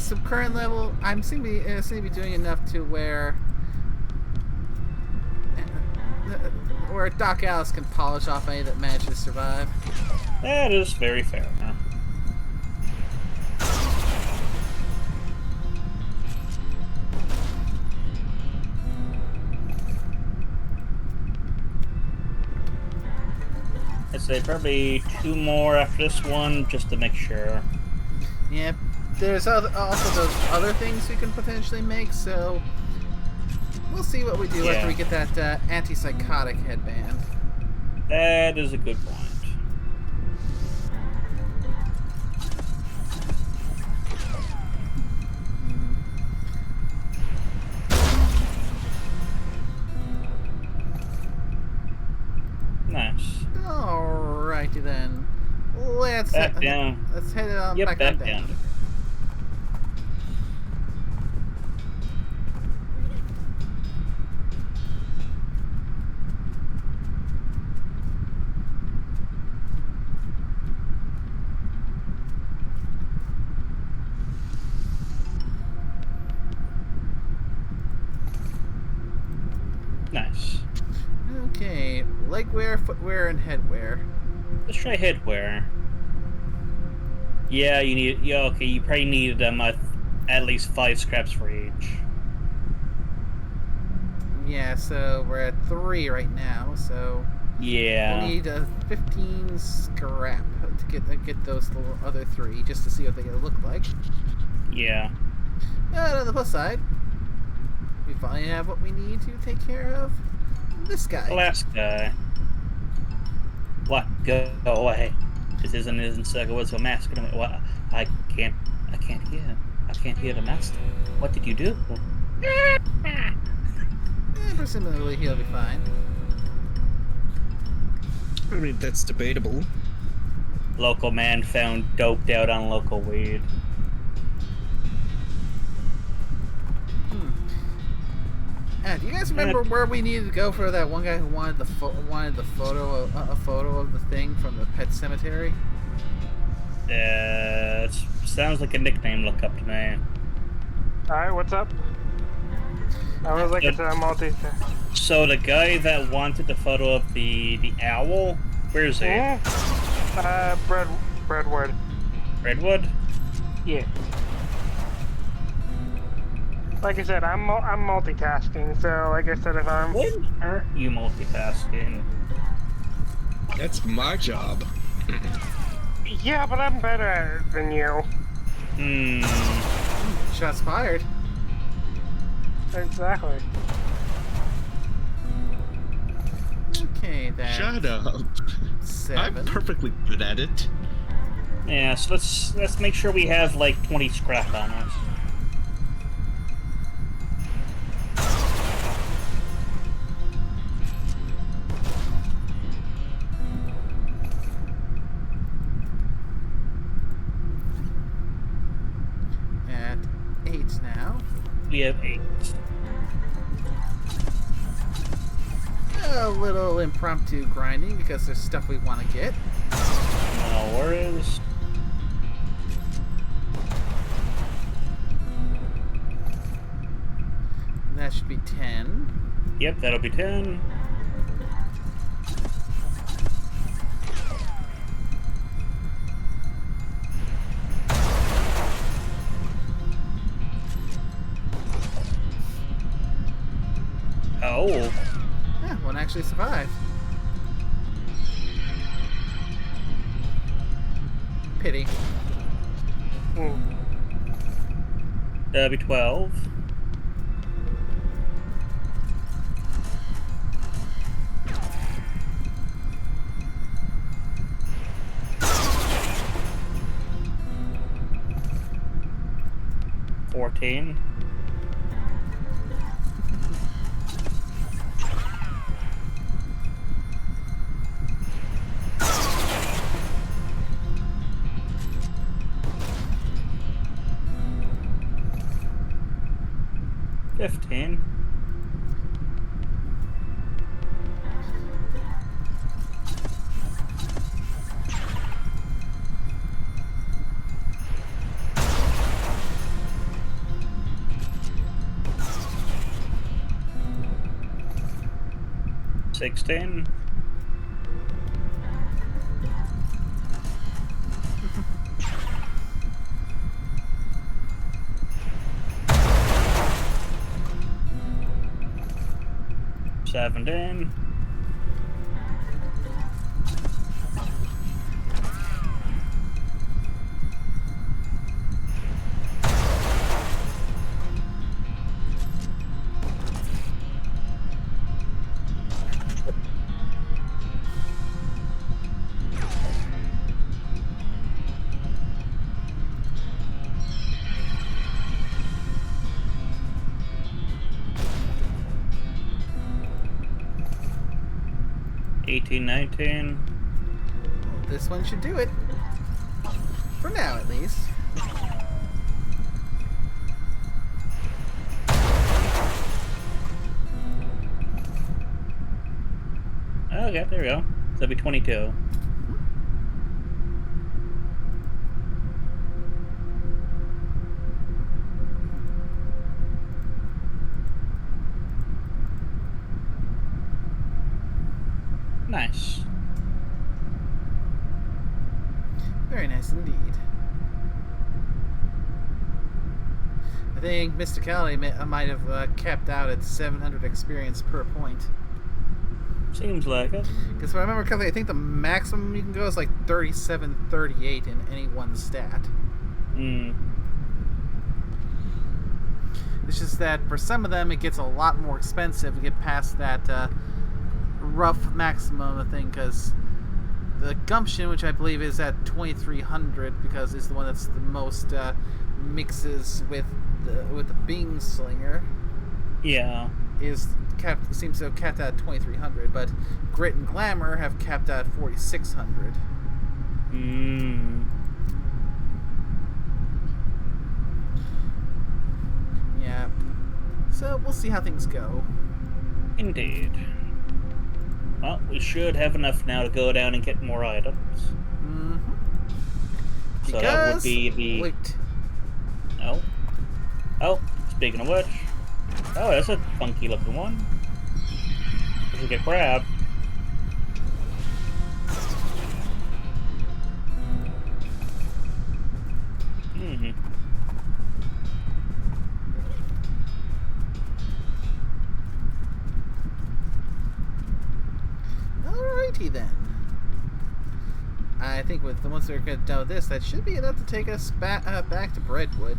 so current level, I'm seem to be doing enough to where Doc Alice can polish off any that manage to survive. That is very fair. Huh? I'd say probably 2 more after this one, just to make sure. Yeah, there's also those other things we can potentially make, so we'll see what we do after we get that antipsychotic headband. That is a good point. Nice. Alrighty then. Let's down. Let's head on back on down. Nice. Okay, legwear, footwear, and headwear. Let's try headwear. Yeah, you need. Yeah, okay. You probably need at least 5 scraps for each. Yeah, so we're at 3 right now. So Yeah. we'll need 15 scrap to get those other 3 just to see what they're gonna look like. Yeah. But on the plus side, we finally have what we need to take care of this guy. The last guy. What? Go away. This isn't Circle Woods or Mask. What? I can't hear. I can't hear the master. What did you do? Presumably he'll be fine. I mean, that's debatable. Local man found doped out on local weed. Do you guys remember where we needed to go for that one guy who wanted the photo of the thing from the pet cemetery? It sounds like a nickname look up to me. Alright, what's up? I was like, it's a multi. So the guy that wanted the photo of the owl, where's he? Breadwood. Redwood? Yeah. Like I said, I'm multitasking. So, like I said, if I'm When aren't you multitasking? That's my job. yeah, but I'm better at it than you. Shots fired. Exactly. Okay, then. Shut up. 7. I'm perfectly good at it. Yeah, so let's make sure we have like 20 scrap on us. At 8 now. We have 8. A little impromptu grinding because there's stuff we want to get. No worries. That should be 10. Yep, that'll be 10. Oh. Yeah, one actually survived. Pity. That'll be 12. $14. $15. 16. $17. 18, 19. Well, this one should do it. For now, at least. Okay, there we go. So that'd be 22. Nice. Very nice indeed. I think Mysticality might have capped out at 700 experience per point. Seems like it. Because if I remember correctly, I think the maximum you can go is like 37, 38 in any one stat. Hmm. It's just that for some of them, it gets a lot more expensive to get past that rough maximum, I think, because the Gumption, which I believe is at 2300, because it's the one that's the most mixes with the Bing Slinger. Yeah. Seems to have capped out at 2300, but Grit and Glamour have capped out at 4600. Hmm. Yeah. So we'll see how things go. Indeed. Well, we should have enough now to go down and get more items. Mm-hmm. So that would be the... Loot. Oh. Oh, speaking of which. Oh, that's a funky looking one. Looks like a crab. Mm-hmm. Alrighty then. I think with the ones that are going to done with this, that should be enough to take us back to Breadwood.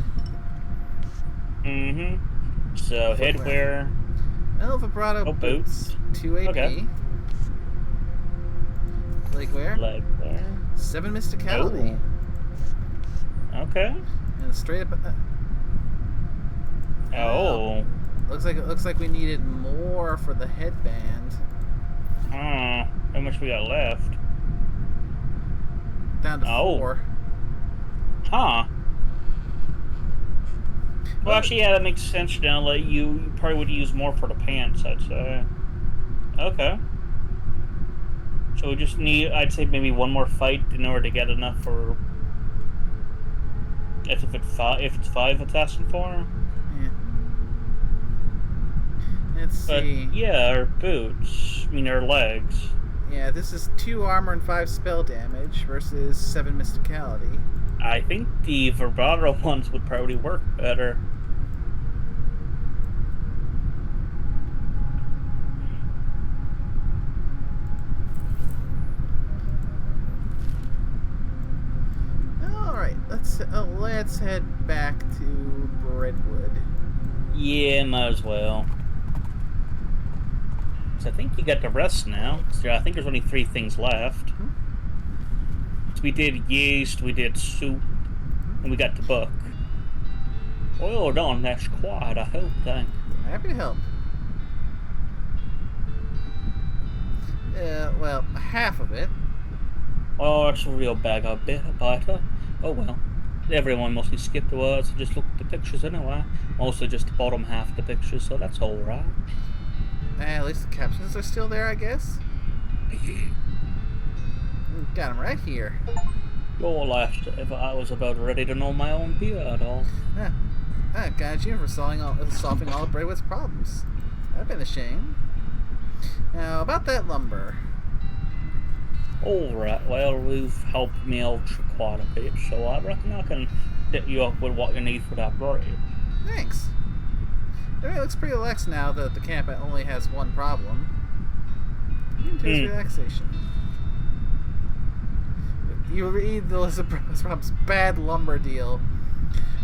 Mm-hmm. So headwear. El Vibrato boots. 2 AP. Okay. Legwear. Legwear. 7 Mysticality. Oh. Okay. And straight up. Oh. Looks like we needed more for the headband. How much we got left? Down to 4. Huh. Well, actually, yeah, that makes sense now. Like, you probably would use more for the pants, I'd say. Okay. So we just need, I'd say, maybe one more fight in order to get enough for... If it's 5 it's asking for? Yeah. Let's see. Yeah, our boots. I mean, our legs. Yeah, this is 2 armor and 5 spell damage versus 7 Mysticality. I think the vibrato ones would probably work better. Alright, let's head back to Breadwood. Yeah, might as well. So I think you got the rest now. So I think there's only 3 things left. So we did yeast, we did soup, and we got the book. Well done, that's quite a help, thank you. Happy to help. Well, half of it. Oh, it's a real bag of biter. Oh well. Everyone mostly skipped the words and just looked at the pictures anyway. Mostly just the bottom half of the pictures, so that's alright. At least the captions are still there, I guess. Got them right here. Your last if I was about ready to know my own beer at all. Got you for solving all of Breadwood's problems. That'd been a shame. Now, about that lumber. Alright, well, we've helped me out quite a bit, so I reckon I can set you up with what you need for that bridge. Thanks. It looks pretty relaxed now that the camp only has one problem. Into his relaxation. You read the list of problems. Bad lumber deal.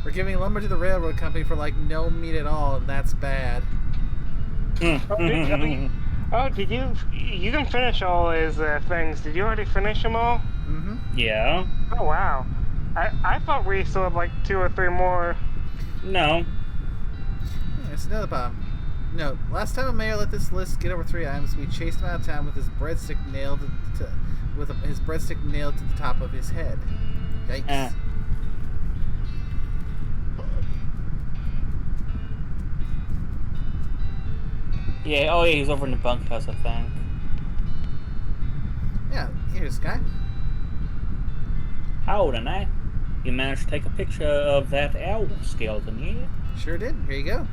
We're giving lumber to the railroad company for like no meat at all, and that's bad. Did you? You can finish all his things. Did you already finish them all? Mm-hmm. Yeah. Oh wow. I thought we still had like 2 or 3 more. No. Yeah, it's another problem. No, last time a mayor let this list get over 3 items, we chased him out of town with his breadstick nailed to the top of his head. Yikes. Yeah, oh yeah, he's over in the bunkhouse, I think. Yeah, here's Guy. Howdy, now. You managed to take a picture of that owl skeleton, yeah? Sure did. Here you go.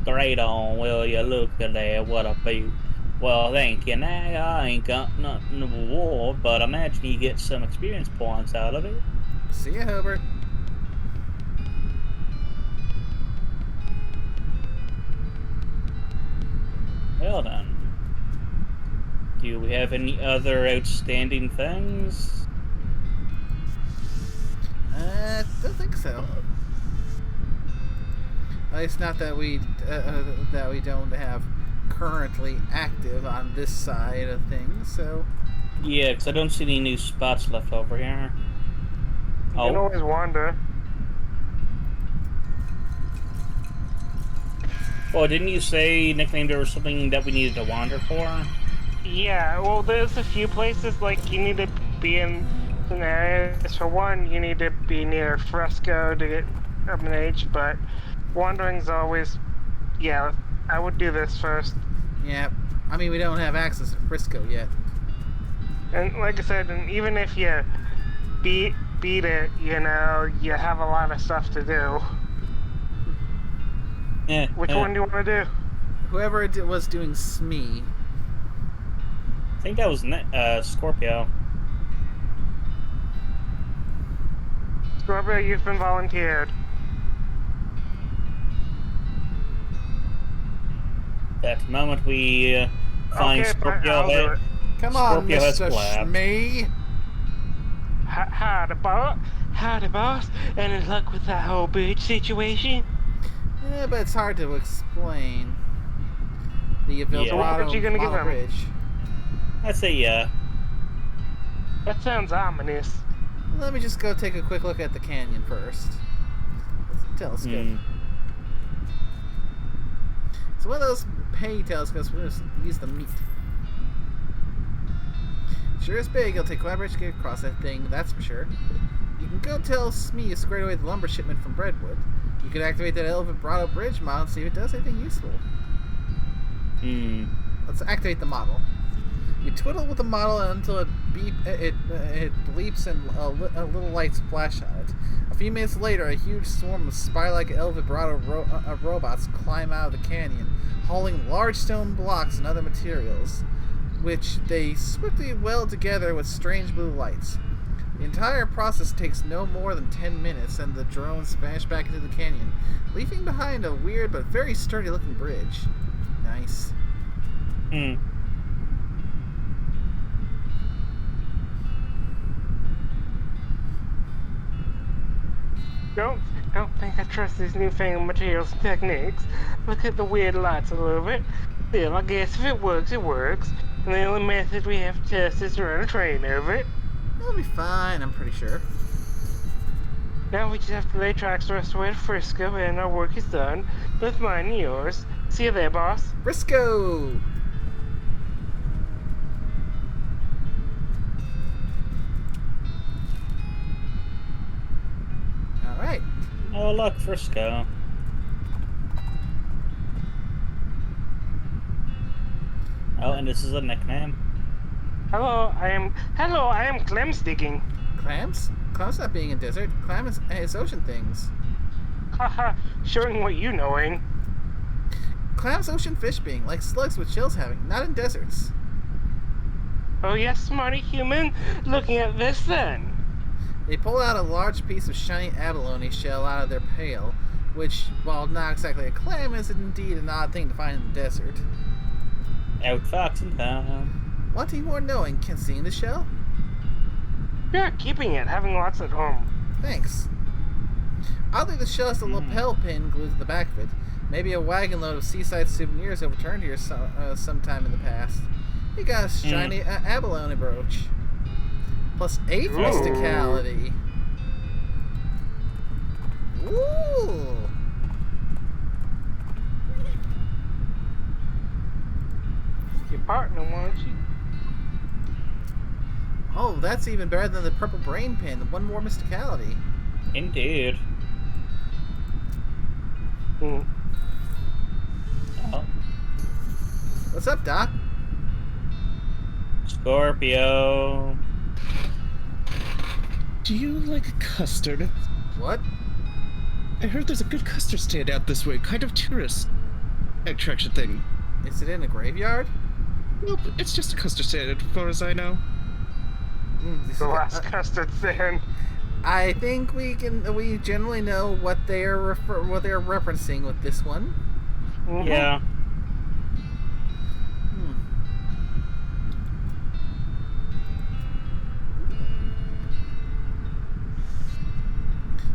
Great on, will you? Look at that, what a beaut. Well, thank you. Now, I ain't got nothing to reward, but I imagine you get some experience points out of it. See ya, Hobart. Well then. Do we have any other outstanding things? Don't think so. At least not that we don't have currently active on this side of things. So Yeah, because I don't see any new spots left over here. You can always wander. Well, didn't you say, nickname, there was something that we needed to wander for? Yeah, well, there's a few places like you need to be in an area. For one, you need to be near a fresco to get up in age, but wandering's always, yeah, I would do this first. yeah, I mean we don't have access to Frisco yet. And like I said, and even if you beat it, you know, you have a lot of stuff to do. Yeah. Which one do you want to do? Whoever was doing Smee. I think that was Scorpio. Scorpio, you've been volunteered. At the moment we find Okay, Scorpio, I'll do it. Come on, Scorpio has Mr. blab. Smee. Howdy, boss. Howdy, boss. Any luck with that whole bridge situation? Yeah, but it's hard to explain. The So what Eldorado you gonna give model him? bridge. I say yeah. That sounds ominous. Let me just go take a quick look at the canyon first. Telescope. It's one of those pay telescopes. We're gonna use the meat. Sure is big. It'll take quite a bit to get across that thing, that's for sure. You can go tell Smee to squared away the lumber shipment from Breadwood. You could activate that El Vibrato bridge model and see if it does anything useful. Let's activate the model. You twiddle with the model until it bleeps and little lights flash on it. A few minutes later, a huge swarm of spy-like El Vibrato robots climb out of the canyon, hauling large stone blocks and other materials, which they swiftly weld together with strange blue lights. The entire process takes no more than 10 minutes, and the drones vanish back into the canyon, leaving behind a weird but very sturdy-looking bridge. Nice. Don't think I trust these newfangled materials and techniques. Look at the weird lights all over it. Still, I guess if it works, it works. And the only method we have to test is to run a train over it. It'll be fine, I'm pretty sure. Now we just have to lay tracks the rest of the way to Frisco, and our work is done. Both mine and yours. See you there, boss. Frisco! Alright. Oh look, Frisco. Oh, and this is a nickname. Hello, I am clam sticking. Clams? Clams not being in desert. Clam is ocean things. Haha, showing what you knowing. Clams, ocean fish being, like slugs with chills having, not in deserts. Oh yes, smarty human. Looking at this then. They pull out a large piece of shiny abalone shell out of their pail, which, while not exactly a clam, is indeed an odd thing to find in the desert. Outfoxing time. Wanting more knowing, can seeing the shell? Yeah, keeping it, having lots at home. Thanks. Oddly, the shell has a lapel pin glued to the back of it. Maybe a wagon load of seaside souvenirs overturned here sometime in the past. You got a shiny abalone brooch. Plus 8 mysticality. Ooh! Your partner wants you. Oh, that's even better than the purple brain pin. One more mysticality. Indeed. Hmm. Oh. What's up, Doc? Scorpio. Do you like custard? What? I heard there's a good custard stand out this way, kind of tourist attraction thing. Is it in a graveyard? Nope, it's just a custard stand as far as I know. The last custard stand. I think we generally know what they're referencing with this one. Mm-hmm. Yeah.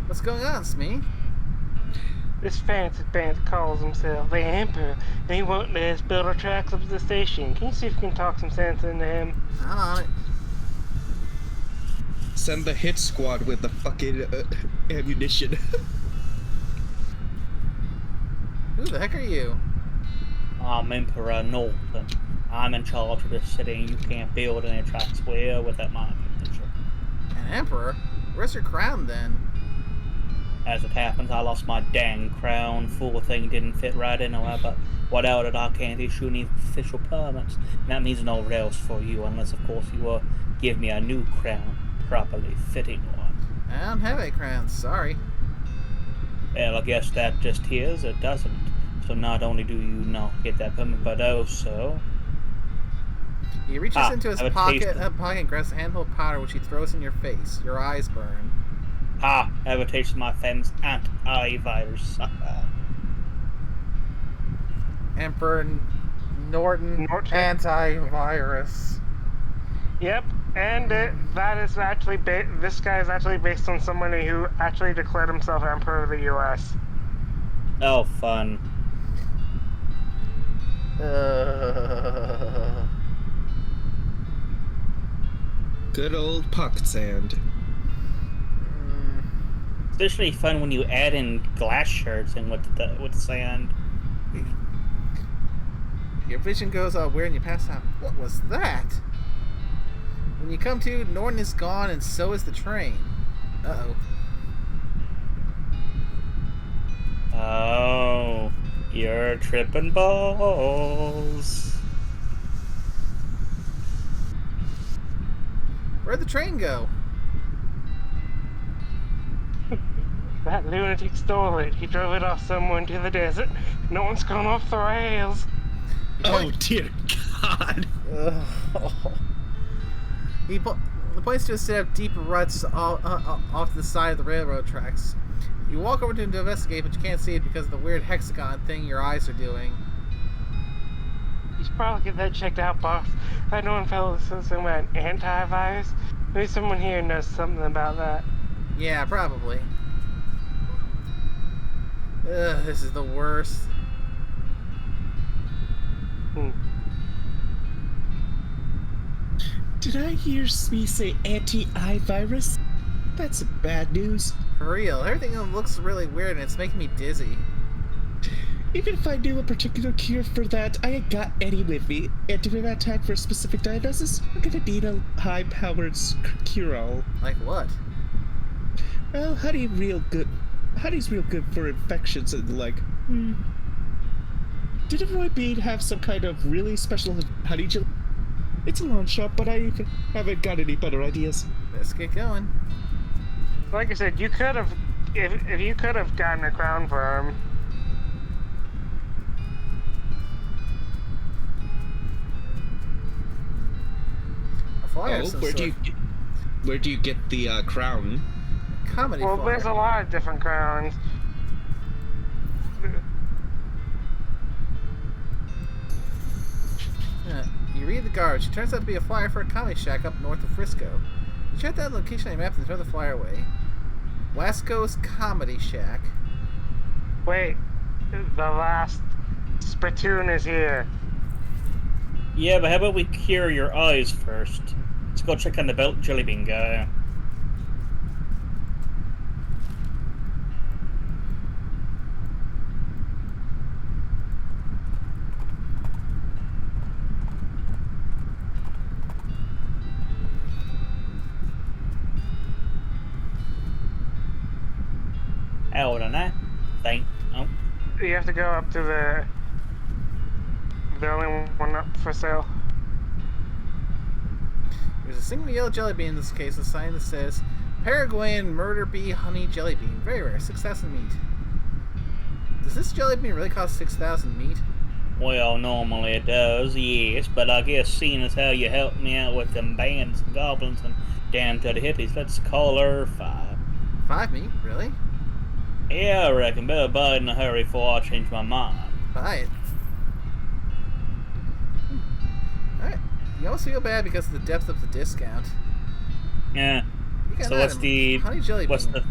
What's going on, Smee? This fancy pants calls himself the Emperor, and he won't let us build our tracks up to the station. Can you see if you can talk some sense into him? I'm on it. Send the hit squad with the fucking ammunition. Who the heck are you? I'm Emperor Norton. I'm in charge of this city, and you can't build any tracks well without my permission. An emperor? Where's your crown then? As it happens, I lost my dang crown. Full thing didn't fit right in, however. Without it, I can't issue any official permits. And that means no rails for you, unless, of course, you give me a new crown. Properly fitting one. I don't have a crown, sorry. Well, I guess that just is, it doesn't. So not only do you not get that permit, but also... He reaches into his have a pocket taste and grabs a handful of powder, which he throws in your face. Your eyes burn. Ha! Have a taste of my famous antivirus. Emperor Norton antivirus. Yep, and that is actually this guy is actually based on somebody who actually declared himself Emperor of the U.S. Oh, fun. Good old pocket sand. Especially fun when you add in glass shards and with sand. Your vision goes all weird and you pass out. What was that? When you come to, Norton is gone and so is the train. Uh-oh. Oh, you're tripping balls. Where'd the train go? That lunatic stole it. He drove it off somewhere into the desert. No one's gone off the rails. Oh dear God! He points to a set of deep ruts off the side of the railroad tracks. You walk over to investigate, but you can't see it because of the weird hexagon thing your eyes are doing. You should probably get that checked out, boss. I know one fellow says something about antivirus. Maybe someone here knows something about that. Yeah, probably. Ugh, this is the worst. Did I hear Smee say anti-virus? That's bad news. For real, everything looks really weird and it's making me dizzy. Even if I knew a particular cure for that, I ain't got any with me. And to attack for a specific diagnosis, I'm gonna need a high-powered cure-all. Like what? Well, honey's real good for infections and like. Did Roy Bean have some kind of really special honey gel? It's a long shot, but I haven't got any better ideas. Let's get going. Like I said, you could have, if you could have gotten a crown for him. flyer of Oh, some where sort. do you get the crown? Comedy Well, flyer. there's a lot of different crowns. You read the garbage. It turns out to be a flyer for a comedy shack up north of Frisco. You check that location on your map and throw the flyer away. Wasco's Comedy Shack. Wait, the last spittoon is here. Yeah, but how about we cure your eyes first? Let's go check on the belt jelly bean guy. Hold on that. Thank. Oh. You have to go up to the only one up for sale. There's a single yellow jelly bean in this case, a sign that says Paraguayan Murder Bee Honey Jelly Bean. Very rare, 6,000 meat. Does this jelly bean really cost 6,000 meat? Well, normally it does, yes, but I guess seeing as how you helped me out with them bands and goblins and down to the hippies, let's call her 5. 5 meat? Really? Yeah, I reckon. Better buy it in a hurry before I change my mind. Buy it. Alright. You almost feel bad because of the depth of the discount. Yeah. You got So that what's in the... honey jelly What's bean. the...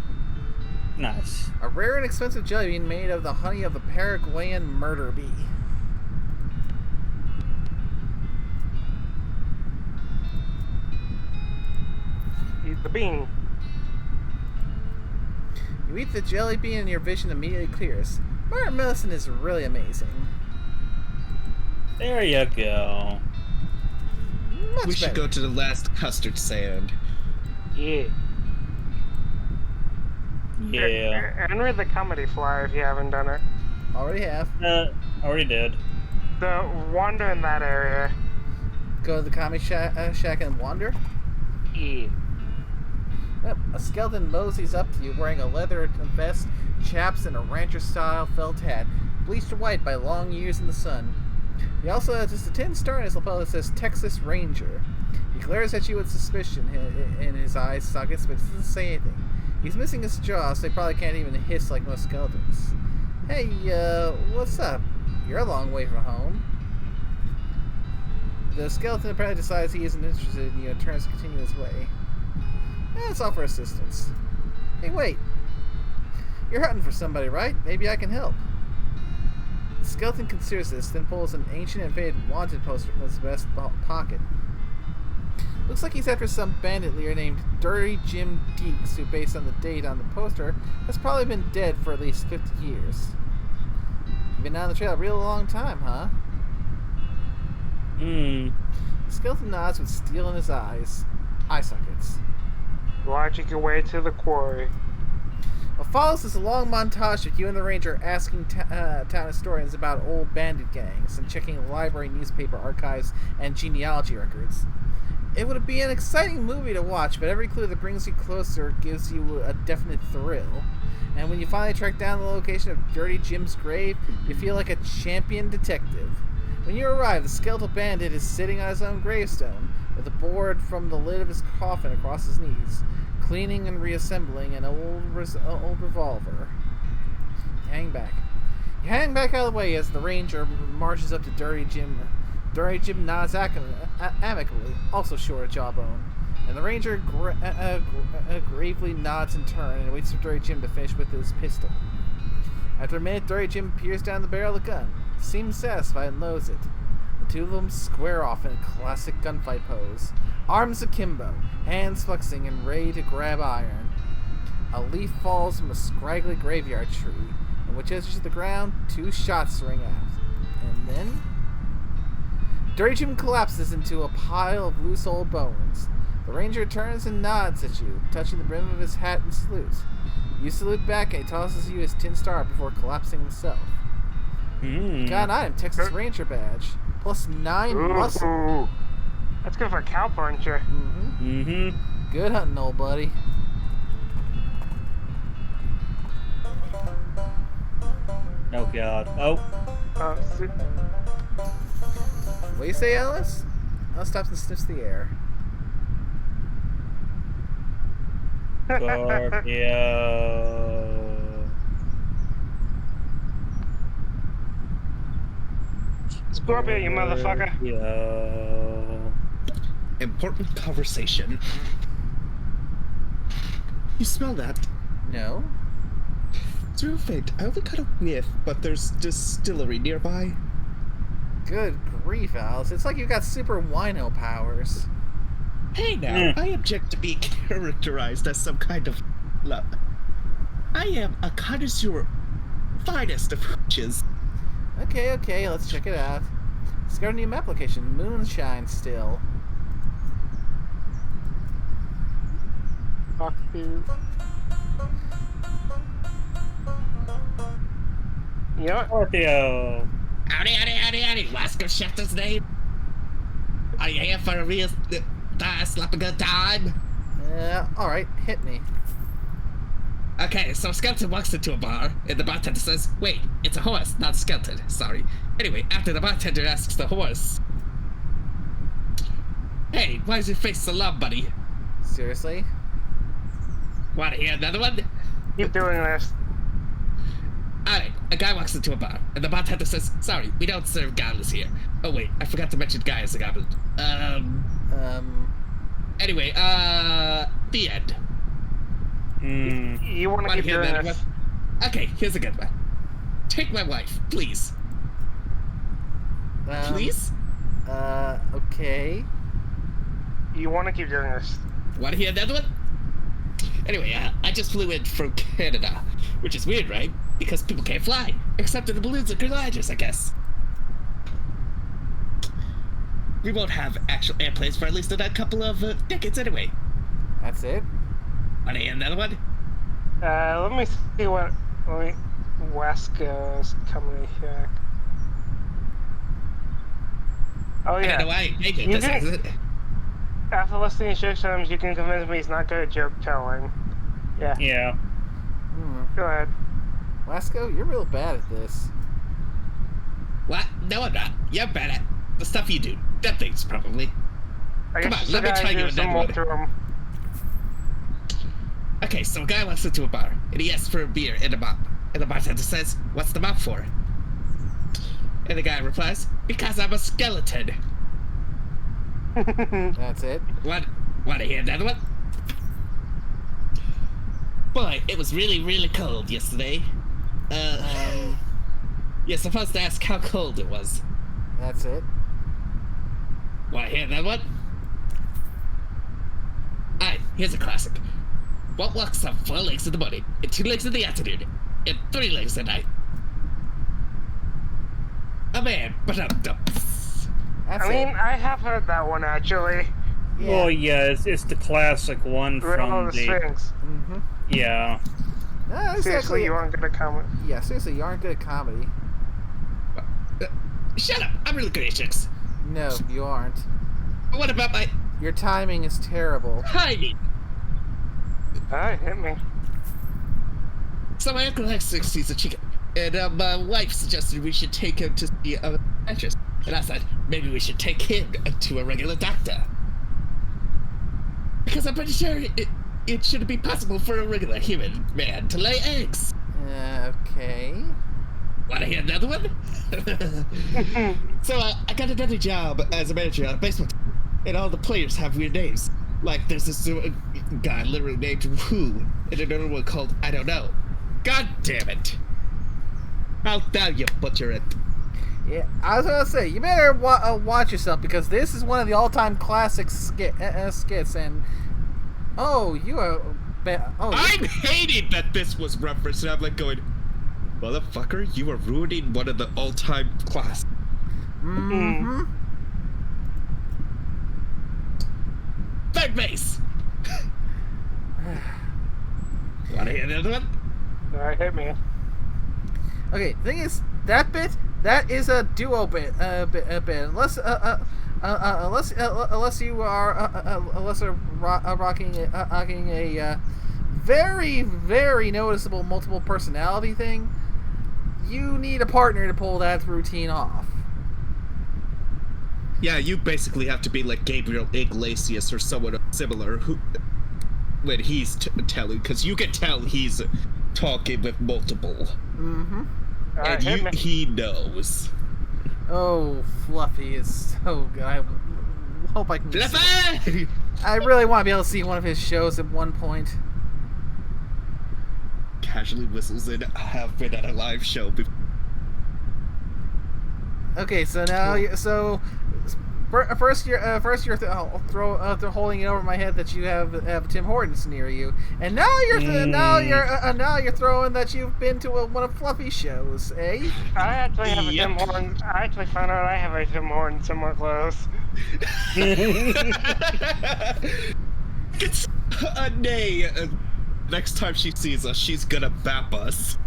Nice. A rare and expensive jelly bean made of the honey of the Paraguayan murder bee. Eat the bean. You eat the jelly bean and your vision immediately clears. Modern medicine is really amazing. There you go. Much We should better. go to the last custard sand. Yeah. Yeah. And read the comedy flyer if you haven't done it. Already have. Already did. The wander in that area. Go to the comedy shack and wander. Yeah. Yep, a skeleton moseys up to you wearing a leather vest, chaps, and a rancher-style felt hat, bleached white by long years in the sun. He also has just a tin star in his lapel that says Texas Ranger. He glares at you with suspicion in his eye sockets, but doesn't say anything. He's missing his jaw, so he probably can't even hiss like most skeletons. Hey, what's up? You're a long way from home. The skeleton apparently decides he isn't interested in you and turns to continue his way. That's all for assistance. Hey, wait. You're hunting for somebody, right? Maybe I can help. The skeleton considers this, then pulls an ancient and faded wanted poster from his vest pocket. Looks like he's after some bandit leader named Dirty Jim Deeks, who, based on the date on the poster, has probably been dead for at least 50 years. You've been on the trail a real long time, huh? Hmm. The skeleton nods with steel in his eyes. Eye sockets. Logic your way to the quarry. What follows is a long montage of you and the ranger asking town historians about old bandit gangs and checking library newspaper archives and genealogy records. It would be an exciting movie to watch, but every clue that brings you closer gives you a definite thrill. And when you finally track down the location of Dirty Jim's grave, you feel like a champion detective. When you arrive, the skeletal bandit is sitting on his own gravestone, with a board from the lid of his coffin across his knees, cleaning and reassembling an old revolver. You hang back. You hang back out of the way as the ranger marches up to Dirty Jim. Dirty Jim nods amicably, also short of jawbone, and the ranger gravely nods in turn and waits for Dirty Jim to finish with his pistol. After a minute, Dirty Jim peers down the barrel of the gun, seems satisfied and loads it. The two of them square off in a classic gunfight pose, arms akimbo, hands flexing and ready to grab iron. A leaf falls from a scraggly graveyard tree, and which edges the ground, 2 shots ring out. And then Dirty Jim collapses into a pile of loose old bones. The ranger turns and nods at you, touching the brim of his hat and salute. You salute back and he tosses you his tin star before collapsing himself. Got an item, Texas Ranger badge. Plus 9 muscle. Ooh. That's good for a cow puncher. Good hunting, old buddy. Oh god. Oh. What do you say, Alice? Alice stops and sniffs the air. Scorpio. Scorpio, you motherfucker. Scorpio. Important conversation. You smell that? No. It's real faint. I only got a whiff, but there's distillery nearby. Good grief, Alice. It's like you got super wino powers. Hey now, I object to be characterized as some kind of love. I am a connoisseur, finest of hooches. Okay, let's check it out. It's got a new application, Moonshine Still. Fuck you. You know what? Scorpio. Howdy. Wasco Schefter's name. Are you here for a real slap a good time? Alright, hit me. Okay, so a skeleton walks into a bar, and the bartender says, wait, it's a horse, not a skeleton. Sorry. Anyway, after the bartender asks the horse, hey, why is your face so lump, buddy? Seriously? Wanna hear another one? Keep doing this. Alright, a guy walks into a bar, and the bartender says, sorry, we don't serve goblins here. Oh wait, I forgot to mention guy as a goblin. Anyway, the end. You want to Wanna keep hear doing another this? one? Okay, here's a good one. Take my wife, please. Please? Okay. You want to keep doing this? Wanna hear another one? Anyway, I just flew in from Canada, which is weird, right? Because people can't fly, except in the balloons and gliders, I guess. We won't have actual airplanes for at least a couple of decades anyway. That's it? Wanna hear another one? Let me see what. Wasco's coming here. Oh I yeah. don't know why I did You this. can- After listening 6 times, you can convince me he's not good at joke telling. Yeah. Yeah. Go ahead. Wasco, you're real bad at this. What? No, I'm not. You're bad at the stuff you do. That things, probably. I Come guess on, just let me gotta tell you do some another more one. to him. Okay, so a guy walks into a bar, and he asks for a beer and a mop. And the bartender says, what's the mop for? And the guy replies, because I'm a skeleton. That's it? Wanna hear another one? Boy, it was really, really cold yesterday. You're supposed to ask how cold it was. That's it? Wanna hear that one? Alright, here's a classic. What walks on 4 legs in the morning, and 2 legs in the afternoon, and 3 legs at night? A man, but That's I mean, I have heard that one actually. Yeah. Oh yeah, it's the classic one Riddle from of the the. Sphinx. Mm-hmm. Yeah. Seriously, you aren't good at comment. Yeah, seriously, you aren't good at comedy. Shut up! I'm really good at chicks. No, you aren't. What about my Your timing is terrible. hiding? Alright, hit me. So my uncle has 60s a chicken, and my wife suggested we should take him to see a actress. And I said, maybe we should take him to a regular doctor. Because I'm pretty sure it shouldn't be possible for a regular human man to lay eggs. Okay. Wanna hear another one? So I got another job as a manager at a baseball team, and all the players have weird names. Like there's this guy literally named Who, and another one called I Don't Know. God damn it! How dare you butcher it? Yeah, I was gonna say, you better watch yourself, because this is one of the all-time classic skits, and... Oh, you are... I'm hating that this was referenced, and I'm like going, motherfucker, you are ruining one of the all-time classics. Mm-hmm. Third base! Wanna hear another one? Alright, hit me. Okay, thing is, that is a duo bit, unless you are rocking a very, very noticeable multiple personality thing. You need a partner to pull that routine off. Yeah, you basically have to be like Gabriel Iglesias or someone similar who... when he's telling, because you can tell he's talking with multiple, Mm-hmm. and hit me. he knows. Oh, Fluffy is so good. I hope I can. Fluffy! I really want to be able to see one of his shows at one point. Casually whistles in. Have been at a live show before. Okay, so now first you're holding it over my head that you have Tim Hortons near you, and now you're throwing that you've been to one of Fluffy's shows, eh? I actually have a Yep. Tim Hortons. I actually found out I have a Tim Hortons somewhere close. It's nay. Next time she sees us, she's gonna bap us.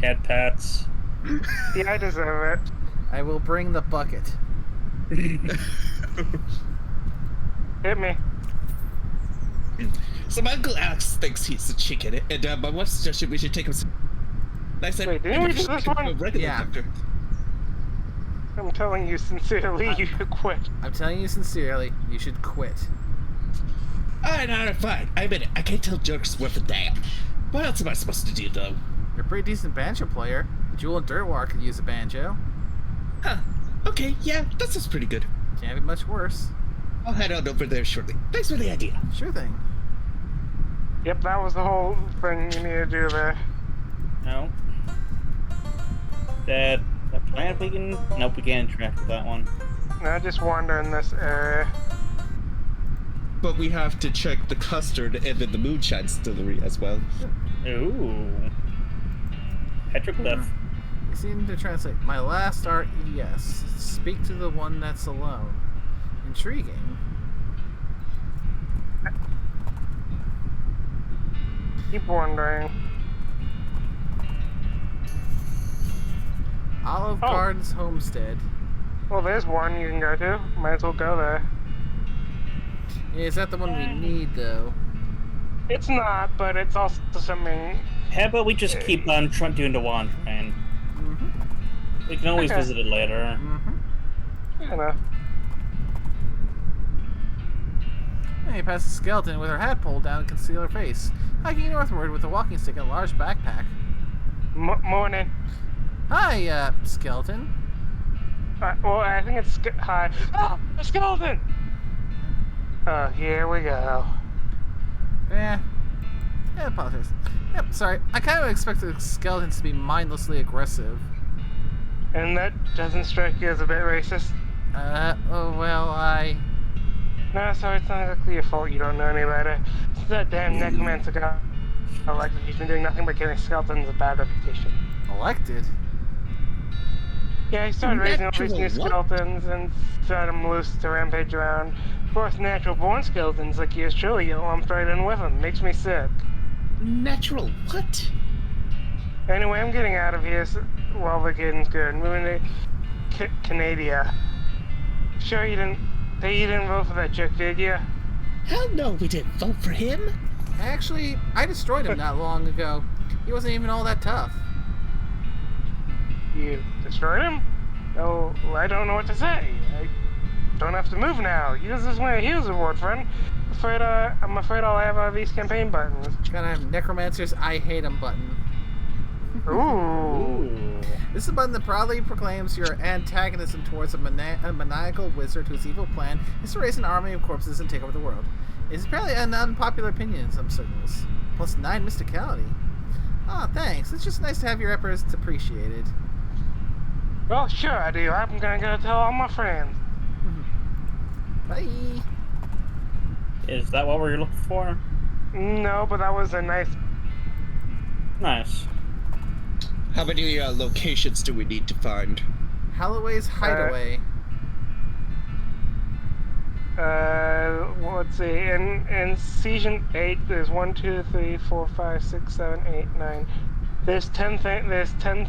Head pats. Yeah, I deserve it. I will bring the bucket. Hit me. So my Uncle Alex thinks he's a chicken, and my wife suggested we should take him. And I said, Wait, didn't we do this one? A regular Yeah. doctor. I'm telling you sincerely, you should quit. I'm telling you sincerely, you should quit. Alright, fine. I admit it. I can't tell jokes worth a damn. What else am I supposed to do, though? You're a pretty decent banjo player. Jewel and Dirtwar could use a banjo. Huh. Okay, yeah, that sounds pretty good. Can't be much worse. I'll head on over there shortly. Thanks for the idea. Sure thing. Yep, that was the whole thing you need to do there. No. That. If we can. Nope, we can't interact with that one. Now just wander in this area. But we have to check the custard and then the moonshine distillery as well. Ooh. Petroglyph. You seem to translate. My last art, yes. Speak to the one that's alone. Intriguing. Keep wandering. Olive Oh. Gardens Homestead. Well, there's one you can go to. Might as well go there. Is that the one we need, though? It's not, but it's also something. How about we just keep on doing the wandering? Mm-hmm. We can always Okay. visit it later. Mm-hmm. You know. Hey, you pass a skeleton with her hat pulled down to conceal her face, hiking northward with a walking stick and a large backpack. Morning. Hi, skeleton. Well, I think it's hi. Oh, a skeleton. Here we go. Yeah, apologize. Yep, sorry. I kind of expected skeletons to be mindlessly aggressive. And that doesn't strike you as a bit racist? Oh, well, No, sorry, it's not exactly your fault. You don't know any better. It's that damn necromancer guy. I like that he's been doing nothing but giving skeletons a bad reputation. elected. Yeah, he started raising all these new Natural what? skeletons and set them loose to rampage around. Of course, natural-born skeletons like yours truly get lumped right in with them. Makes me sick. Natural what? Anyway, I'm getting out of here while the getting's good. Moving to Canada. Sure you didn't vote for that chick, did you? Hell no, we didn't vote for him. Actually, I destroyed him not long ago. He wasn't even all that tough. You destroyed him? Oh, I don't know what to say. I don't have to move now. Use this my heals reward, friend. I'm afraid all I have are these campaign buttons. Gotta have Necromancer's I Hate Him button. Ooh. Ooh. This is a button that proudly proclaims your antagonism towards a maniacal wizard whose evil plan is to raise an army of corpses and take over the world. It's apparently an unpopular opinion in some circles. Plus 9 mysticality. Oh, thanks. It's just nice to have your efforts appreciated. Well, sure I do. I'm gonna go tell all my friends. Bye. Is that what we're looking for? No, but that was a nice... Nice. How many locations do we need to find? Holloway's Hideaway. Let's see. In season 8, there's 1, 2, 3, 4, 5, 6, 7, 8, 9. There's 10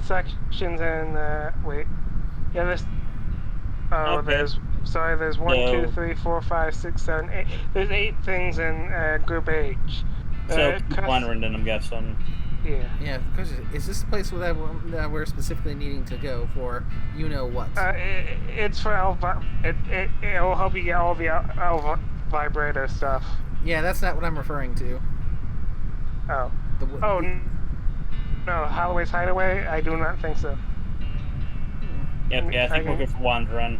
sections in, wait. Yeah, there's... Oh, Okay. there's 1, No. 2, 3, 4, 5, 6, 7, 8. There's 8 things in, Group H. So keep wandering then, I'm guessing. Yeah. Yeah, because is this the place that we're specifically needing to go for you know what? It's for it'll help you get all the elf vibrator stuff. Yeah, that's not what I'm referring to. Oh. The, Oh, the, no, Holloway's Hideaway? I do not think so. Yep, yeah, I think we're good for wandering.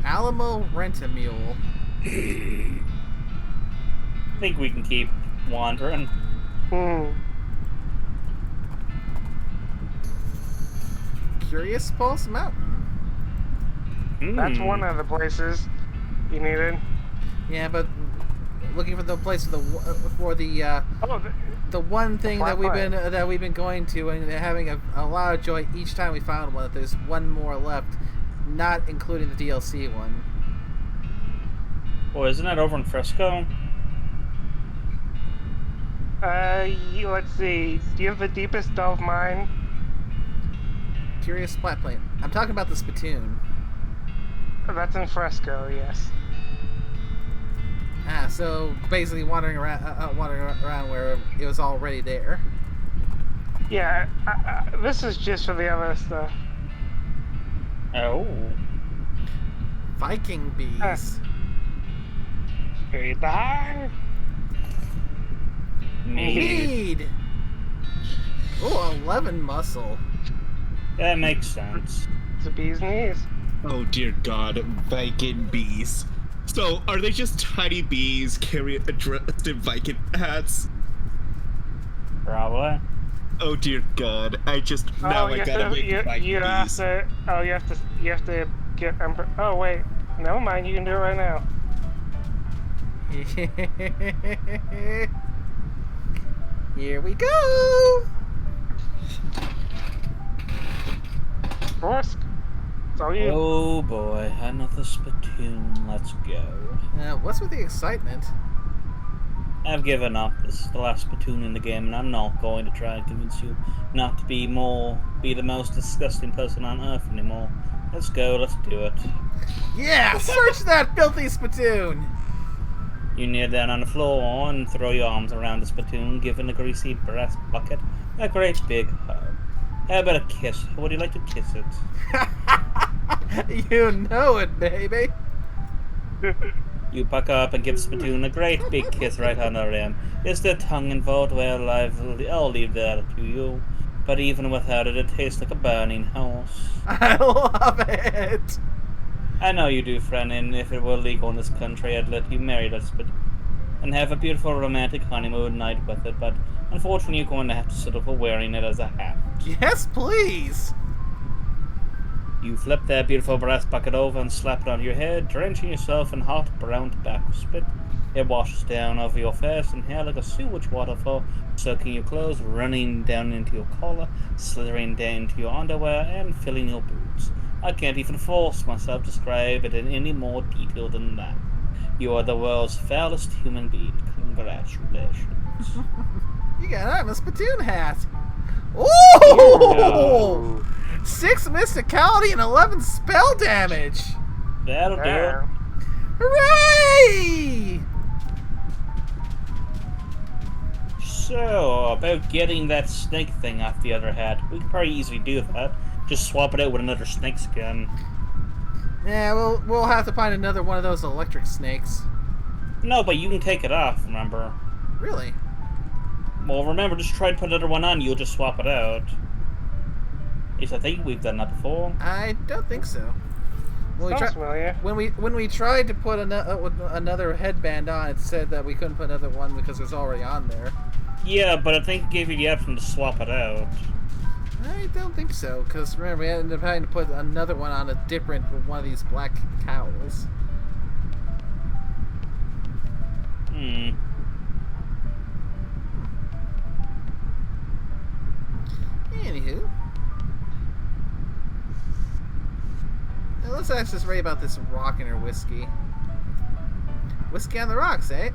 Alamo Rent-A-Mule. I think we can keep wandering. Curious Pulse Mountain. That's one of the places you needed. Yeah, but looking for the place for the one thing that we've been going to and having a lot of joy each time we found one. That there's one more left, not including the DLC one. Well, isn't that over in Frisco? Let's see. Do you have the deepest delve mine? Curious Splat Plane. I'm talking about the spittoon. That's in Fresco, yes. Ah, so basically wandering around where it was already there. Yeah, this is just for the other stuff. Oh. Viking bees. Read the hive. Mead. Oh, 11 muscle. That makes sense. It's a bee's knees. Oh dear God, Viking bees. So, are they just tiny bees carrying dressed in Viking hats? Probably. Oh dear God, I gotta make Viking bees. You have to get oh wait, never mind, you can do it right now. Here we go! Borsk, it's all you. Oh boy, another spittoon. Let's go. What's with the excitement? I've given up. This is the last spittoon in the game, and I'm not going to try and convince you not to be the most disgusting person on Earth anymore. Let's go, let's do it. Yeah, search that filthy spittoon! You kneel down on the floor and throw your arms around the spittoon, giving the greasy brass bucket a great big hug. How about a kiss? Would you like to kiss it? You know it, baby. You buck up and give the spittoon a great big kiss right on the rim. Is the tongue involved? Well, I'll leave that to you. But even without it, it tastes like a burning house. I love it. I know you do, friend, and if it were legal in this country, I'd let you marry that spittoon and have a beautiful romantic honeymoon night with it, but unfortunately you're going to have to settle for wearing it as a hat. Yes, please. You flip that beautiful brass bucket over and slap it on your head, drenching yourself in hot brown tobacco spit. It washes down over your face and hair like a sewage waterfall, soaking your clothes, running down into your collar, slithering down into your underwear, and filling your boots. I can't even force myself to describe it in any more detail than that. You are the world's foulest human being. Congratulations. You got a spittoon hat. Oh! 6 mysticality and 11 spell damage. That'll do it. Hooray! So, about getting that snake thing off the other hat. We can probably easily do that. Just swap it out with another snake skin. Yeah, we'll have to find another one of those electric snakes. No, but you can take it off, remember? Really? Well, remember, just try to put another one on, you'll just swap it out. At least I think we've done that before. I don't think so. Sounds familiar. When we tried to put another headband on, it said that we couldn't put another one because it was already on there. Yeah, but I think it gave you the option to swap it out. I don't think so, because remember, we ended up having to put another one on a different one of these black cows. Anywho. Now let's ask this Ray about this rockin' or whiskey. Whiskey on the rocks, eh?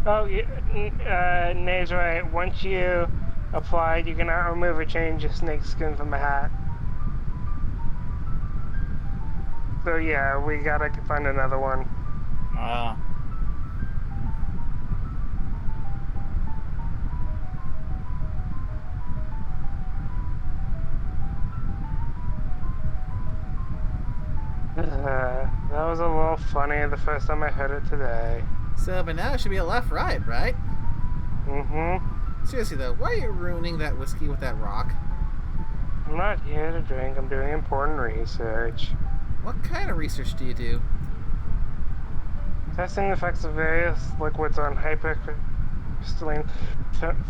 Oh, Nae's right. Once you apply, you cannot remove or change a snake skin from the hat. So yeah, we gotta find another one. That was a little funny the first time I heard it today. So, but now it should be a left-right, right? Mm-hmm. Seriously though, why are you ruining that whiskey with that rock? I'm not here to drink, I'm doing important research. What kind of research do you do? Testing the effects of various liquids on hypercrystalline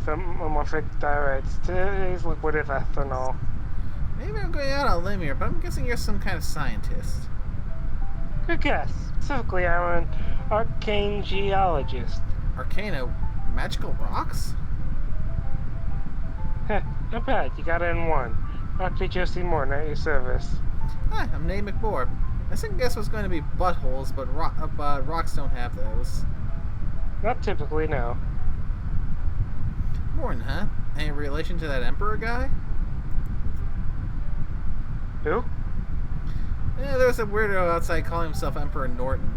thermomorphic diuretes. Today's liquid is ethanol. Maybe I'm going out on a limb here, but I'm guessing you're some kind of scientist. Good guess. Specifically, I'm an arcane geologist. Arcana, magical rocks? Heh, not bad, you got it in one. Dr. Josie Morton at your service. Hi, I'm Nate McBorb. My second guess was going to be buttholes, but rocks don't have those. Not typically, no. Morton, huh? Any relation to that Emperor guy? Who? Yeah, there's a weirdo outside calling himself Emperor Norton.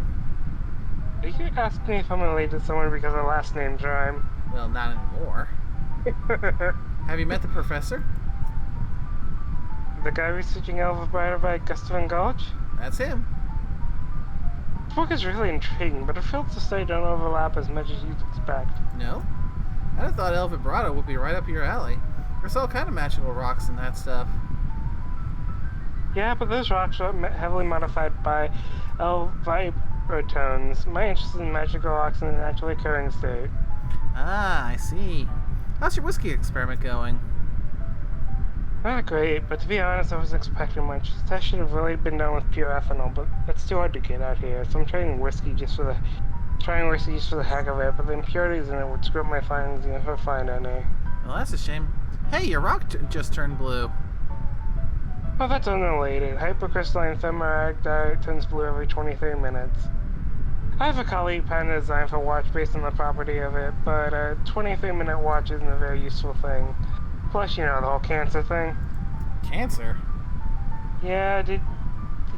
Are you asking me if I'm related to someone because our last names rhyme? Well, not anymore. Have you met the professor? The guy researching Elva by Gustavin Gulch? That's him. His book is really intriguing, but the fields of study don't overlap as much as you'd expect. No? I'd have thought El Vibrato would be right up your alley. There's all kind of magical rocks and that stuff. Yeah, but those rocks are heavily modified by vibratones. My interest in magical rocks in a naturally occurring state. Ah, I see. How's your whiskey experiment going? Not great, but to be honest, I wasn't expecting much. The test should have really been done with pure ethanol, but it's too hard to get out here. So I'm trying whiskey just for the heck of it. But the impurities in it would screw up my findings if I find any. Well, that's a shame. Hey, your rock just turned blue. Oh, that's unrelated. Hypercrystalline ephemerate diet turns blue every 23 minutes. I have a colleague patent design for a watch based on the property of it, but a 23-minute watch isn't a very useful thing. Plus, you know, the whole cancer thing. Cancer? Yeah, did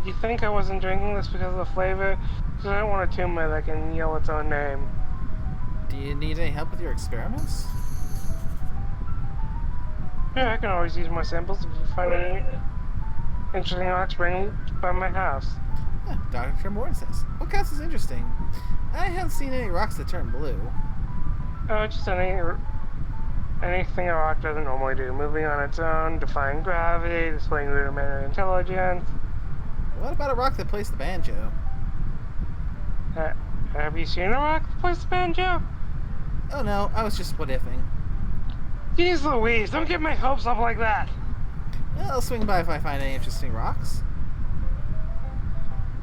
you think I wasn't drinking this because of the flavor? Because I don't want a tumor that can yell its own name. Do you need any help with your experiments? Yeah, I can always use more samples if you find any interesting rocks, bring them by my house. Yeah, Dr. Morton says. What counts as interesting? I haven't seen any rocks that turn blue. Oh, just anything a rock doesn't normally do. Moving on its own, defying gravity, displaying rudimentary intelligence. What about a rock that plays the banjo? Have you seen a rock that plays the banjo? Oh no, I was just what-ifing. Jeez Louise, don't get my hopes up like that! I'll swing by if I find any interesting rocks.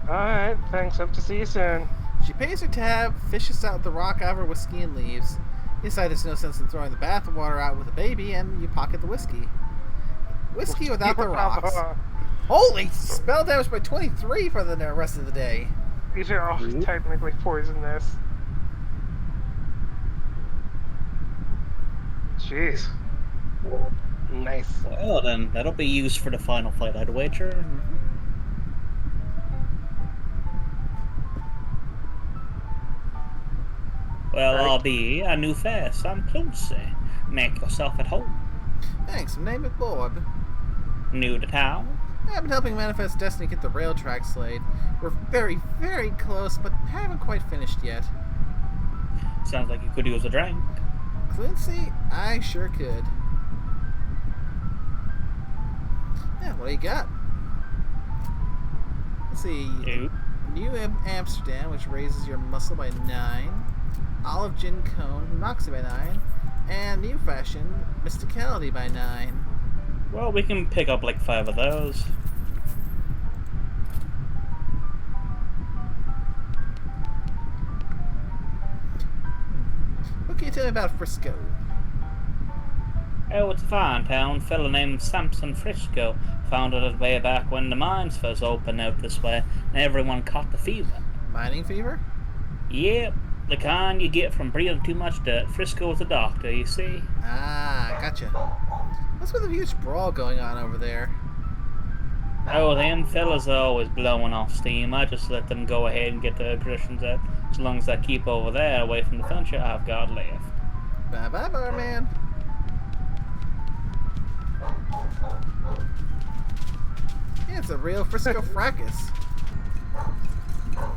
Alright, thanks. Hope to see you soon. She pays her tab, fishes out the rock out of her whiskey, and leaves. You decide there's no sense in throwing the bathwater out with a baby, and you pocket the whiskey. Whiskey without the rocks. Holy! Spell damage by 23 for the rest of the day. These are all technically poisonous. Jeez. Nice. Well then, that'll be used for the final fight, I'd wager. Well, Right. I'll be a new face. I'm Clancy. Make yourself at home. Thanks, I'm Nate McBorb. New to town? I've been helping Manifest Destiny get the rail tracks laid. We're very, very close, but haven't quite finished yet. Sounds like you could use a drink. Clancy, I sure could. Yeah, what do you got? Let's see. Ew. New Amsterdam, which raises your muscle by 9. Olive Gin Cone knocks it by 9. And New Fashion, Mysticality by 9. Well, we can pick up like 5 of those. What can you tell me about Frisco? Oh, it's a fine town. Fella named Samson Frisco founded it way back when the mines first opened out this way, and everyone caught the fever. Mining fever? Yep, the kind you get from breathing too much dirt. Frisco was a doctor, you see. Ah, gotcha. What's with the huge brawl going on over there? Oh, them fellas are always blowing off steam. I just let them go ahead and get their aggressions out, as long as I keep over there away from the furniture I've got left. Bye-bye, barman. Yeah, it's a real Frisco fracas.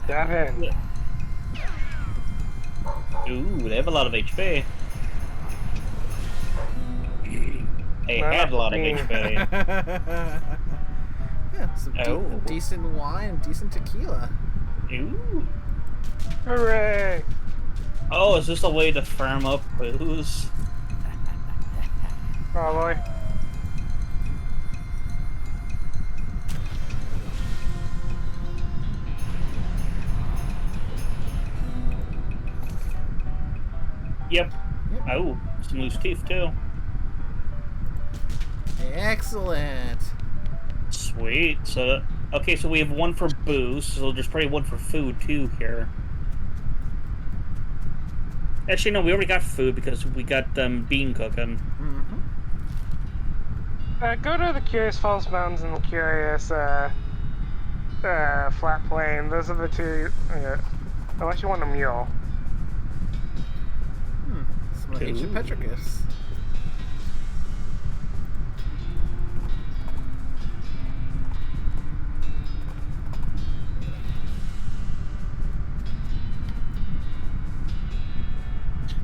Devin. Ooh, they have a lot of HP. They Not had a enough lot for of me. HP. Yeah, some Oh. decent wine and decent tequila. Ooh. Hooray! Oh, is this a way to firm up booze? Probably. Yep. Yep. Oh, some loose teeth too. Excellent. Sweet. So, okay, so we have one for booze, so there's probably one for food too here. Actually, no, we already got food because we got bean cooking. Mm-hmm. Go to the Curious Falls Mountains and the Curious Flat Plain. Those are the two. Unless you want a mule. Some ancient Cool. petroglyphs.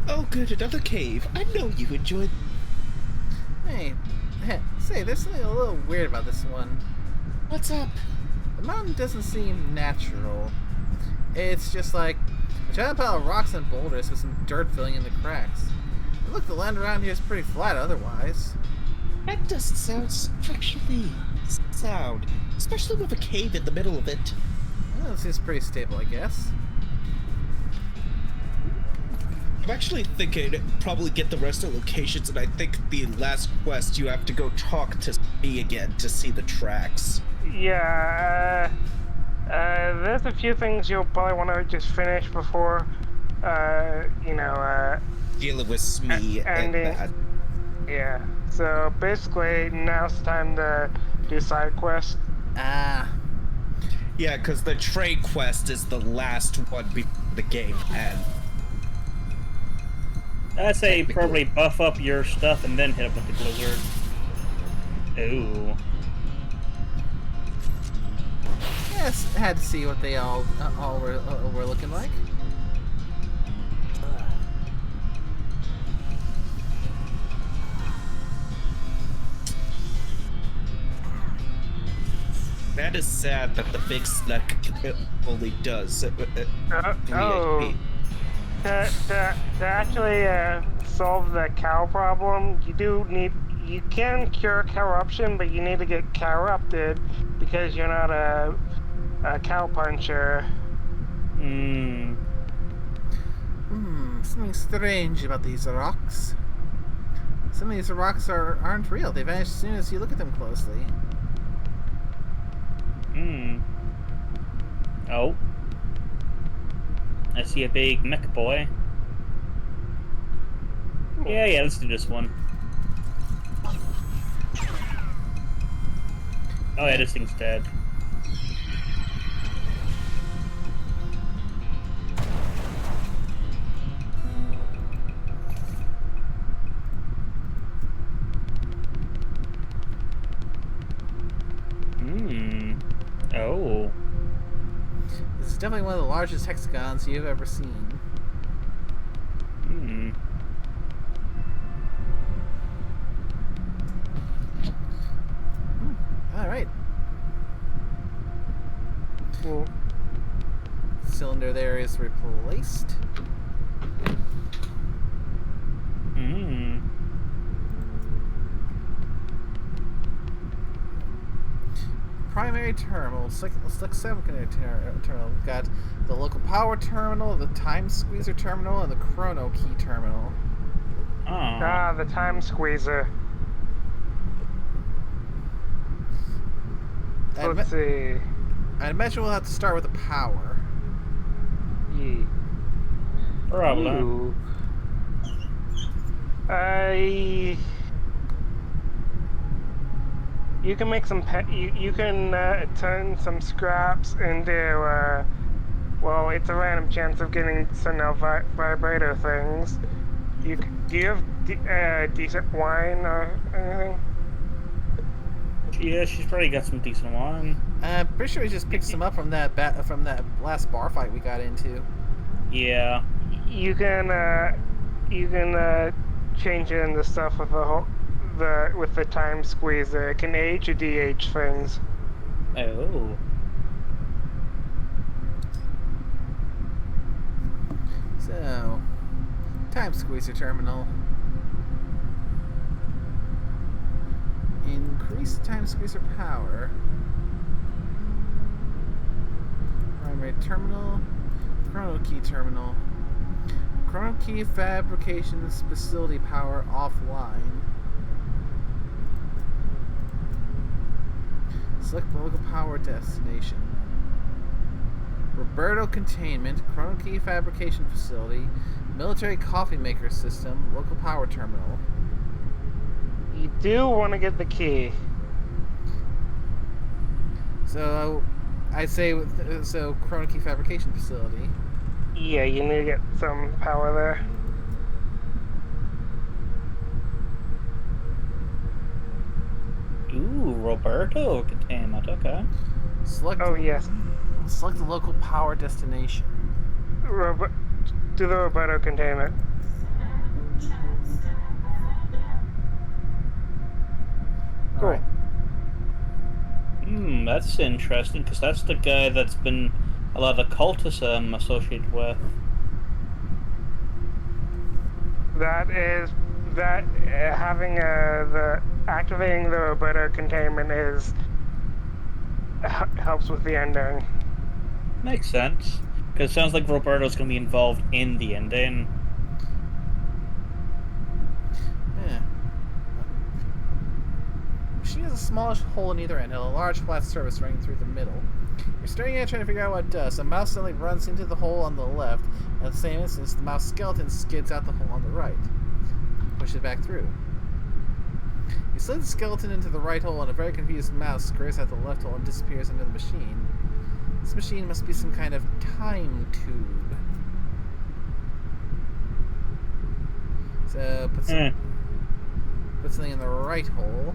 Oh, good, another cave. I know you enjoyed. Hey, say, there's something a little weird about this one. What's up? The mountain doesn't seem natural. It's just like a giant pile of rocks and boulders with some dirt filling in the cracks. And look, the land around here is pretty flat otherwise. That doesn't sound structurally sound, especially with a cave in the middle of it. Well, it seems pretty stable, I guess. I'm actually thinking probably get the rest of the locations, and I think the last quest you have to go talk to me again to see the tracks. Yeah. There's a few things you'll probably want to just finish before, Dealing with Smee and ending. that. Yeah. So basically, now's the time to do side quests. Ah, Yeah, because the trade quest is the last one before the game ends. I'd say probably buff up your stuff and then hit up with the blizzard. Ooh. yes, I had to see what they all were looking like. That is sad that the big slug only does. Oh. To actually solve the cow problem, you can cure corruption, but you need to get corrupted because you're not a cow puncher. Something strange about these rocks. Some of these rocks aren't real. They vanish as soon as you look at them closely. Oh. I see a big mech boy. Yeah, let's do this one. Oh yeah, this thing's dead. Oh. This is definitely one of the largest hexagons you've ever seen. Alright. Cool. Cylinder there is replaced. Primary terminal, select secondary terminal. We've got the local power terminal, the time squeezer terminal, and the chrono key terminal. Ah, the time squeezer. Let's see. I'd imagine we'll have to start with the power. Yeah. Probably. Ooh. You can make some you can turn some scraps into well, it's a random chance of getting some vibrator things. Do you have decent wine or anything? Yeah, she's probably got some decent wine. I'm pretty sure we just picked some up from that from that last bar fight we got into. Yeah. You can change in the stuff with the time squeezer. It can age or de-age things. Oh. So, time squeezer terminal. Increase time squeezer power. Primary terminal. Chrono key terminal. Chrono key fabrications facility power offline. Select local power destination. Roberto containment, Chrono key fabrication facility, military coffee maker system, local power terminal. You do want to get the key. So, I say so. Chrono key fabrication facility. Yeah, you need to get some power there. Ooh, Roberto containment. Okay. Select. Oh yes, Select the local power destination. Do the Roberto containment. All Cool. right. That's interesting because that's the guy that's been a lot of cultists associated with. That is that having the activating the Roberto containment is helps with the ending. Makes sense. Because it sounds like Roberto's going to be involved in the ending. Yeah. Machine has a smallish hole in either end and a large flat surface running through the middle. You're staring at it trying to figure out what it does. A mouse suddenly runs into the hole on the left. At the same instance, the mouse skeleton skids out the hole on the right. Push it back through. You slid the skeleton into the right hole, and a very confused mouse scurries out the left hole and disappears into the machine. This machine must be some kind of time tube. So put something in the right hole.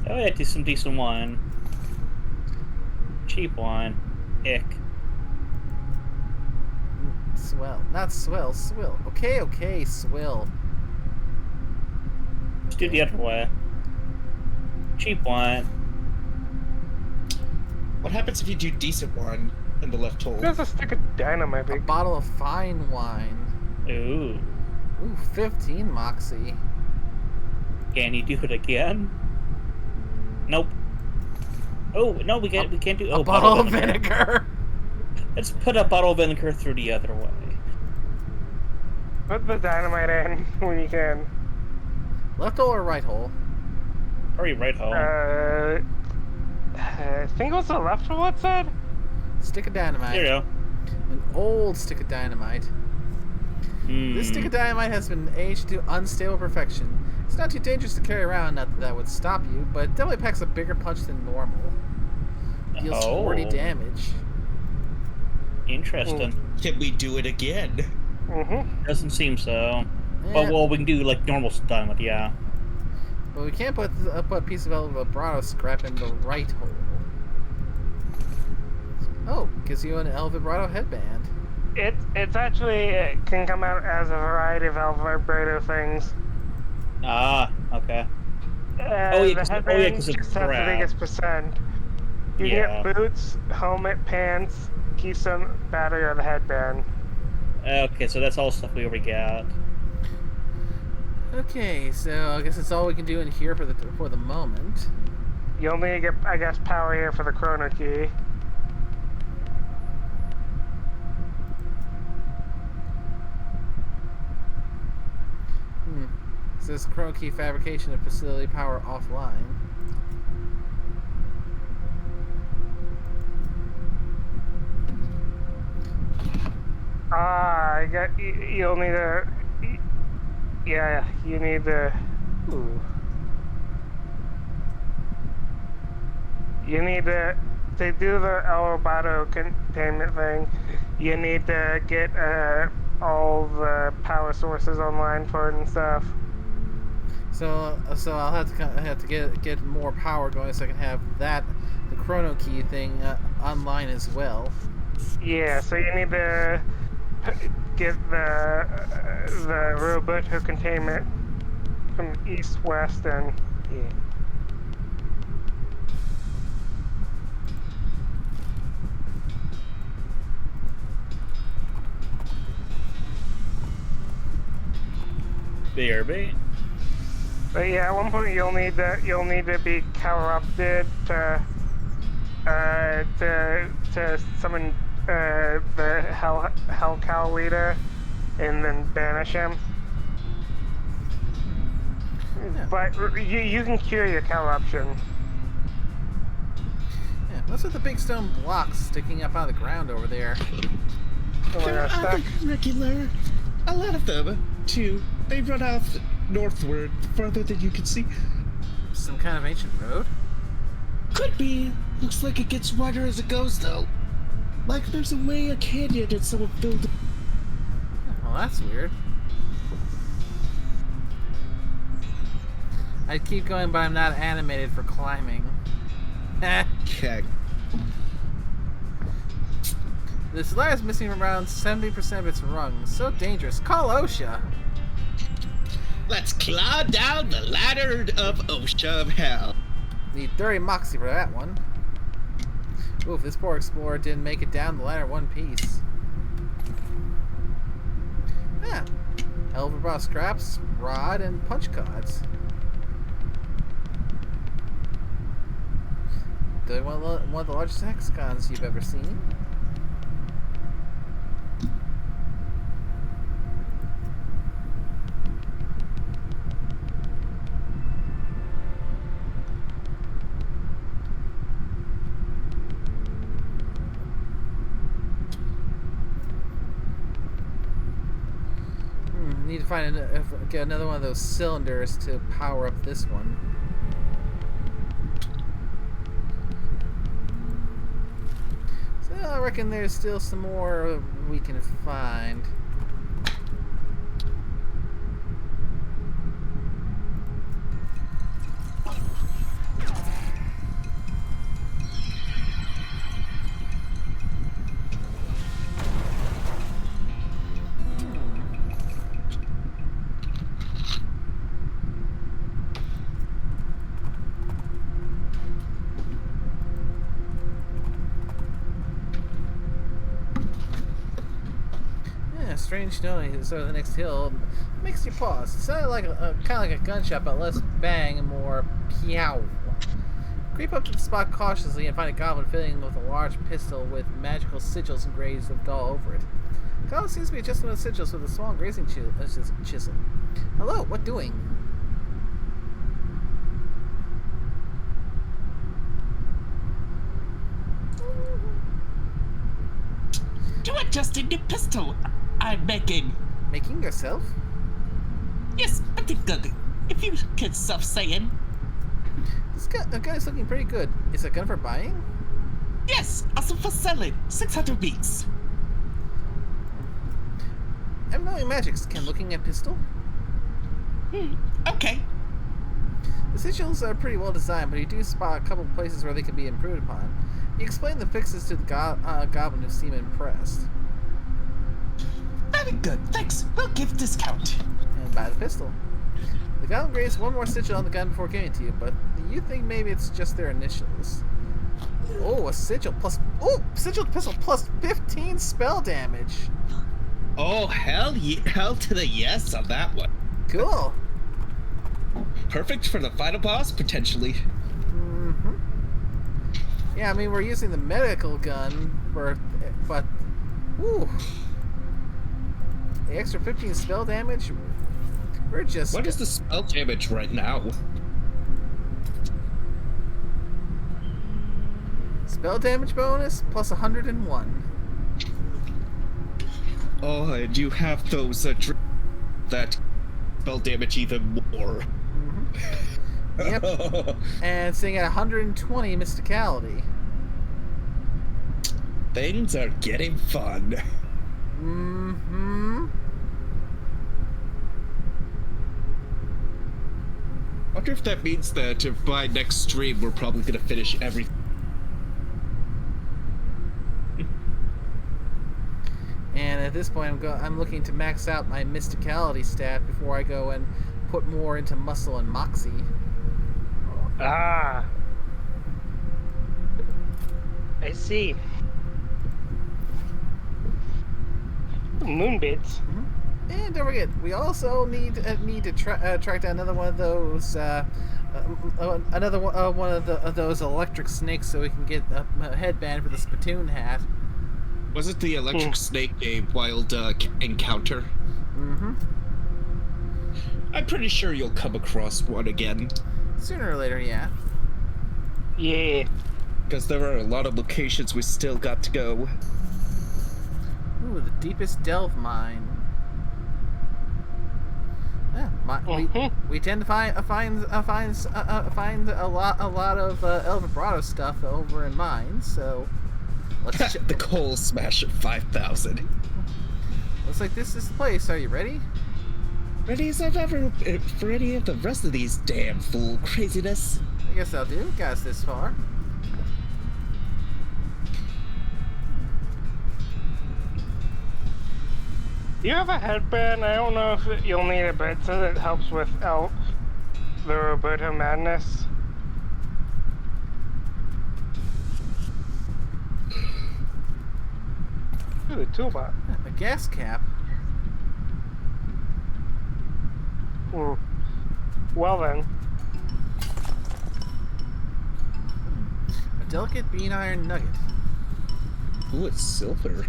Oh yeah, do some decent wine. Cheap wine. Ick. Swell. Not swell, swill. Okay, swill. Let's do the other way. Cheap wine. What happens if you do decent wine in the left hole? There's a stick of dynamite. A bottle of fine wine. Ooh. Ooh, 15 moxie. Can you do it again? Nope. Oh no, we can't do. Oh, A bottle of vinegar. Let's put a bottle of vinegar through the other way. Put the dynamite in when you can. Left hole or right hole? Probably right hole. I think it was the left hole it said? Stick of dynamite. There you go. An old stick of dynamite. This stick of dynamite has been aged to unstable perfection. It's not too dangerous to carry around, not that that would stop you, but it definitely packs a bigger punch than normal. Deals 40 damage. Interesting. Can we do it again? Mm-hmm. Doesn't seem so. Yeah. Well, we can do like normal dynamite, yeah. But we can't put a piece of El Vibrato scrap in the right hole. Oh, gives you an El Vibrato headband. It's actually, it can come out as a variety of El Vibrato things. Ah, okay. The headband because just it's has the crap. biggest percent. You Yeah. get boots, helmet, pants, keystone, battery, or the headband. Okay, so that's all stuff we already got. Okay, so I guess that's all we can do in here for the moment. You only get, I guess, power here for the chrono key. It says chrono key fabrication and facility power offline. I got. You'll need a. Yeah, you need the. Ooh. You need to do the El Roboto containment thing. You need to get all the power sources online for it and stuff. So I have to get more power going so I can have the chrono key thing online as well. Yeah, so you need to get the Roboto containment from east west and yeah. BRB. But yeah, at one point you'll need to be corrupted to summon the Hell Cow leader and then banish him. Yeah. But you can cure your corruption. Yeah, what's with the big stone blocks sticking up out of the ground over there? There are regular. A lot of them, too. They run off northward, further than you can see. Some kind of ancient road? Could be. Looks like it gets wider as it goes, though. Like there's a way a canyon and someone built it. Well, that's weird. I'd keep going, but I'm not animated for climbing. Okay. This ladder is missing around 70% of its rungs. So dangerous. Call OSHA. Let's claw down the ladder of OSHA of hell. Need 30 moxie for that one. Oof, this poor explorer didn't make it down the ladder one piece. Yeah. Elverbra scraps, rod, and punch cards. Do you want one of the largest hexagons you've ever seen? Need to get another one of those cylinders to power up this one. So I reckon there's still some more we can find. Strange knowing so the next hill makes you pause. It sounded like kind of like a gunshot, but less bang and more peow. Creep up to the spot cautiously and find a goblin filling with a large pistol with magical sigils engraved all over it. The goblin seems to be adjusting the sigils with a small grazing chisel. Hello, what doing? To adjusting the pistol I'm making. Making yourself? Yes, pretty good. If you could stop saying. This gun is looking pretty good. Is it a gun for buying? Yes, also for selling. 600 beats. I'm knowing magics. Can looking at pistol? Okay. The sigils are pretty well designed, but you do spot a couple places where they can be improved upon. You explain the fixes to the goblin who seem impressed. Very good, thanks. We'll give discount. And buy the pistol. The goblin grazed one more sigil on the gun before giving it to you, but you think maybe it's just their initials. Oh, a sigil plus... Oh, sigil pistol plus 15 spell damage. Oh, hell to the yes on that one. Cool. Perfect for the final boss, potentially. Mm-hmm. Yeah, I mean, we're using the medical gun, but... Whew. The extra 15 spell damage? We're just... What is the spell damage right now? Spell damage bonus plus 101. Oh, and you have those that spell damage even more. Mm-hmm. Yep. And sitting at 120 mysticality. Things are getting fun. Mm-hmm. Wonder if that means that by next stream we're probably gonna finish everything. And at this point, I'm looking to max out my mysticality stat before I go and put more into muscle and moxie. Ah. I see. Moonbits. And don't forget, we also need to track down another one of those of those electric snakes so we can get a headband for the spittoon hat. Wasn't the electric snake a wild encounter? Mm-hmm. I'm pretty sure you'll come across one again. Sooner or later, yeah. Yeah. Because there are a lot of locations we still got to go. Ooh, the deepest delve mine. Yeah, we tend to find a lot of El Vibrato stuff over in mines. So let's The coal smash at 5,000. Looks like this is the place. Are you ready? Ready as I've ever for any of the rest of these damn fool craziness. I guess I'll do. Got us this far. Do you have a headband? I don't know if you'll need it, but it says it helps with the Roberta madness. Ooh, the toolbox. A gas cap. Well then. A delicate bean iron nugget. Ooh, it's silver.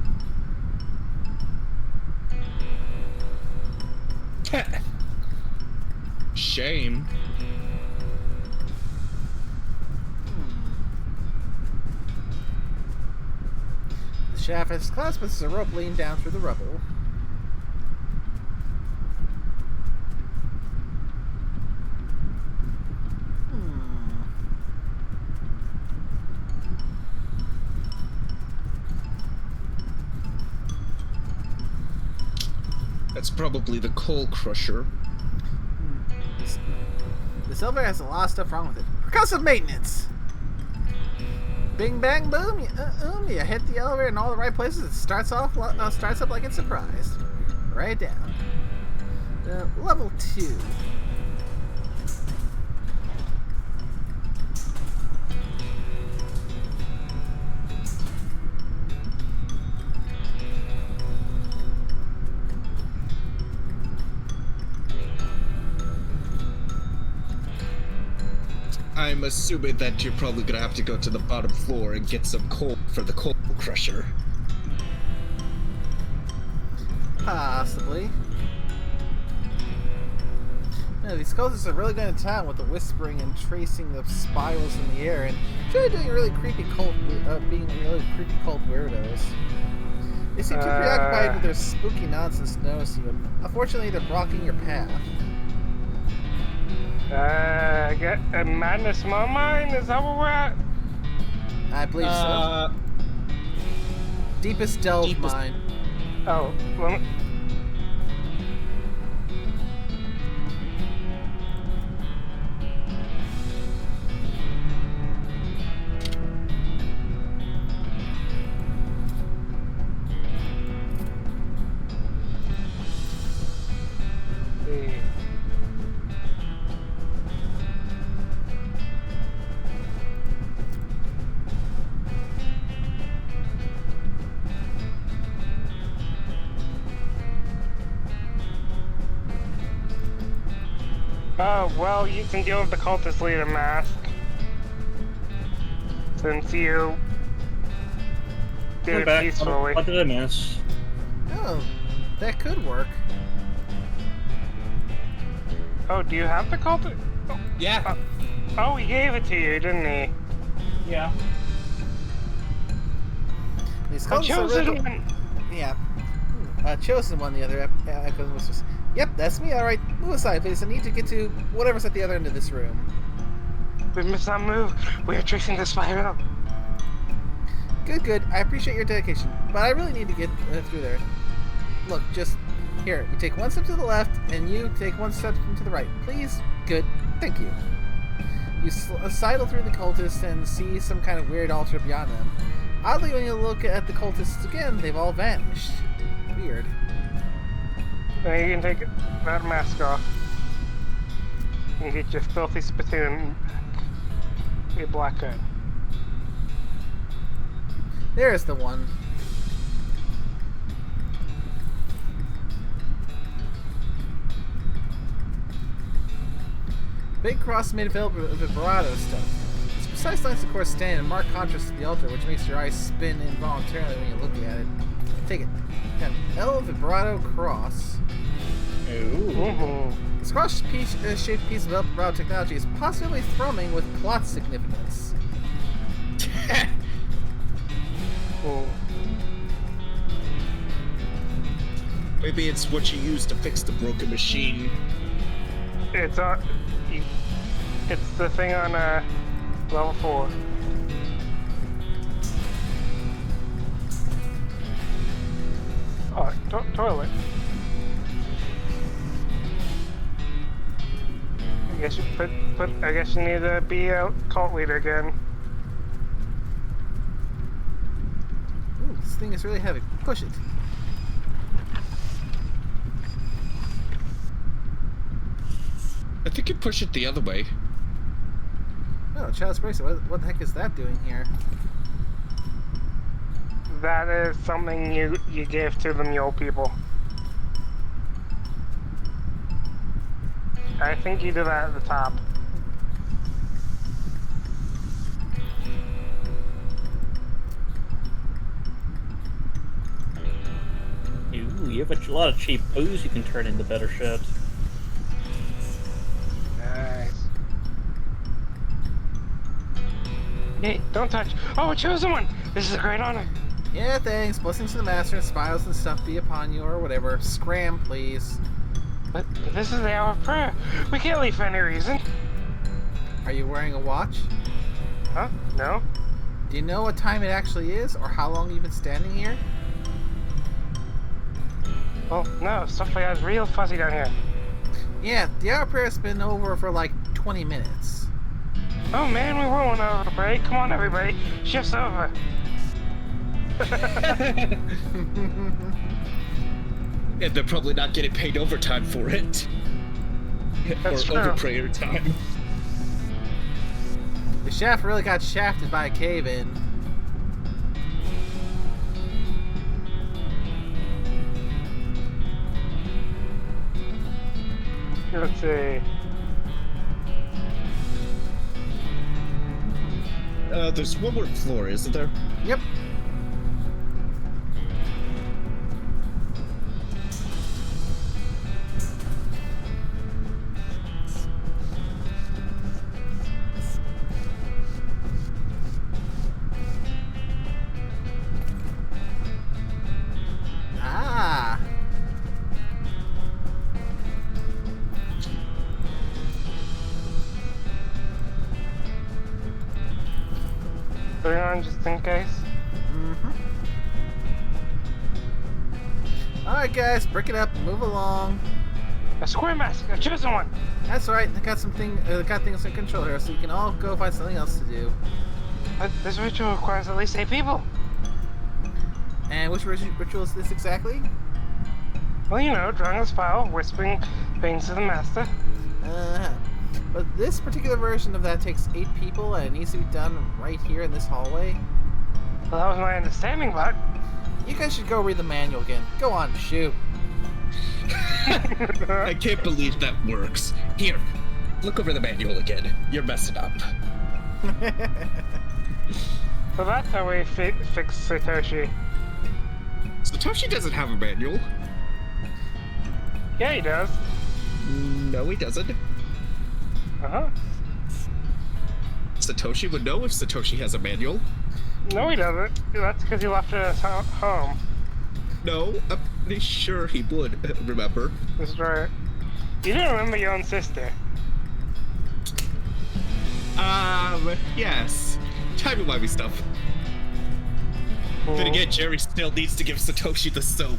Shame. The shaft has clasped as a rope leaned down through the rubble. That's probably the coal crusher. This elevator has a lot of stuff wrong with it. Percussive maintenance! Bing bang boom, you hit the elevator in all the right places. It starts up like it's surprised. Right down. Level 2. I'm assuming that you're probably gonna have to go to the bottom floor and get some coal for the coal crusher. Possibly. Yeah, these cultists are really going to town with the whispering and tracing of spirals in the air, and really doing really creepy cult, being really creepy cult weirdos. They seem too preoccupied with their spooky nonsense to notice you, and unfortunately they're blocking your path. Get a madness mine? Is that where we're at? I believe so. Deepest delve mine. Oh, let me... Oh, well, you can deal with the cultist leader mask. Since you did it back. peacefully. What did I miss? Oh, that could work. Oh, do you have the cultist? Oh, Yeah. oh, he gave it to you, didn't he? Yeah. These I cultists chose are it really... when... Yeah. Chosen won the other echoes was just, yep, that's me. Alright, move aside, please. I need to get to whatever's at the other end of this room. We must not move. We are tracing the spiral. Good, good. I appreciate your dedication, but I really need to get through there. Look, just here. You take one step to the left, and you take one step to the right. Please? Good. Thank you. You sidle through the cultists and see some kind of weird altar beyond them. Oddly, when you look at the cultists again, they've all vanished. Weird. Now you can take that mask off. You get your filthy spittoon. Your black gun. There's the one. Big cross made of vibrato stuff. Its precise lines, of course, stand in marked contrast to the altar, which makes your eyes spin involuntarily when you look at it. Take it. An L vibrato cross. Ooh. This cross-shaped piece of vibrato technology is possibly thrumming with plot significance. Oh. Maybe it's what you use to fix the broken machine. It's the thing on level 4. Oh, toilet. I guess you I guess you need to be a cult leader again. Ooh, this thing is really heavy. Push it. I think you push it the other way. Oh, child's bracelet. What the heck is that doing here? That is something you give to the mule people. I think you do that at the top. Ooh, you have a lot of cheap booze you can turn into better shit. Nice. Hey, don't touch. Oh, a chosen one! This is a great honor. Yeah, thanks. Blessings to the master, smiles and stuff be upon you, or whatever. Scram, please. But this is the hour of prayer. We can't leave for any reason. Are you wearing a watch? Huh? No? Do you know what time it actually is, or how long you've been standing here? Well, no. Stuff like that's real fuzzy down here. Yeah, the hour prayer's been over for like 20 minutes. Oh man, we were one over to break. Come on, everybody. Shift's over. And they're probably not getting paid overtime for it. That's or true. over prayer time. The shaft really got shafted by a cave-in. Let's see. There's one more floor, isn't there? Yep. Ah. Put it on just in case. Alright guys, break it up, move along. A square mask. A chosen one. That's alright, I got got things in control here, so you can all go find something else to do. But this ritual requires at least 8 people. And which ritual is this exactly? Well, you know, drawing a spell, whispering things to the master. But this particular version of that takes 8 people, and it needs to be done right here in this hallway. Well, that was my understanding, but... You guys should go read the manual again. Go on, shoot. I can't believe that works. Here, look over the manual again. You're messing up. So that's how we fix Satoshi. Satoshi doesn't have a manual. Yeah, he does. No, he doesn't. Uh-huh. Satoshi would know if Satoshi has a manual. No, he doesn't. That's because he left it at his home. No, I'm pretty sure he would remember. That's right. You don't remember your own sister. Yes. Timey-wimey stuff. Then again, Jerry still needs to give Satoshi the soap.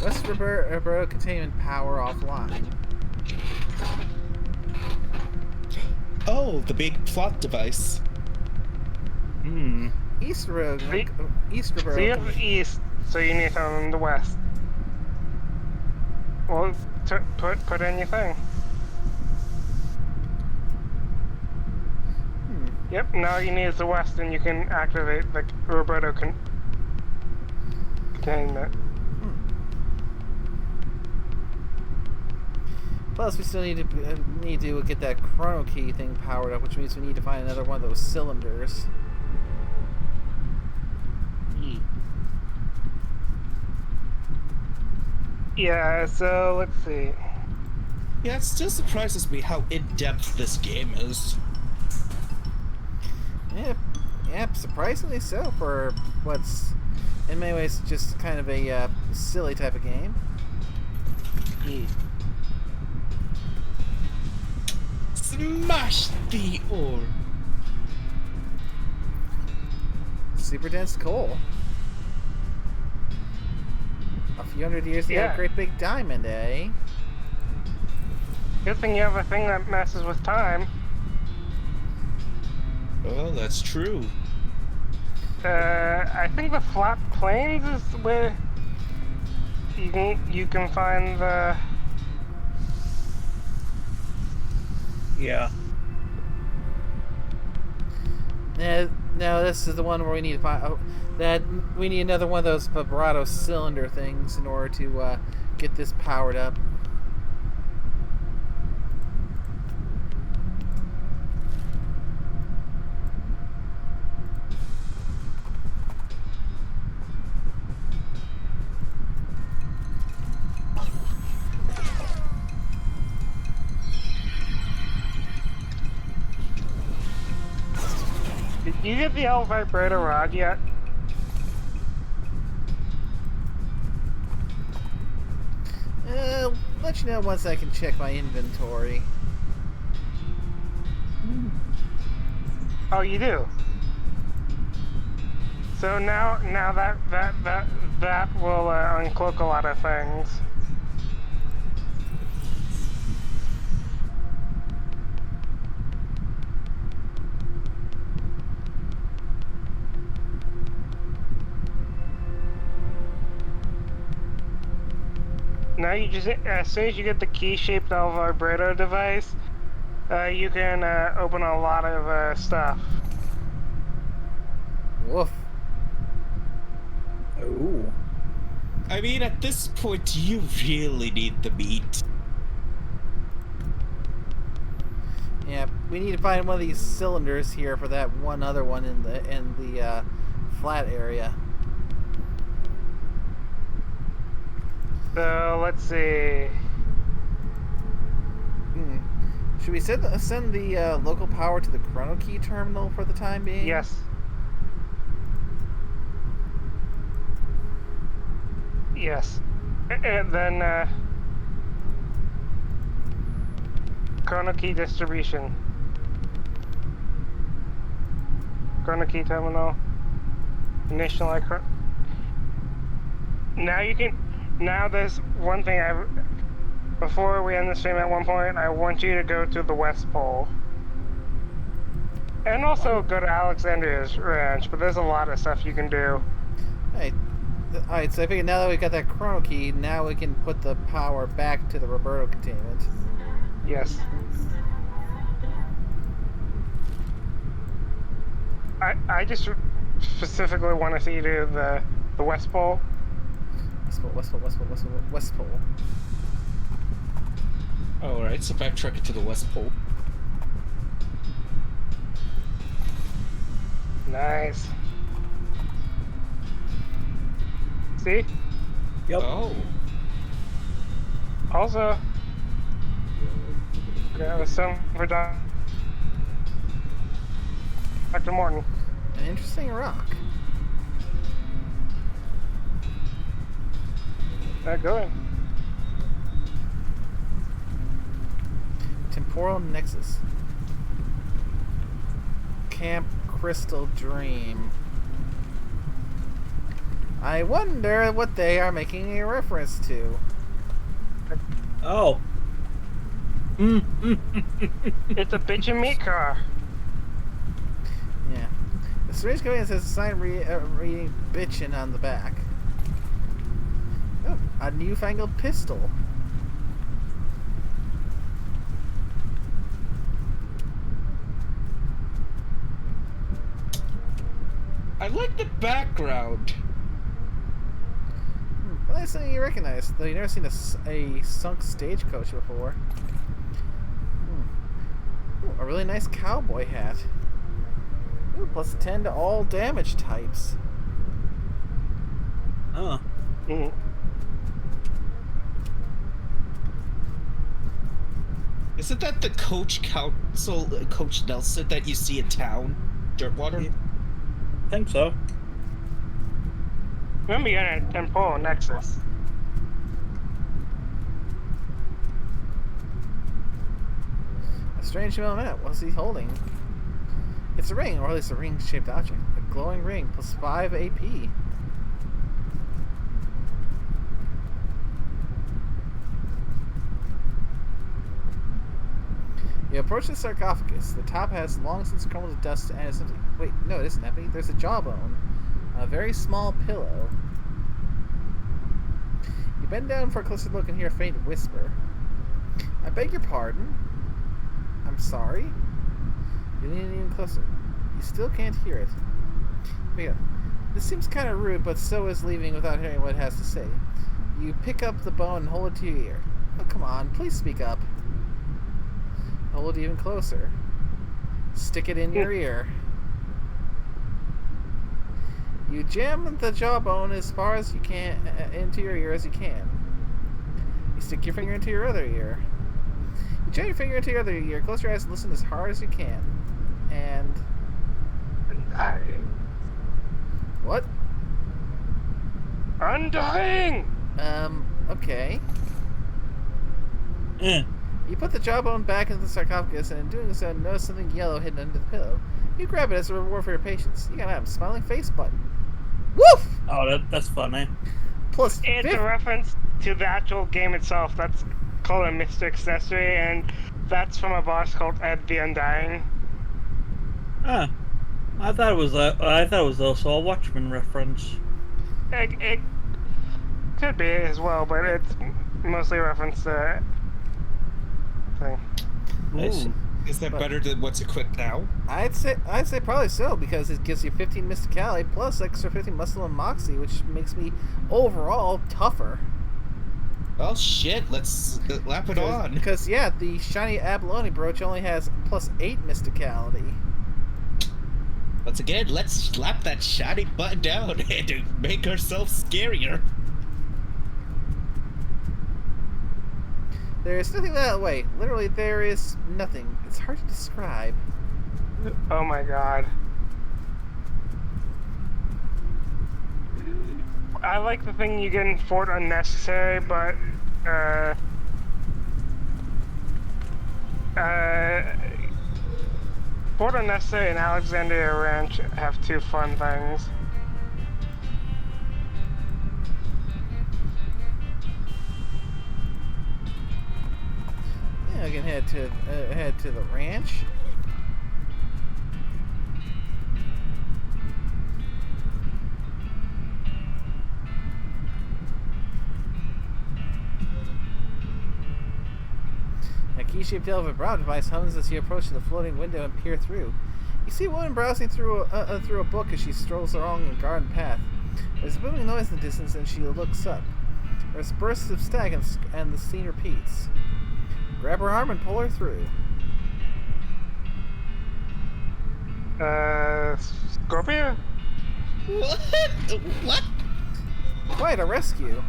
West Roberto containment power offline. Oh, the big plot device. Hmm. Easter See- Easter So you have east, so you need something in the west. Well, put in your thing. Yep, now you need the west, and you can activate the Roberto containment. Plus, we still need to get that chrono key thing powered up, which means we need to find another one of those cylinders. Yeah, so let's see. Yeah, it still surprises me how in-depth this game is. Yep, surprisingly so for what's in many ways just kind of a silly type of game. Smash the ore. Super dense coal. A few hundred years to get Yeah. a great big diamond, eh? Good thing you have a thing that messes with time. Well, that's true. I think the flat plains is where you can find the. Yeah. Now this is the one where we need to find that we need another one of those vibrato cylinder things in order to get this powered up. Did you get the El Vibrator rod yet? Let you know once I can check my inventory. Oh, you do. So now that will uncloak a lot of things. Now you just, as soon as you get the key-shaped El Vibrato device, you can open a lot of stuff. Woof. Ooh. I mean, at this point, you really need the meat. Yeah, we need to find one of these cylinders here for that one other one in the flat area. So let's see. Should we send the local power to the chrono key terminal for the time being? Yes. Yes. And then chrono key distribution. Chrono key terminal. Initialize. Now you can. Now there's one thing before we end the stream at one point, I want you to go to the West Pole. And also go to Alexandria's ranch, but there's a lot of stuff you can do. Alright, so I figure now that we've got that chrono key, now we can put the power back to the Roberto containment. Yes. I just specifically want to see you do the West Pole. West Pole. Alright, so backtrack it to the West Pole. Nice. See? Yep. Oh. Also, grab some for Dr. Morton. An interesting rock. Go in. Temporal Nexus. Camp Crystal Dream. I wonder what they are making a reference to. Oh. It's a bitch and meat car. Yeah. The strange conveyance has a sign reading bitchin' on the back. Oh, a newfangled pistol. I like the background. Well, that's something you recognize, though you've never seen a sunk stagecoach before. Ooh, a really nice cowboy hat. Ooh, plus 10 to all damage types. Oh. Mm. Isn't that the coach council, Coach Nelson, that you see in town? Dirtwater? Yeah. I think so. Remember you're in a temporal nexus. A strange amount. What's he holding? It's a ring, or at least a ring-shaped object. A glowing ring, plus 5 AP. You approach the sarcophagus. The top has long since crumbled to dust and is empty. Wait, no, it isn't empty. There's a jawbone. A very small pillow. You bend down for a closer look and hear a faint whisper. I beg your pardon? I'm sorry? You lean in even closer. You still can't hear it. Wait, this seems kind of rude, but so is leaving without hearing what it has to say. You pick up the bone and hold it to your ear. Oh, come on, please speak up. Hold it even closer. Stick it in your ear. You jam the jawbone as far as you can into your ear as you can. You stick your finger into your other ear. You jam your finger into your other ear. Close your eyes and listen as hard as you can. And what? Undying! Okay. Eh. You put the jawbone back into the sarcophagus, and in doing so, notice something yellow hidden under the pillow. You grab it as a reward for your patience. You gotta have a smiling face button. Woof! Oh, that's funny. Plus It's 50. a reference to the actual game itself. That's called a Mr. Accessory, and that's from a boss called Ed the Undying. Ah, I thought it was also a Watchmen reference. It could be as well, but it's mostly a reference to thing. I see. Is that But- better than what's equipped now? I'd say probably so, because it gives you 15 mysticality plus extra 15 muscle and moxie, which makes me overall tougher. Well, shit, let's lap it on. Because yeah, the shiny abalone brooch only has plus 8 mysticality. Once again, let's slap that shiny button down and make ourselves scarier. There's nothing that way. Literally, there is nothing. It's hard to describe. Oh my god. I like the thing you get in Fort Unnecessary, but Fort Unnecessary and Alexandria Ranch have two fun things. Yeah, I can head to the ranch. A key-shaped elephant brow device hums as you approach the floating window and peer through. You see a woman browsing through a book as she strolls along a garden path. There's a booming noise in the distance, and she looks up. There's bursts of stag, and the scene repeats. Grab her arm and pull her through. Scorpio? What? What? Quite a rescue.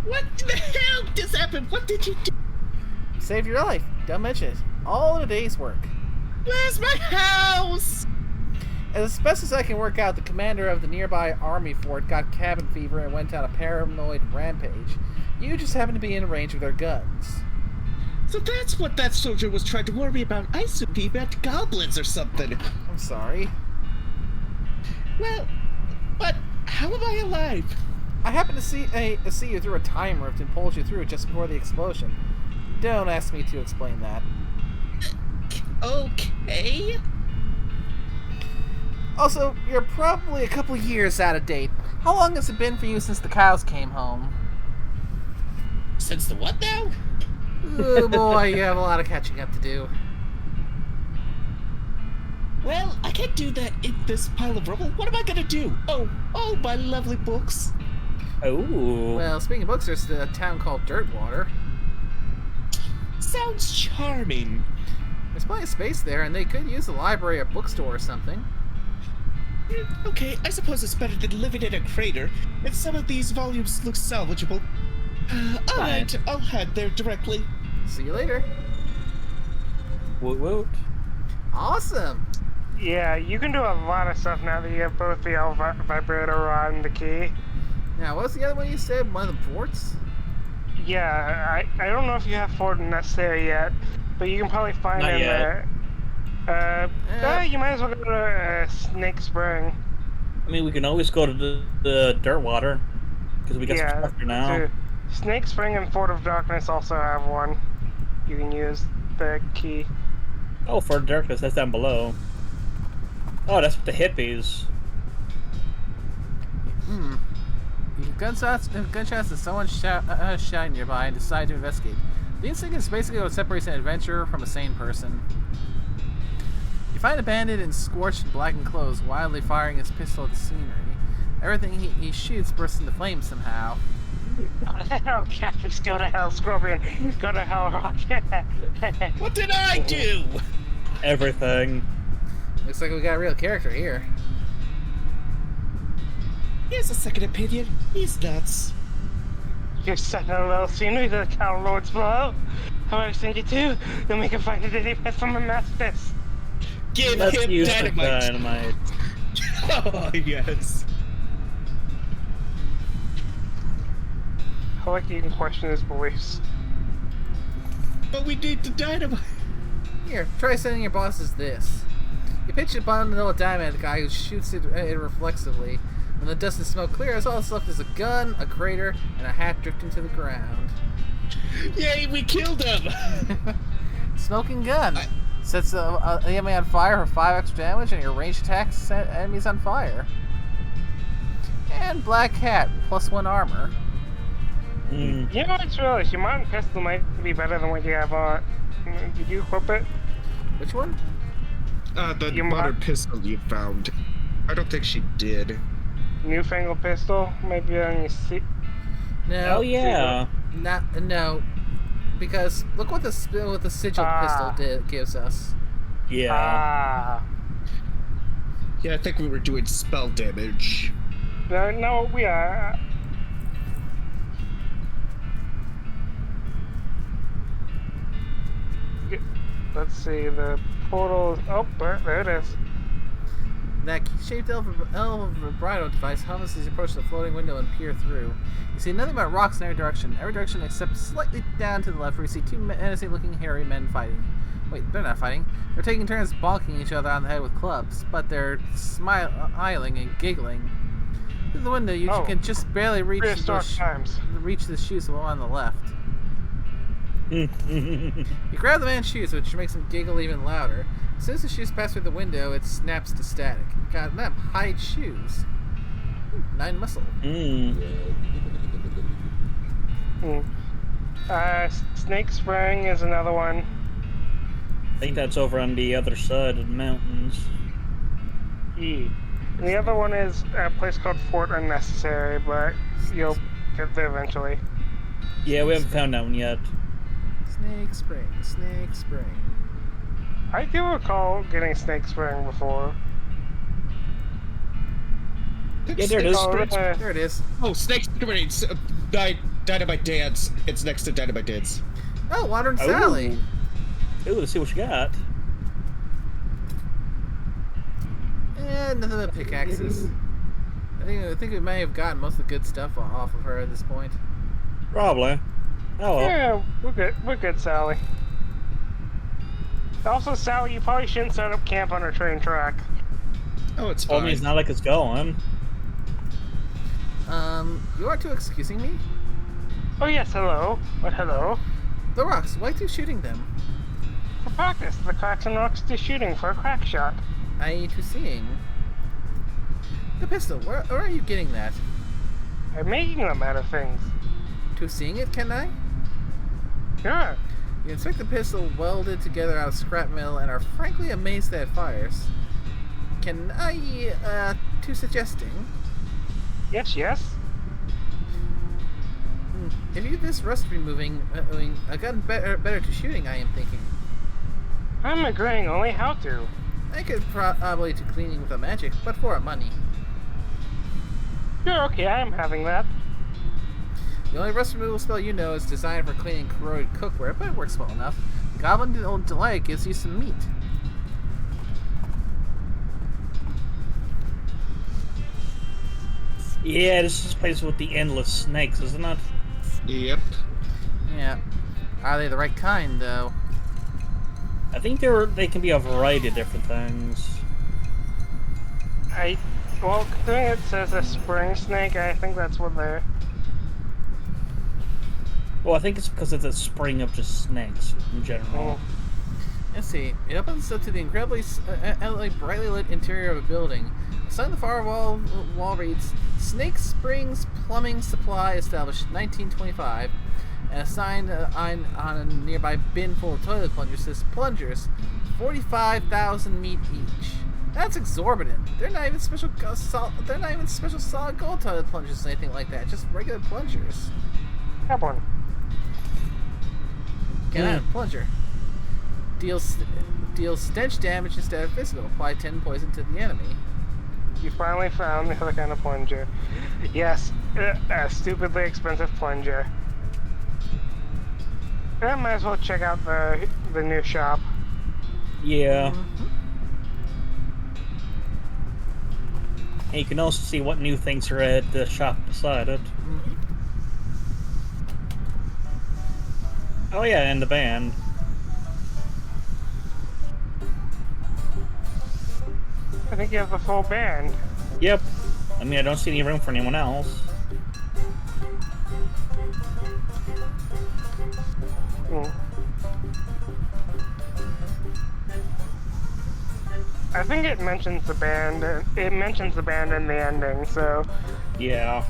What the hell just happened? What did you do? Saved your life. Don't mention it. All in a day's work. Where's my house? As best as I can work out, the commander of the nearby army fort got cabin fever and went on a paranoid rampage. You just happened to be in range of their guns. So that's what that soldier was trying to warn me about. I assumed he meant goblins or something. I'm sorry. Well, but how am I alive? I happened to see you through a time rift and pulled you through just before the explosion. Don't ask me to explain that. Okay. Also, you're probably a couple years out of date. How long has it been for you since the cows came home? Since the what now? Oh boy, you have a lot of catching up to do. Well, I can't do that in this pile of rubble. What am I gonna do? Oh, my lovely books. Oh. Well, speaking of books, there's a town called Dirtwater. Sounds charming. There's plenty of space there, and they could use a library or bookstore or something. Okay, I suppose it's better than living in a crater, and some of these volumes look salvageable. Alright, I'll head there directly. See you later. Woot woot. Awesome! Yeah, you can do a lot of stuff now that you have both the L vibrator rod and the key. Now, what was the other one you said? One of the forts? Yeah, I don't know if you have Fort necessary yet, but you can probably find Not in yet. there. You might as well go to Snake Spring. I mean, we can always go to the Dirtwater because we got some stuff here now. so Snake Spring and Fort of Darkness also have one. You can use the key. Oh, for Darkness, that's down below. Oh, that's with the hippies. You have gunshots and someone shouting nearby and decide to investigate. The instinct is basically what separates an adventurer from a sane person. You find a bandit in scorched and blackened clothes, wildly firing his pistol at the scenery. Everything he shoots bursts into flames somehow. Oh, Catholics, go to hell, Scorpion. Go to hell, Rocket. What did I do? Everything. Looks like we got a real character here. Here's a second opinion. He's nuts. You're setting a little scenery to the Cow Lord's below. How about I send you two? Then we can find a daily pet from a masterpiece. Give Let's him use dynamite. the dynamite. Oh, yes. I like you can question his beliefs. But we need the dynamite. Here, try sending your bosses this. You pitch a bundle of dynamite at the guy who shoots it reflexively. When the dust and smoke clears, all that's left is a gun, a crater, and a hat drifting to the ground. Yay, we killed him. Smoking gun. Sets the enemy on fire for 5 extra damage, and your ranged attacks set enemies on fire. And black hat, +1 armor. Mm. You know, I just realized your modern pistol might be better than what you have on. Did you equip it? Which one? The You modern might- pistol you found. I don't think she did. Newfangled pistol? Might be on your seat. No. Oh yeah. No. Because look what the sigil pistol gives us. Yeah. Ah. Yeah, I think we were doing spell damage. No, we are. Let's see, the portal. Oh, there it is. That key-shaped vibrato device hums as you approach the floating window and peer through. You see nothing but rocks in every direction except slightly down to the left where you see two menacing-looking hairy men fighting. Wait, they're not fighting. They're taking turns bonking each other on the head with clubs, but they're smiling and giggling. Through the window, you can just barely reach Prehistoric times. the shoes of the one on the left. You grab the man's shoes, which makes him giggle even louder. As soon as the shoes pass through the window, it snaps to static. God damn, hide shoes. 9 muscle. Snake Spring is another one. I think that's over on the other side of the mountains. E. And the other one is a place called Fort Unnecessary, but you'll get there eventually. Yeah, we haven't found that one yet. Snake Spring, Snake Spring. I do recall getting Snake Spring before. Yeah, there it is. There it is. Oh, Snake Spring. Dynamite Dance. It's next to Dynamite Dance. Oh, Wandering Sally. Ooh, let's see what you got. Nothing but pickaxes. I think we may have gotten most of the good stuff off of her at this point. Probably. Oh well. Yeah, we're good, Sally. Also, Sally, you probably shouldn't set up camp on a train track. Oh, it's Well, I fine. mean, it's not like it's going. You are to excusing me? Oh yes, hello. What hello? The rocks, why to shooting them? For practice, the cracks and rocks to shooting for a crack shot. I to seeing. The pistol, where are you getting that? I'm making them out of things. To seeing it, can I? Sure. You inspect the pistol welded together out of scrap metal and are frankly amazed that it fires. Can I, to suggesting? Yes, yes. If you this rust removing, a gun better to shooting, I am thinking. I'm agreeing only how to. I could probably to cleaning with a magic, but for money. Sure, okay, I'm having that. The only rust removal spell you know is designed for cleaning corroded cookware, but it works well enough. The Goblin Delight gives you some meat. Yeah, this is a place with the endless snakes, isn't it? Yep. Yeah. Are they the right kind, though? I think they can be a variety of different things. Well, considering it says a spring snake, I think that's what they're... Well, I think it's because it's a spring of just snakes in general. Let's see. It opens up to the incredibly brightly lit interior of a building. A sign on the far wall reads, Snake Springs Plumbing Supply established 1925. And a sign on a nearby bin full of toilet plungers says, Plungers, 45,000 meat each. That's exorbitant. They're not even special solid gold toilet plungers or anything like that. Just regular plungers. Have one. Get out, plunger. Deals stench damage instead of physical. Apply 10 poison to the enemy. You finally found the other kind of plunger. Yes, a stupidly expensive plunger. I might as well check out the new shop. Yeah. And you can also see what new things are at the shop beside it. Oh yeah, and the band. I think you have the full band. Yep. I mean, I don't see any room for anyone else. I think it mentions the band. It mentions the band in the ending, so... Yeah.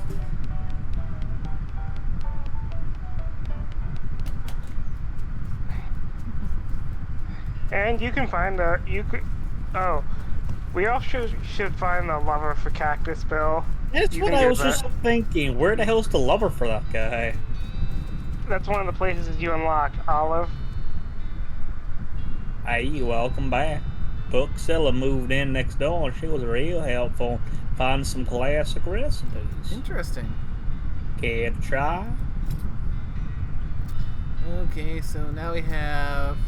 And you can find the... Oh. We all should find the lover for Cactus Bill. That's what I was just thinking. Where the hell's the lover for that guy? That's one of the places you unlock, Olive. Hey, welcome back. Bookseller moved in next door and she was real helpful. Find some classic recipes. Interesting. Care to try? Okay, so now we have...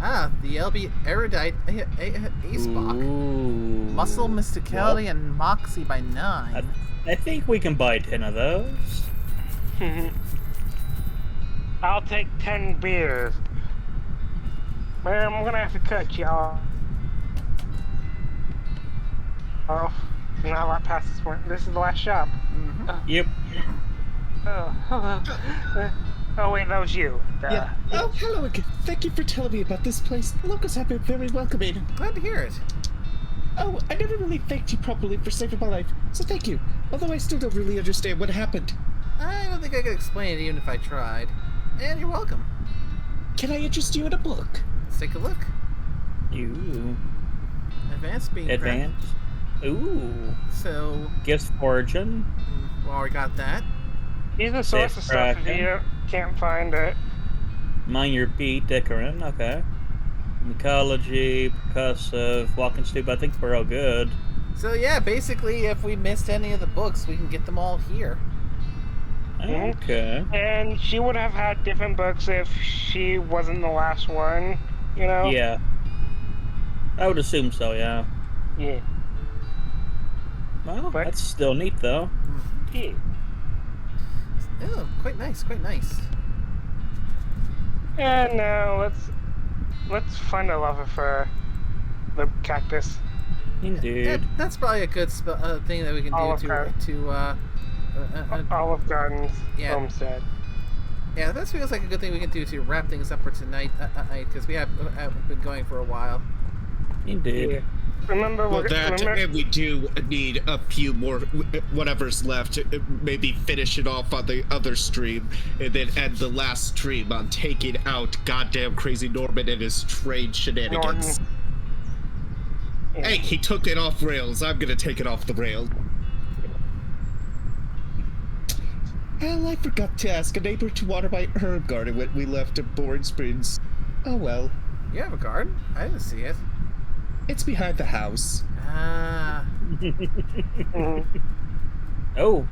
the LB Erudite Acebach. Muscle, Mysticality, and Moxie by 9. I think we can buy 10 of those. I'll take 10 beers. Man, I'm gonna have to cut y'all. Oh, now I past this point. This is the last shop. Yep. Oh, hello. Oh wait, that was you. Yeah. Oh, hello again. Thank you for telling me about this place. The locals have been very welcoming. Glad to hear it. Oh, I never really thanked you properly for saving my life, so thank you. Although I still don't really understand what happened. I don't think I could explain it even if I tried. And you're welcome. Can I interest you in a book? Let's take a look. Ooh. Advanced being Advanced. Ooh. So... Gifts of Origin. Well, we got that. Use the source of stuff if you can't find it. Mind Your Beat, Decorin, okay. Mycology, Percussive, Walking Stoop, I think we're all good. So yeah, basically if we missed any of the books, we can get them all here. Okay. And she would have had different books if she wasn't the last one, you know? Yeah. I would assume so, yeah. Yeah. Well, that's still neat, though. Yeah. Oh, quite nice, quite nice. And now let's find a lover for the cactus. Indeed. That's probably a good thing that we can do Olive Garden's Yeah. homestead. Yeah, that feels like a good thing we can do to wrap things up for tonight, because we have been going for a while. Indeed. Yeah. Remember, Well, and we do need a few more, whatever's left. Maybe finish it off on the other stream, and then end the last stream on taking out goddamn Crazy Norman and his trade shenanigans. Norton. Yeah. Hey, he took it off rails. I'm gonna take it off the rails. Well, I forgot to ask a neighbor to water my herb garden when we left at Boring Springs. Oh well. You have a garden? I didn't see it. It's behind the house. Ah. Oh,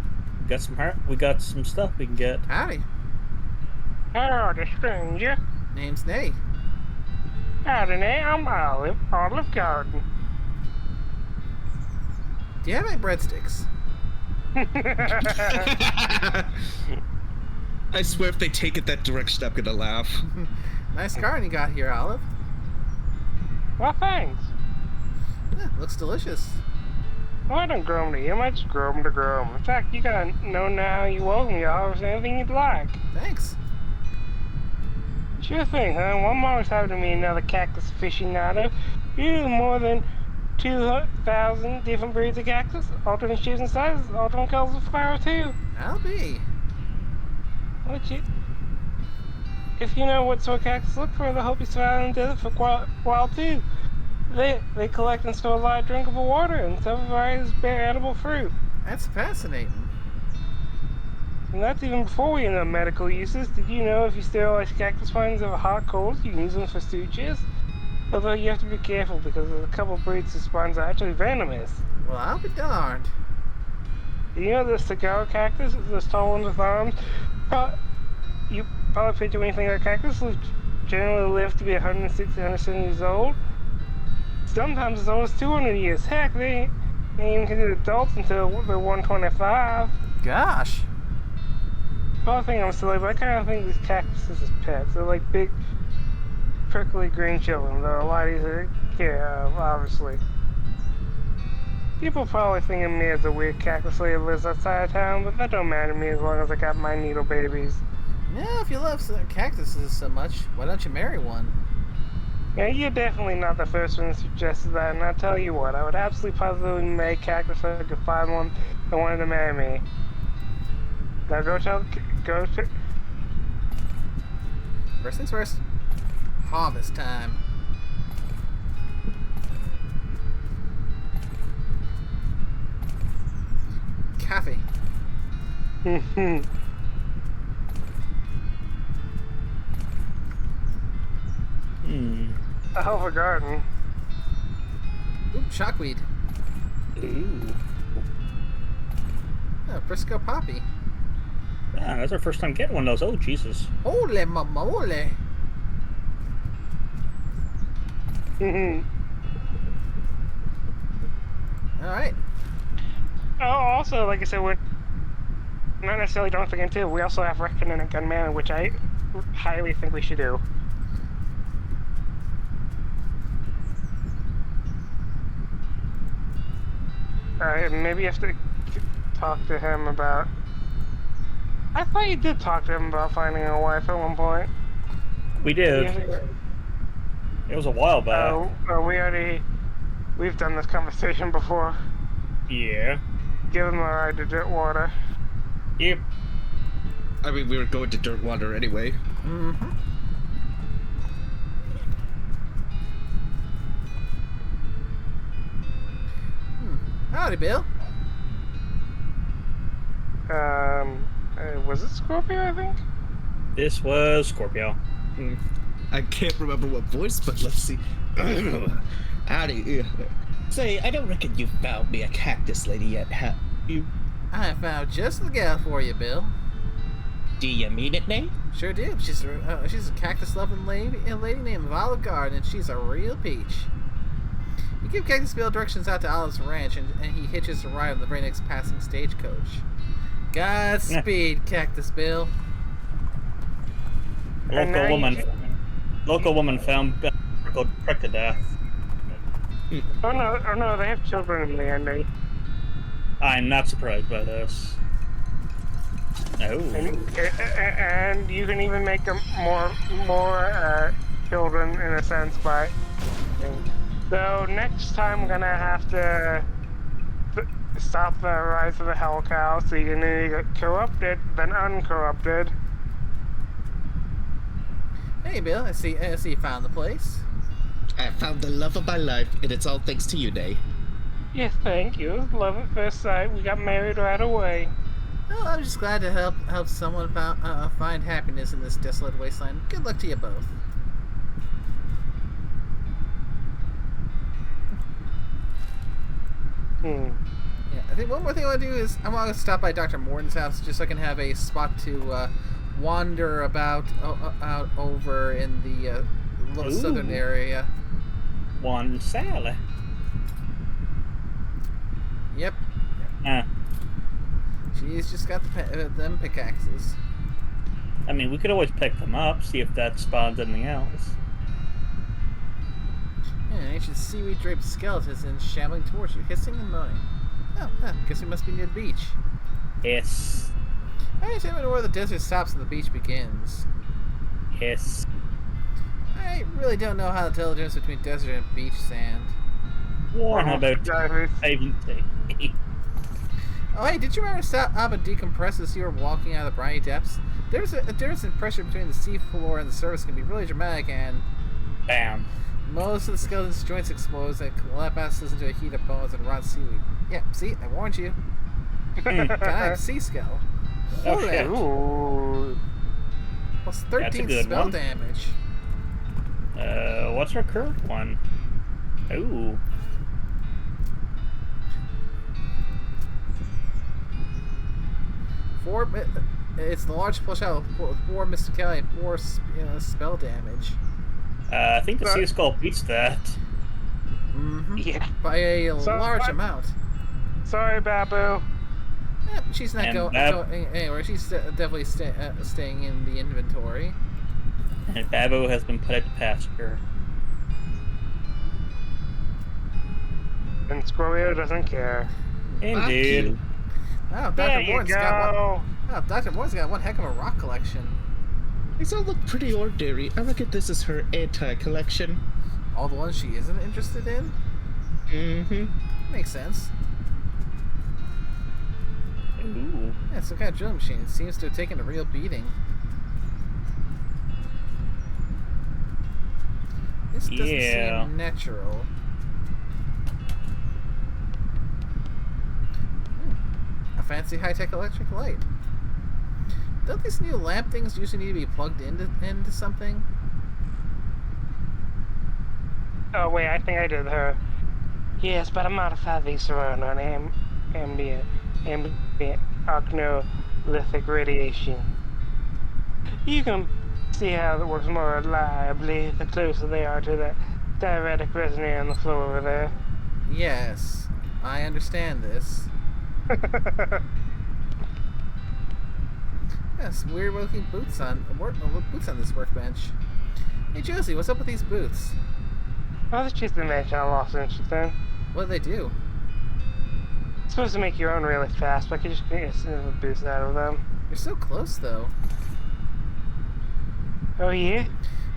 we got some stuff we can get. Howdy. Howdy, stranger. Name's Nay. Howdy, Nay. I'm Olive Garden. Do you have any breadsticks? I swear if they take it that direction, I'm gonna laugh. Nice garden you got here, Olive. Well, thanks. Yeah, looks delicious. Well, I don't grow them to you. I just grow them to grow them. In fact, you gotta know now you're welcome. You harvest anything you'd like. Thanks. Sure thing, huh? One always happened to me another cactus aficionado. You more than 2,000 different breeds of cactus, alternate shapes and sizes, alternate colors of flower too. I'll be. If you know what sort of cactus to look for, they'll help you survive in the desert for quite a while too. They collect and store a lot of drinkable water, and some varieties bear edible fruit. That's fascinating. And that's even before we into medical uses. Did you know if you sterilize cactus vines over hot coals, you can use them for sutures? Although you have to be careful because there's a couple breeds of spines are actually venomous. Well, I'll be darned. Did you know the cigar cactus is this tall one with arms? You probably picture anything like cactus generally live to be 160, 170 years old. Sometimes as old as 200 years. Heck, they ain't even considered adults until they're 125. Gosh. Probably think I'm silly, but I kind of think these cactuses as pets. They're like big, prickly green children. They're a lot easier to care of, obviously. People probably think of me as a weird cactus lady that lives outside of town, but that don't matter to me as long as I got my needle babies. Yeah, if you love cactuses so much, why don't you marry one? Yeah, you're definitely not the first one who suggested that, and I'll tell you what, I would absolutely positively marry cactus if I could find one that wanted to marry me. Now go to... First things first. Harvest time. Coffee. Olive Garden. Ooh, shockweed. Ooh. Oh, Frisco poppy. Yeah, that's our first time getting one of those. Oh, Jesus. Holy mamole. Alright. Oh, also, like I said, we're not necessarily don't forget too. We also have Reckoning and Gunman, which I highly think we should do. Alright, maybe you have to talk to him about... I thought you did talk to him about finding a wife at one point. We did. It was a while back. We've done this conversation before. Yeah. Give him a ride to Dirtwater. Yep. I mean, we were going to Dirtwater anyway. Mm-hmm. Howdy, Bill. Was it Scorpio, I think? This was Scorpio. I can't remember what voice, but let's see. Howdy. Say, I don't reckon you found me a cactus lady yet, have you? I found just the gal for you, Bill. Do you mean it, Nate? Sure do. She's a cactus-loving lady named Olive Garden, and she's a real peach. You give Cactus Bill directions out to Olive's ranch, and he hitches a ride on the very next passing stagecoach. Godspeed, Cactus Bill. Local woman found pricked to death. Oh no, they have children in the ending. I'm not surprised by this. And you can even make them more children in a sense by. So next time we're gonna have to stop the rise of the Hell Cow, so you can either get corrupted then uncorrupted. Hey, Bill, I see you found the place. I found the love of my life, and it's all thanks to you, Nay. Yes, thank you. Love at first sight. We got married right away. Well, I'm just glad to help someone find happiness in this desolate wasteland. Good luck to you both. Yeah, I think one more thing I want to do is I want to stop by Dr. Morton's house just so I can have a spot to wander about out over in the little southern area. One Sally. Yep. She's just got them pickaxes. I mean, we could always pick them up, see if that spawns anything else. Yeah, ancient seaweed draped skeletons and shambling towards you, hissing and moaning. Oh, guess we must be near the beach. Yes. I just don't know where the desert stops and the beach begins. Yes. I really don't know how to tell the difference between desert and beach sand. One about 70. Oh, hey, did you ever stop up and decompress as you were walking out of the briny depths? There's a difference in pressure between the sea floor and the surface can be really dramatic, and Bam. most of the skeleton's joints explode and collapses into a heat of bones and raw seaweed. Yeah, see, I warned you. Kind of sea skull. Oh, shit. Ooh. Plus That's a 13 good spell one. damage. What's our current one? Ooh. It's the large flush out with 4 mysticality and 4 spell damage. I think the sea skull beats that. Mm-hmm. Yeah. By a So, large amount. Sorry, Babu. She's not And going anywhere. She's definitely staying in the inventory. And Babu has been put at pasture. And Scorpio doesn't care. Indeed. Wow, There Dr. you Morton's got one. go. Wow, Dr. Morton's got one heck of a rock collection. These all look pretty ordinary. I reckon this is her anti-collection. All the ones she isn't interested in? Mm-hmm. Makes sense. Ooh. Yeah, some kind of drilling machine. It seems to have taken a real beating. This doesn't seem natural. A fancy high-tech electric light. Don't these new lamp things usually need to be plugged into something? Oh wait, I think I did her. Yes, but I modified these to run on ambient ocnolithic radiation. You can see how it works more reliably the closer they are to that diuretic resonator on the floor over there. Yes, I understand this. Yeah, some weird looking boots on this workbench. Hey Josie, what's up with these boots? Oh, that's just the match I lost interest in. What do they do? It's supposed to make your own really fast, but I could just get a boost out of them. You're so close though. Oh yeah?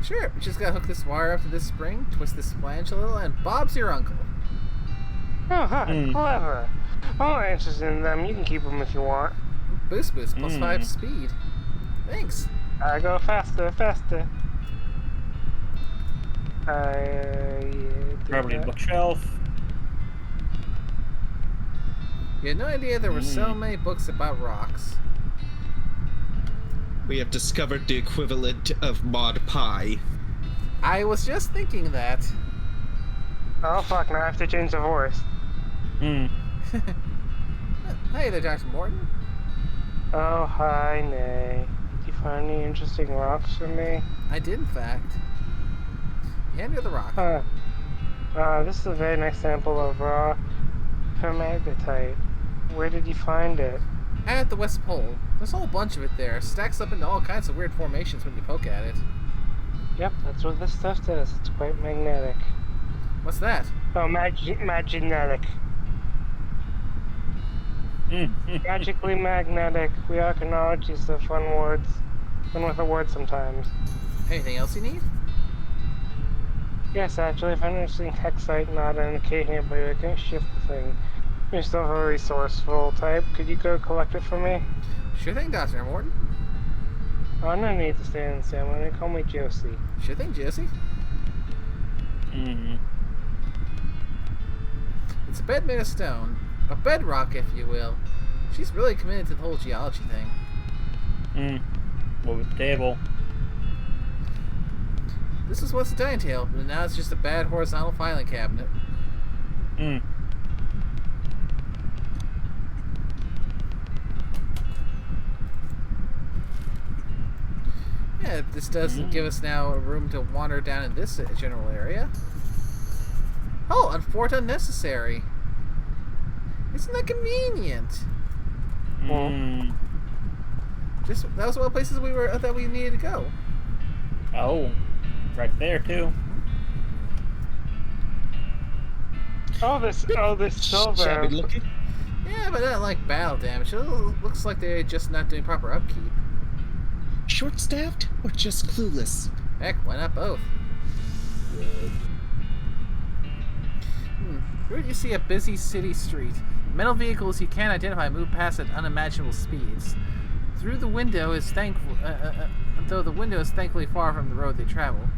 Sure, we just gotta hook this wire up to this spring, twist this flange a little, and Bob's your uncle. Oh, huh, clever. I'm not interested in them. You can keep them if you want. Boost plus 5 speed. Thanks. I go faster. Probably bookshelf. You had no idea there were so many books about rocks. We have discovered the equivalent of Mod Pi. I was just thinking that. Oh fuck, now I have to change the voice. Hey there, Dr. Morton. Oh, hi, Nay. Did you find any interesting rocks for me? I did, in fact. Hand me the rock. This is a very nice sample of raw permagnetite. Where did you find it? At the West Pole. There's a whole bunch of it there. Stacks up into all kinds of weird formations when you poke at it. Yep, that's what this stuff does. It's quite magnetic. What's that? Oh, magnetic. Magically magnetic. We all acknowledge these are fun words. Fun with a word sometimes. Anything else you need? Yes, actually, if I'm interesting Hexite, not an occasional, but I can shift the thing. You're still a resourceful type. Could you go collect it for me? Sure thing, Dr. Morton. Oh, no need to stay in the ceremony. Call me Josie. Sure thing, Josie. Mm. It's a bed made of stone. A bedrock, if you will. She's really committed to the whole geology thing. Move the table. This is what's a dining table, but now it's just a bad horizontal filing cabinet. Yeah, this doesn't give us now a room to wander down in this general area. Oh, and fort unnecessary. Isn't that convenient? Just that was one of the places that we needed to go. Oh, right there too. Oh, this silver. Shabby looking. Yeah, but not like battle damage. It looks like they're just not doing proper upkeep. Short-staffed or just clueless? Heck, why not both? Here you see a busy city street. Metal vehicles you can't identify move past at unimaginable speeds. Though the window is thankfully far from the road they travel.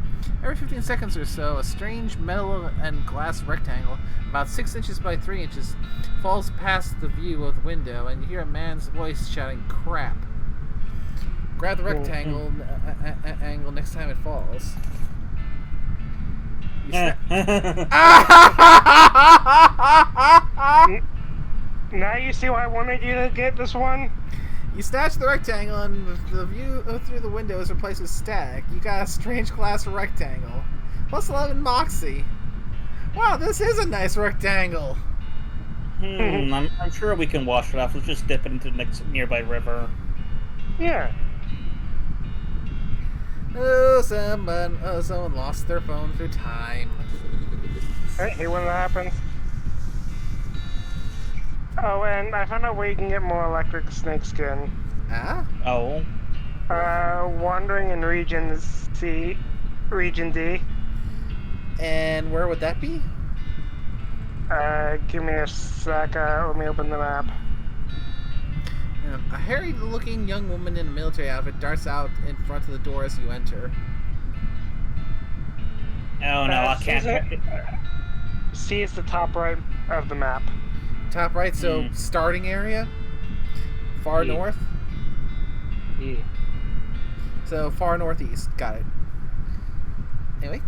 Every 15 seconds or so, a strange metal and glass rectangle, about 6 inches by 3 inches, falls past the view of the window, and you hear a man's voice shouting, "Crap." Grab the rectangle angle next time it falls. Now you see why I wanted you to get this one? You snatch the rectangle, and the view through the window is replaced with static. You got a strange glass rectangle. Plus 11 moxie. Wow, this is a nice rectangle. I'm sure we can wash it off. Let's just dip it into the next nearby river. Yeah. Oh, someone lost their phone through time. I hate when that happens. Oh, and I found out where you can get more electric snake skin. Ah? Oh. Wandering in Region C, Region D. And where would that be? Give me a sec, let me open the map. A hairy-looking young woman in a military outfit darts out in front of the door as you enter. Oh no, I can't. C is the top right of the map. Top right, so starting area? Far Yeah. north? Yeah. So far northeast. Got it. Anyway.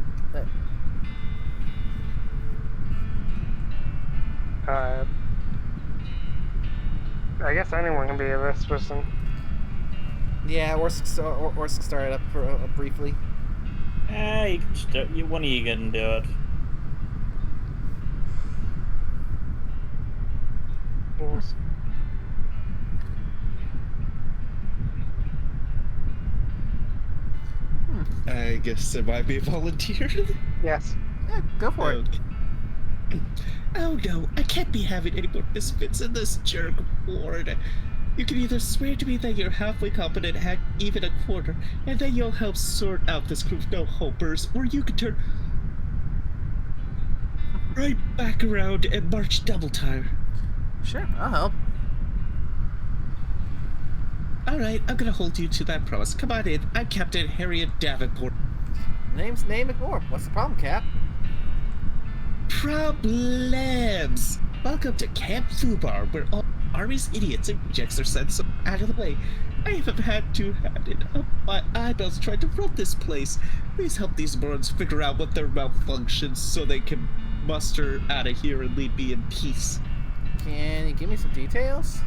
I guess anyone can be this person. Yeah, Orsk started up for briefly. You can start. One of you can do it. Yes. I guess it might be a volunteer. Yes. Yeah, go for it. Oh no, I can't be having any more misfits in this jerk ward. You can either swear to me that you're halfway competent, heck, even a quarter, and then you'll help sort out this group of no-hopers, or you can turn right back around and march double time. Sure, I'll help. Alright, I'm gonna hold you to that promise. Come on in, I'm Captain Harriet Davenport. Name's Name McMore. What's the problem, Cap? Problems! Welcome to Camp Fubar, where all Army's idiots and rejects are sent so out of the way. I have had to hand it up my eyeballs trying to run this place. Please help these morons figure out what their malfunctions so they can muster out of here and leave me in peace. Can you give me some details?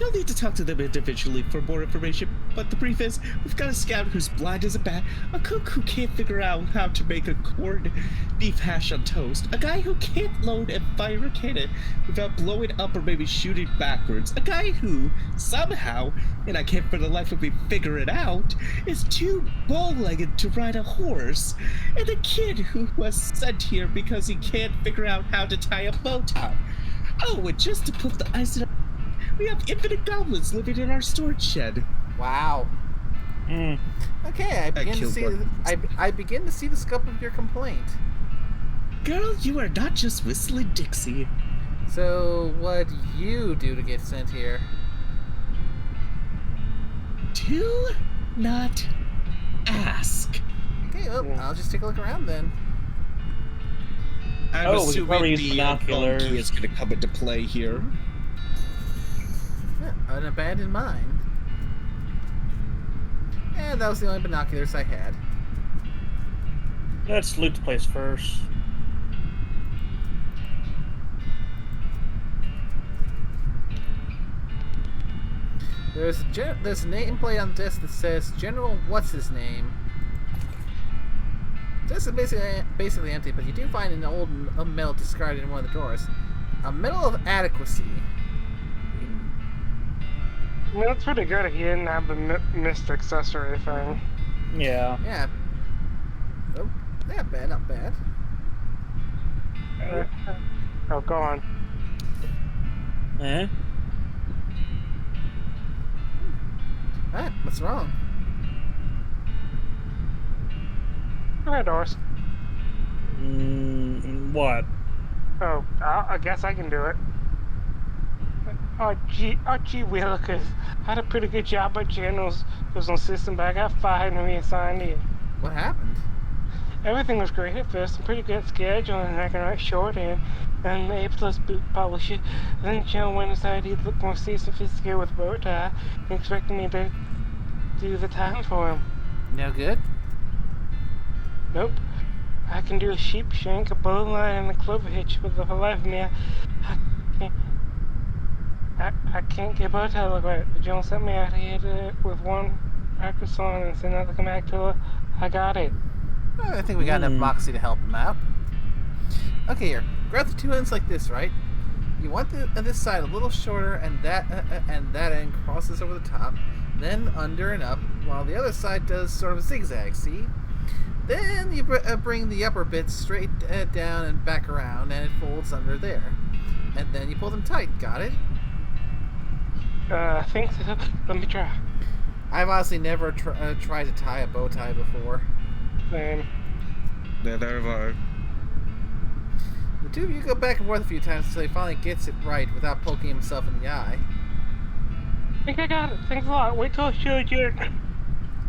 You'll need to talk to them individually for more information, but the brief is, we've got a scout who's blind as a bat, a cook who can't figure out how to make a corned beef hash on toast, a guy who can't load and fire a cannon without blowing up or maybe shooting backwards, a guy who, somehow, and I can't for the life of me figure it out, is too bow-legged to ride a horse, and a kid who was sent here because he can't figure out how to tie a bow tie. Oh, and just to put the ice in, we have infinite goblins living in our storage shed. Wow. Hmm. Okay, I begin to killed see. one. I begin to see the scope of your complaint. Girl, you are not just whistling Dixie. So, what do you do to get sent here? Do not ask. Okay, well, I'll just take a look around then. I'm Oh, we could probably assuming use the donkey binoculars. is going to come into play here. Yeah, an abandoned mine. And that was the only binoculars I had. Let's loot the place first. There's a nameplate on the desk that says General What's His Name. This is basically empty, but you do find an old medal discarded in one of the drawers. A medal of adequacy. I mean, that's pretty good if you didn't have the missed accessory thing. Yeah. Yeah. Oh, not bad, not bad. Oh, go on. Eh? Ah, what's wrong? Okay, Doris. What? Oh, I guess I can do it. Oh, gee Willikers. I had a pretty good job at Generals. Was on system, but I got fired and reassigned here. What happened? Everything was great at first. I'm pretty good at scheduling, and I can write shorthand. And the A+ boot publisher. Then Joe went inside. He'd look more sophisticated with a bow tie, and expected me to do the time for him. No good? Nope. I can do a sheep shank, a bowline, and a clover hitch, but for the life of me, I can't get bow tie to look right. Joe sent me out here with one practice on and said not to come back till I got it. Well, I think we got enough moxie to help him out. Okay, here. Grab the two ends like this, right? You want this side a little shorter, and that end crosses over the top, then under and up, while the other side does sort of a zigzag. See? Then you bring the upper bit straight down and back around, and it folds under there. And then you pull them tight. Got it? I think so. Let me try. I've honestly never tried to tie a bow tie before. Same. Neither have I. The two of you go back and forth a few times until he finally gets it right without poking himself in the eye. I think I got it. Thanks a lot. Wait till I show you.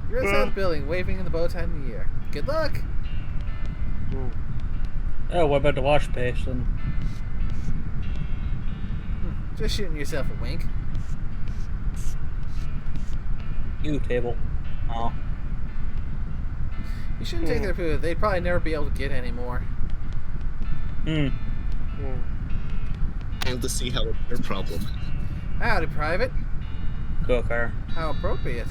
You're inside the building, waving in the bow tie in the air. Good luck! Oh, what about the wash basin? Just shooting yourself a wink. You table. Oh. You shouldn't take their food. They'd probably never be able to get any more. Failed to see how it's their problem. Howdy, Private. Cooker. How appropriate.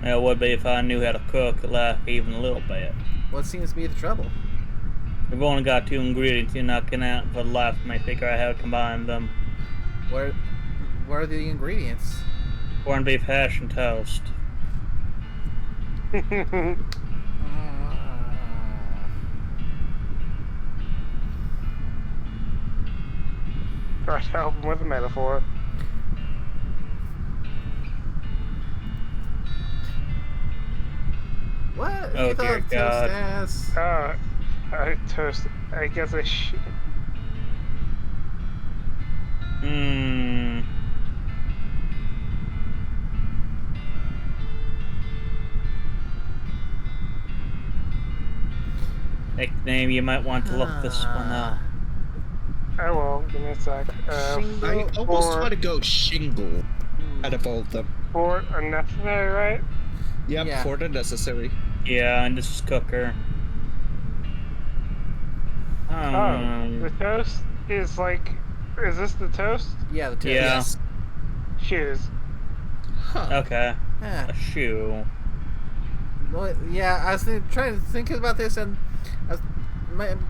It would be if I knew how to cook, like, even a little bit. What seems to be the trouble? We've only got 2 ingredients you're not gonna out for the life of me figure out how to combine them. What are the ingredients? Corned beef hash and toast. Try to help him with a metaphor. What? Oh, You thought dear of toast God. as... I toast. I guess I Nickname, you might want to look this one up. I will. Give me a sec. I almost want to go shingle out of all of them. For unnecessary, right? Yep, Yeah. for the necessary. Yeah, and this is cooker. The toast is like. Is this the toast? Yeah, the toast. Yeah. Yes. Shoes. Huh. Okay. Ah. A shoe. Well, yeah, I was trying to think about this, and I was,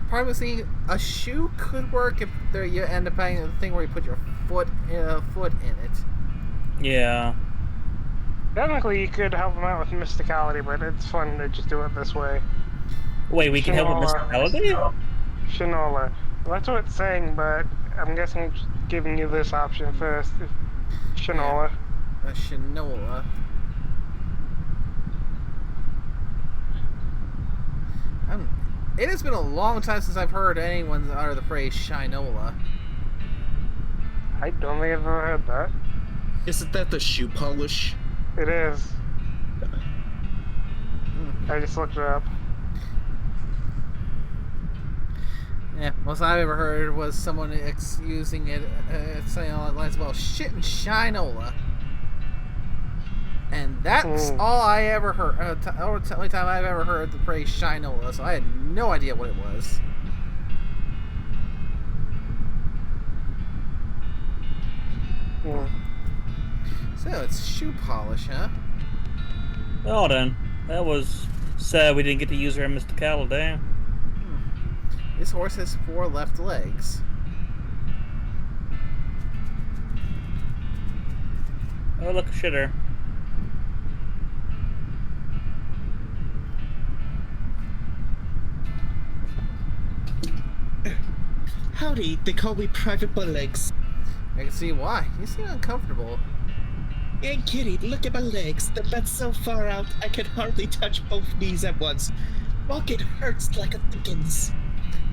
part of me was thinking a shoe could work if there you end up having the thing where you put your foot in it. Yeah. Technically, you could help him out with mysticality, but it's fun to just do it this way. Wait, we can help with this melody? Shinola. Well, that's what it's saying, but I'm guessing giving you this option first. Shinola. A Shinola. It has been a long time since I've heard anyone utter the phrase Shinola. I don't think I've ever heard that. Isn't that the shoe polish? It is. I just looked it up. Yeah, most I've ever heard was someone using it, saying all that lines, well, shit and Shinola. And that's all I ever heard. The only time I've ever heard the phrase Shinola, so I had no idea what it was. So it's shoe polish, huh? Oh, then. That was sad we didn't get to use our mysticality. This horse has 4 left legs. Oh, look, a shitter. Howdy, they call me Private Butt Legs. I can see why. You seem uncomfortable. Hey kitty, look at my legs. They're bent so far out, I can hardly touch both knees at once. Walking hurts like a thickens.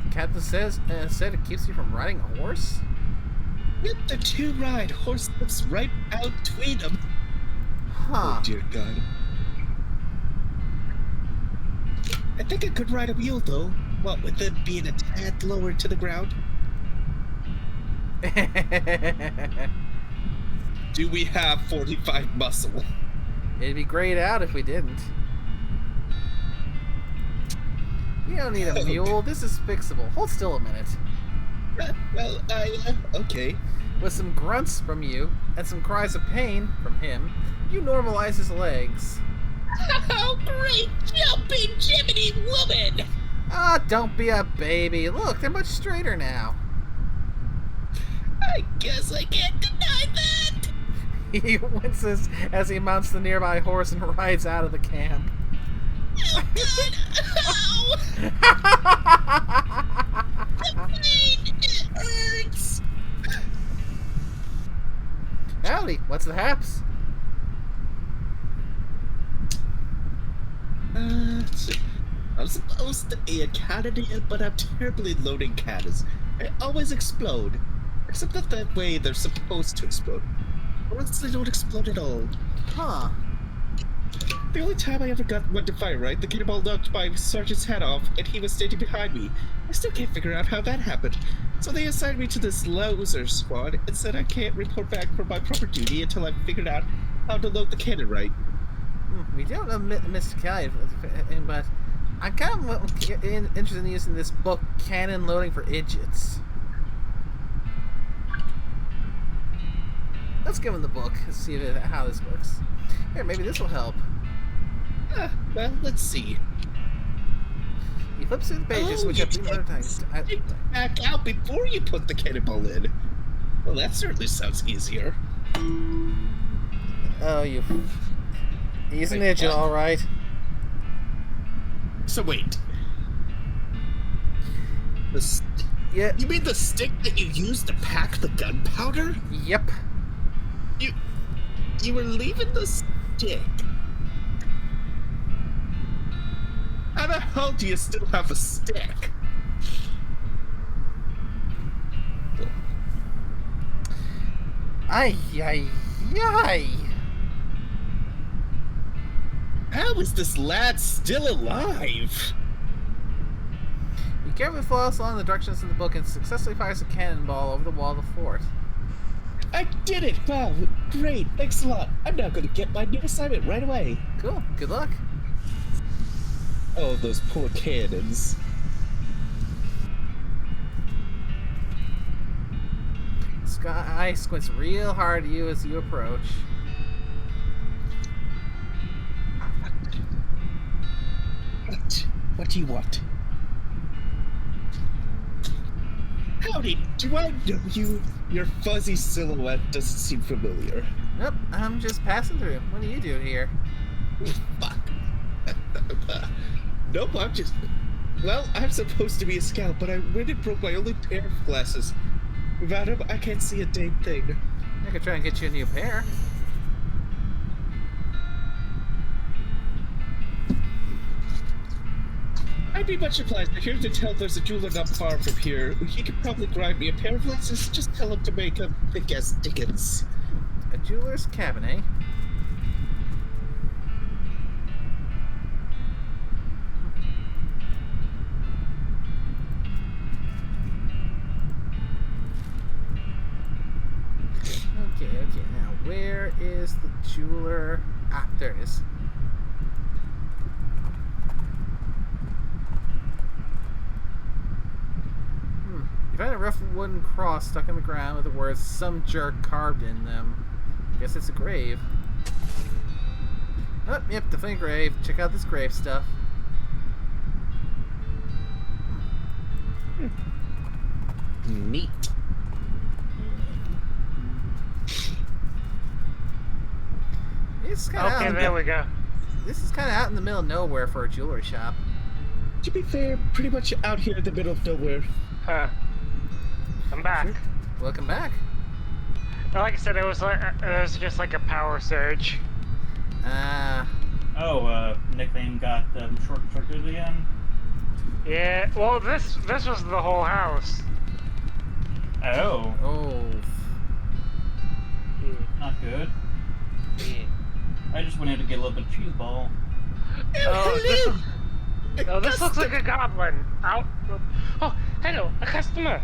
The captain said it keeps you from riding a horse? Yep, the 2 ride. Horse slips right out between them. Huh. Oh dear God. I think I could ride a mule though. What with it being a tad lower to the ground? Do we have 45 muscle? It'd be grayed out if we didn't. You don't need a mule. This is fixable. Hold still a minute. Well, okay. With some grunts from you and some cries of pain from him, you normalize his legs. Oh, great jumping Jiminy woman! Ah, don't be a baby. Look, they're much straighter now. I guess I can't deny that! He winces as he mounts the nearby horse and rides out of the camp. Oh, God! Ow! The pain! It hurts! Howdy, what's the haps? I'm supposed to be a Canadian, but I'm terribly loading cannons. They always explode. Except not that way they're supposed to explode. Or else they don't explode at all. Huh. The only time I ever got one to fire right, the cannonball knocked my sergeant's head off, and he was standing behind me. I still can't figure out how that happened. So they assigned me to this loser squad and said I can't report back for my proper duty until I've figured out how to load the cannon right. We don't know Mr. Kelly, but I'm kind of interested in using this book, Cannon Loading for Idiots. Let's give him the book and see how this works. Here, maybe this will help. Well, let's see. He flips through the pages, which have been advertised. Back out before you put the cannonball in. Well, that certainly sounds easier. Oh, he's an Wait, idiot, what? all right. So wait. Yeah. You mean the stick that you used to pack the gunpowder? Yep. You were leaving the stick. How the hell do you still have a stick? Ay. How is this lad still alive? He carefully follows along the directions in the book and successfully fires a cannonball over the wall of the fort. I did it! Wow, great, thanks a lot. I'm now gonna get my new assignment right away. Cool. Good luck. Oh, those poor cannons. Sky squints real hard at you as you approach. What do you want? Howdy, do I know you? Your fuzzy silhouette doesn't seem familiar. Nope, I'm just passing through. What do you do here? Fuck. Nope, I'm just... Well, I'm supposed to be a scout, but I went and broke my only pair of glasses. Madam, I can't see a dang thing. I could try and get you a new pair. I'd be much obliged. I hear to tell there's a jeweler not far from here. He could probably grind me a pair of lenses. Just tell him to make them thick as Dickens. A jeweler's cabinet. Okay, now where is the jeweler? Ah, there it is. You find a rough wooden cross stuck in the ground with the words "some jerk" carved in them. Guess it's a grave. Oh, yep, definitely a grave. Check out this grave stuff. Neat. It's kind of Okay, there we go. This is kind of out in the middle of nowhere for a jewelry shop. To be fair, pretty much out here in the middle of nowhere. Huh. I'm back. Sure. Welcome back. Like I said, it was just like a power surge. Nickname got short-circuited again. Yeah. Well, this was the whole house. Oh, Oh. not good. Yeah. I just went in to get a little bit of cheese ball. Oh, this looks like a goblin. Oh, hello, a customer.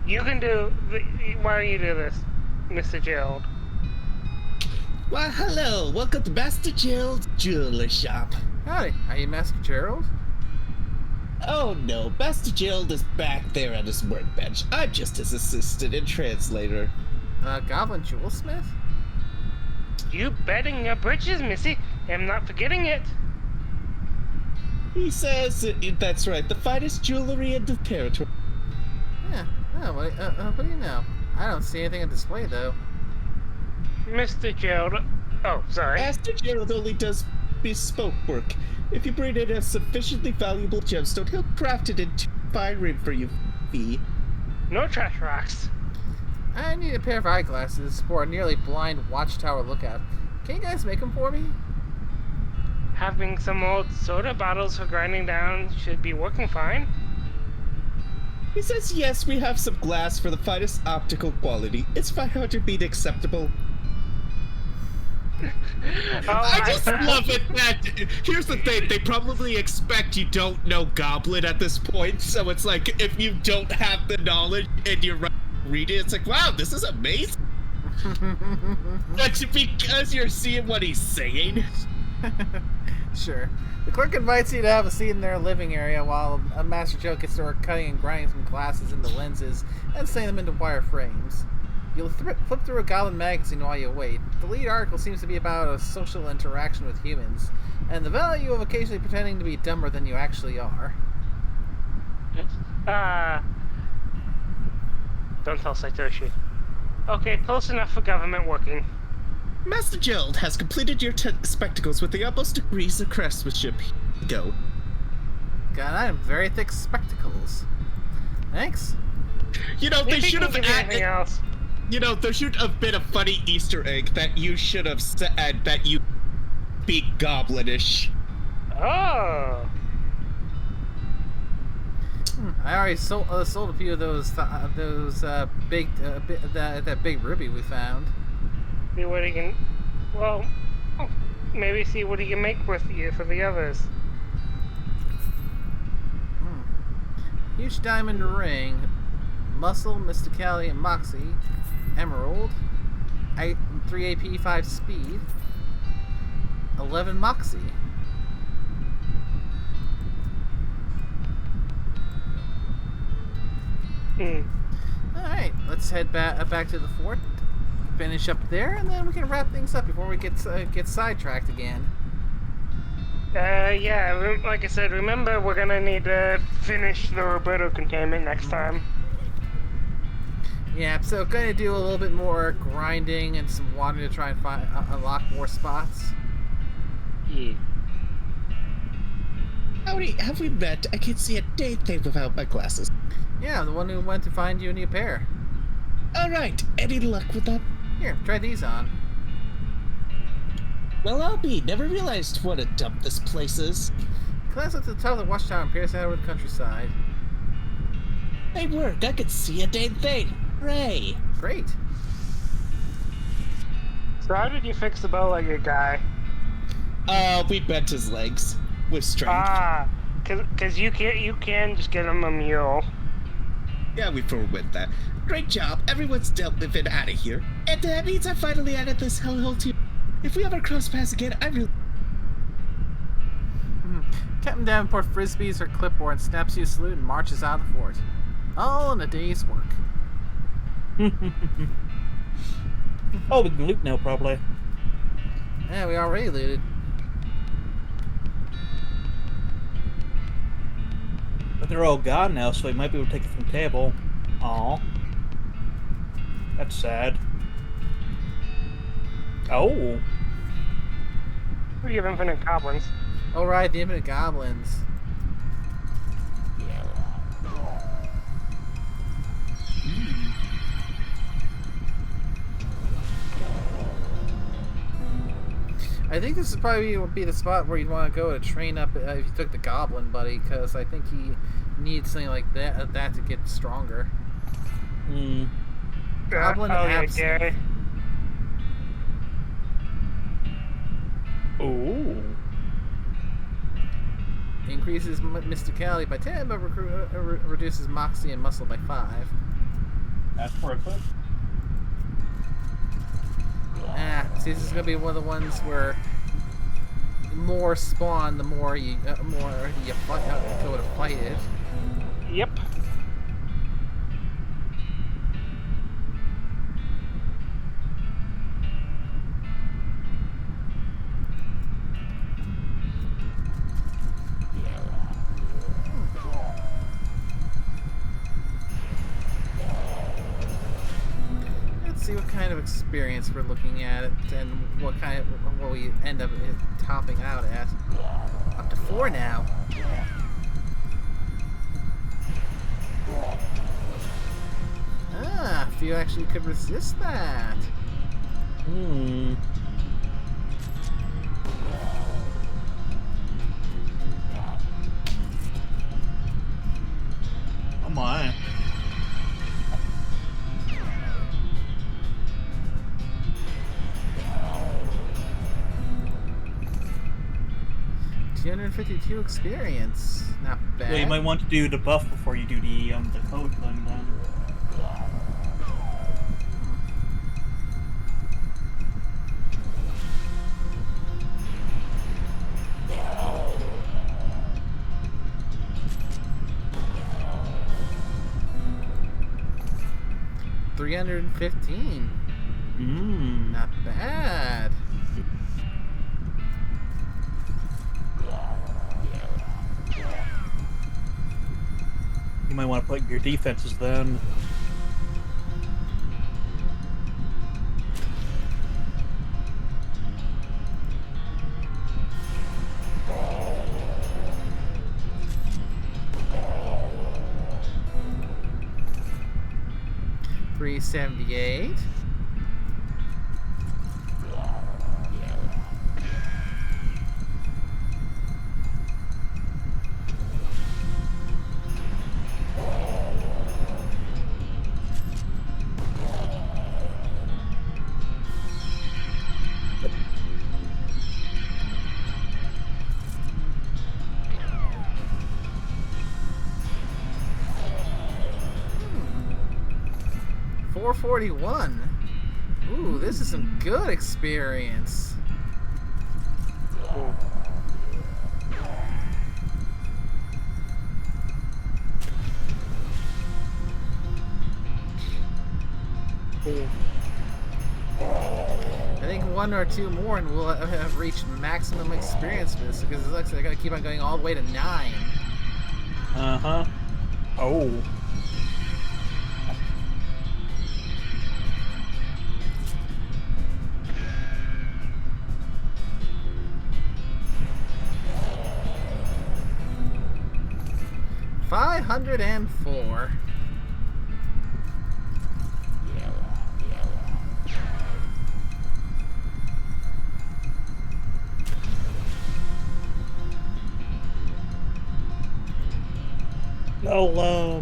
You can do. Why don't you do this, Mr. Gerald? Why, hello. Welcome to Master Gerald's Jeweler Shop. Howdy. Are you Master Gerald? Oh no, Master Gerald is back there on his workbench. I'm just his assistant and translator. Goblin jewelsmith? You betting your britches, Missy. I'm not forgetting it. He says that's right, the finest jewelry in the territory. Yeah. Oh, what do you know? I don't see anything on display, though. Mr. Gerald. Oh, sorry. Master Gerald only does bespoke work. If you bring in a sufficiently valuable gemstone, he'll craft it into fine ring for you. Fee. No trash rocks. I need a pair of eyeglasses for a nearly blind watchtower lookout. Can you guys make them for me? Having some old soda bottles for grinding down should be working fine. He says yes, we have some glass for the finest optical quality. It's 500 beat acceptable. I just love it that, here's the thing, they probably expect you don't know Goblin at this point, so it's like, if you don't have the knowledge and you're reading it, it's like, wow, this is amazing. But because you're seeing what he's saying. Sure. The clerk invites you to have a seat in their living area while Master Joe gets to work cutting and grinding some glasses into lenses and setting them into wire frames. You'll flip through a Goblin magazine while you wait. The lead article seems to be about a social interaction with humans, and the value of occasionally pretending to be dumber than you actually are. Don't tell Saitoshi. Okay, close enough for government working. Master Gerald has completed your spectacles with the utmost degrees of craftsmanship. Here you go. Got item, very thick spectacles. Thanks. You know, they Maybe should have anything added. else. You know, there should have been a funny Easter egg that you should have said that you be goblinish. Oh. I already sold a few of those big that big ruby we found. See what he can. Well, maybe see what he can make with you for the others. Huge diamond ring, muscle, mysticality, and moxie, emerald, 3 AP, 5 speed, 11 moxie. Alright, let's head back to the fort, finish up there, and then we can wrap things up before we get sidetracked again. Yeah, like I said, remember we're gonna need to finish the Roberto containment next time. Yeah, so gonna do a little bit more grinding and some water to try and find unlock more spots. Yeah. Howdy, have we met? I can't see a dang thing without my glasses. Yeah, the one who went to find you a new pair. Alright, any luck with that? Here, try these on. Well, I'll be. Never realized what a dump this place is. Glance up to the top of the watchtower and peers out over the countryside. They work. I could see a dang thing. Hooray! Great. So how did you fix the bow-legged guy? We bent his legs with strength. Ah, cause you can just get him a mule. Yeah, we forwent that. Great job. Everyone's dealt with it out of here. And that means I finally added this hellhole to. If we ever cross paths again, I really. Captain Davenport frisbees her clipboard, snaps you a salute, and marches out of the fort. All in a day's work. Oh, we can loot now, probably. Yeah, we already looted. But they're all gone now, so we might be able to take it from the table. Aw. That's sad. Oh. We have infinite goblins. Oh, right, the infinite goblins. I think this is probably would be the spot where you'd want to go to train up if you took the goblin buddy, because I think he needs something like that to get stronger. Hmm. Goblin yeah, absent. Gary. Ooh. Increases mysticality by 10, but reduces moxie and muscle by 5. That's worth it. See, this is gonna be one of the ones where the more spawn, the more you fight, go to fight it. Yep. Let's see what kind of experience we're looking at and what we end up topping out at. Up to 4 now. If you actually could resist that. Hmm. Oh my. $252 experience. Not bad. Well, you might want to do the buff before you do the code thing then. $315. Mmm. Not bad. You might want to put your defenses then. $378. $441. Ooh, this is some good experience. I think 1 or 2 more and we'll have reached maximum experience for this, because it looks like I gotta keep on going all the way to 9. Uh-huh. Oh. 504. No,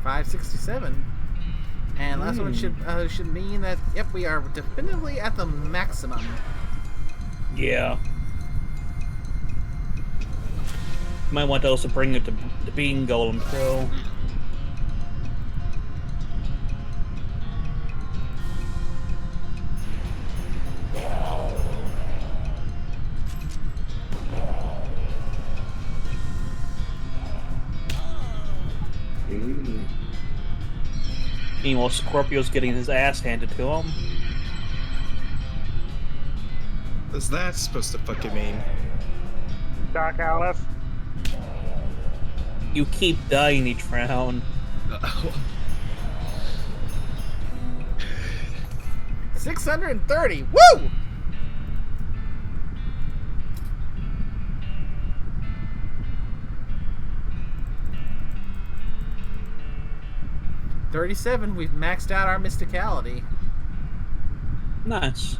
$567. And last one should mean that, yep, we are definitively at the maximum. Yeah. Might want to also bring it to the Bean Golem, so. Meanwhile, Scorpio's getting his ass handed to him. What's that supposed to fucking mean? Doc Alice. You keep dying each round. 630. Woo! $37. We've maxed out our mysticality. Nice.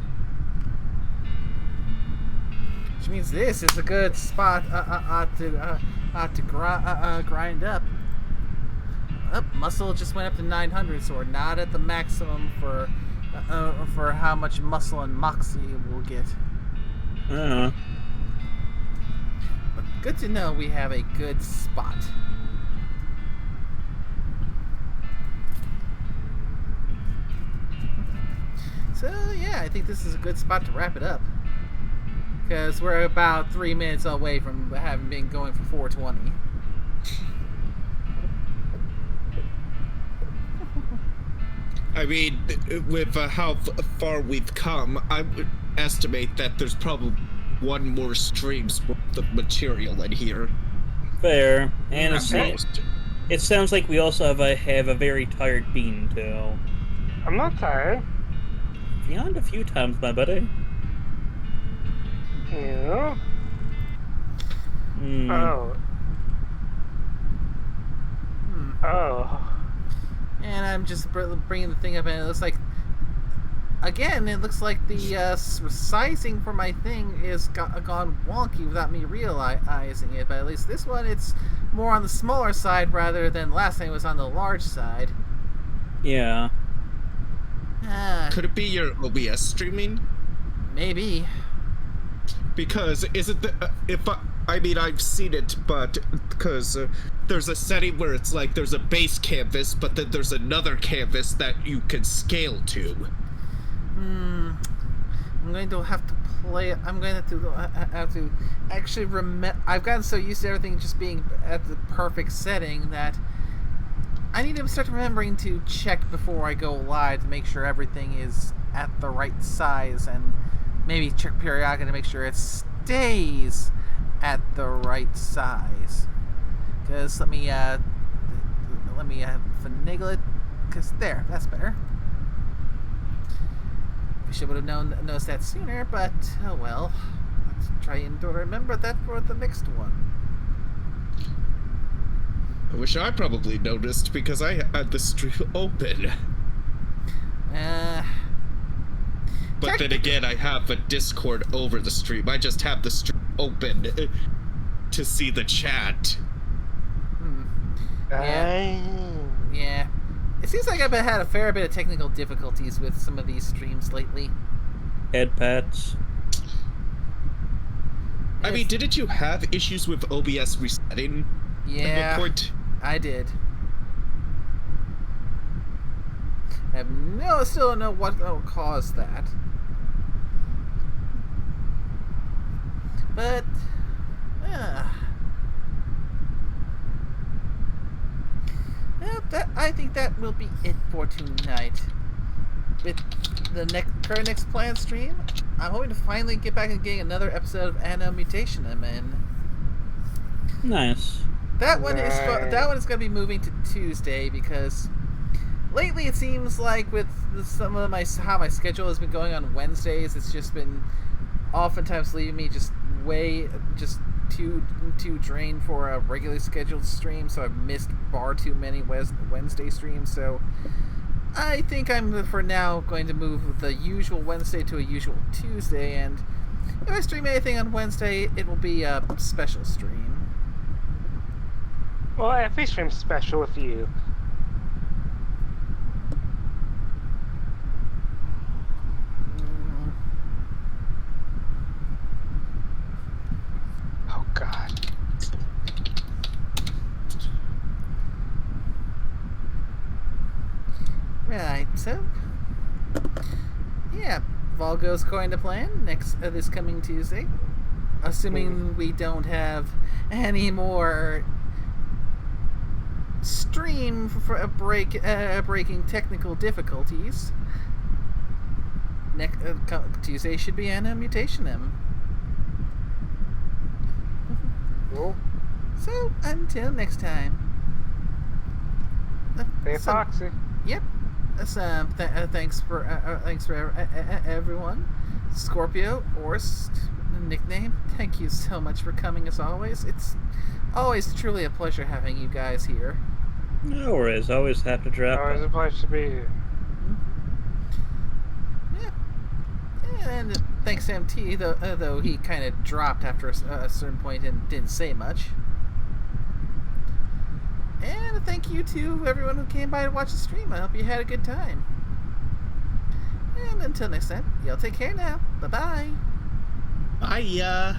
Which means this is a good spot to grind up. Muscle just went up to 900, so we're not at the maximum for how much muscle and moxie we'll get. But good to know we have a good spot. So yeah, I think this is a good spot to wrap it up. Because we're about 3 minutes away from having been going for 420. I mean, with how far we've come, I would estimate that there's probably one more stream's worth of material in here. Fair. And Almost. it sounds like we also have a very tired Bean, too. I'm not tired. Yawned a few times, my buddy. Yeah. Hmm. Oh. Oh. And I'm just bringing the thing up, and it looks like, again, it looks like the sizing for my thing is gone wonky without me realizing it. But at least this one, it's more on the smaller side rather than last time it was on the large side. Yeah. Could it be your OBS streaming? Maybe. Because is it the, I mean, I've seen it, but because there's a setting where it's like there's a base canvas, but then there's another canvas that you can scale to. I'm going to have to play. I'm going to have to actually remember. I've gotten so used to everything just being at the perfect setting that I need to start remembering to check before I go live to make sure everything is at the right size, and maybe check periodically to make sure it stays at the right size. Because let me finagle it. Because there, that's better. Wish I would have noticed that sooner, but oh well. Let's try and remember that for the next one. I wish I probably noticed because I had the stream open. But then again, I have a Discord over the stream. I just have the stream open to see the chat. Yeah. It seems like I've had a fair bit of technical difficulties with some of these streams lately. Head pats. I mean, didn't you have issues with OBS resetting? Yeah, at one point? I did. I still don't know what caused that. But, I think that will be it for tonight. with the next planned stream, I'm hoping to finally get back and getting another episode of Anno Mutation in. Nice. That one is going to be moving to Tuesday because lately it seems like with some of how my schedule has been going on Wednesdays, it's just been oftentimes leaving me just too drained for a regularly scheduled stream. So I've missed far too many Wednesday streams. So I think I'm for now going to move the usual Wednesday to a usual Tuesday, and if I stream anything on Wednesday, it will be a special stream. Well, if we stream special with you. Oh, God. Right, so yeah, if all goes according to plan, this coming Tuesday, assuming we don't have any more stream for breaking technical difficulties. Next Tuesday should be Anno Mutation. Cool. So until next time. Stay foxy. Yep. Thanks for everyone. Scorpio, Orst, nickname. Thank you so much for coming as always. It's always truly a pleasure having you guys here. No worries. Always happy to drop Always in. a pleasure to be here. Yeah. And thanks to MT, though he kind of dropped after a certain point and didn't say much. And thank you to everyone who came by to watch the stream. I hope you had a good time. And until next time, y'all take care now. Bye-bye. Bye.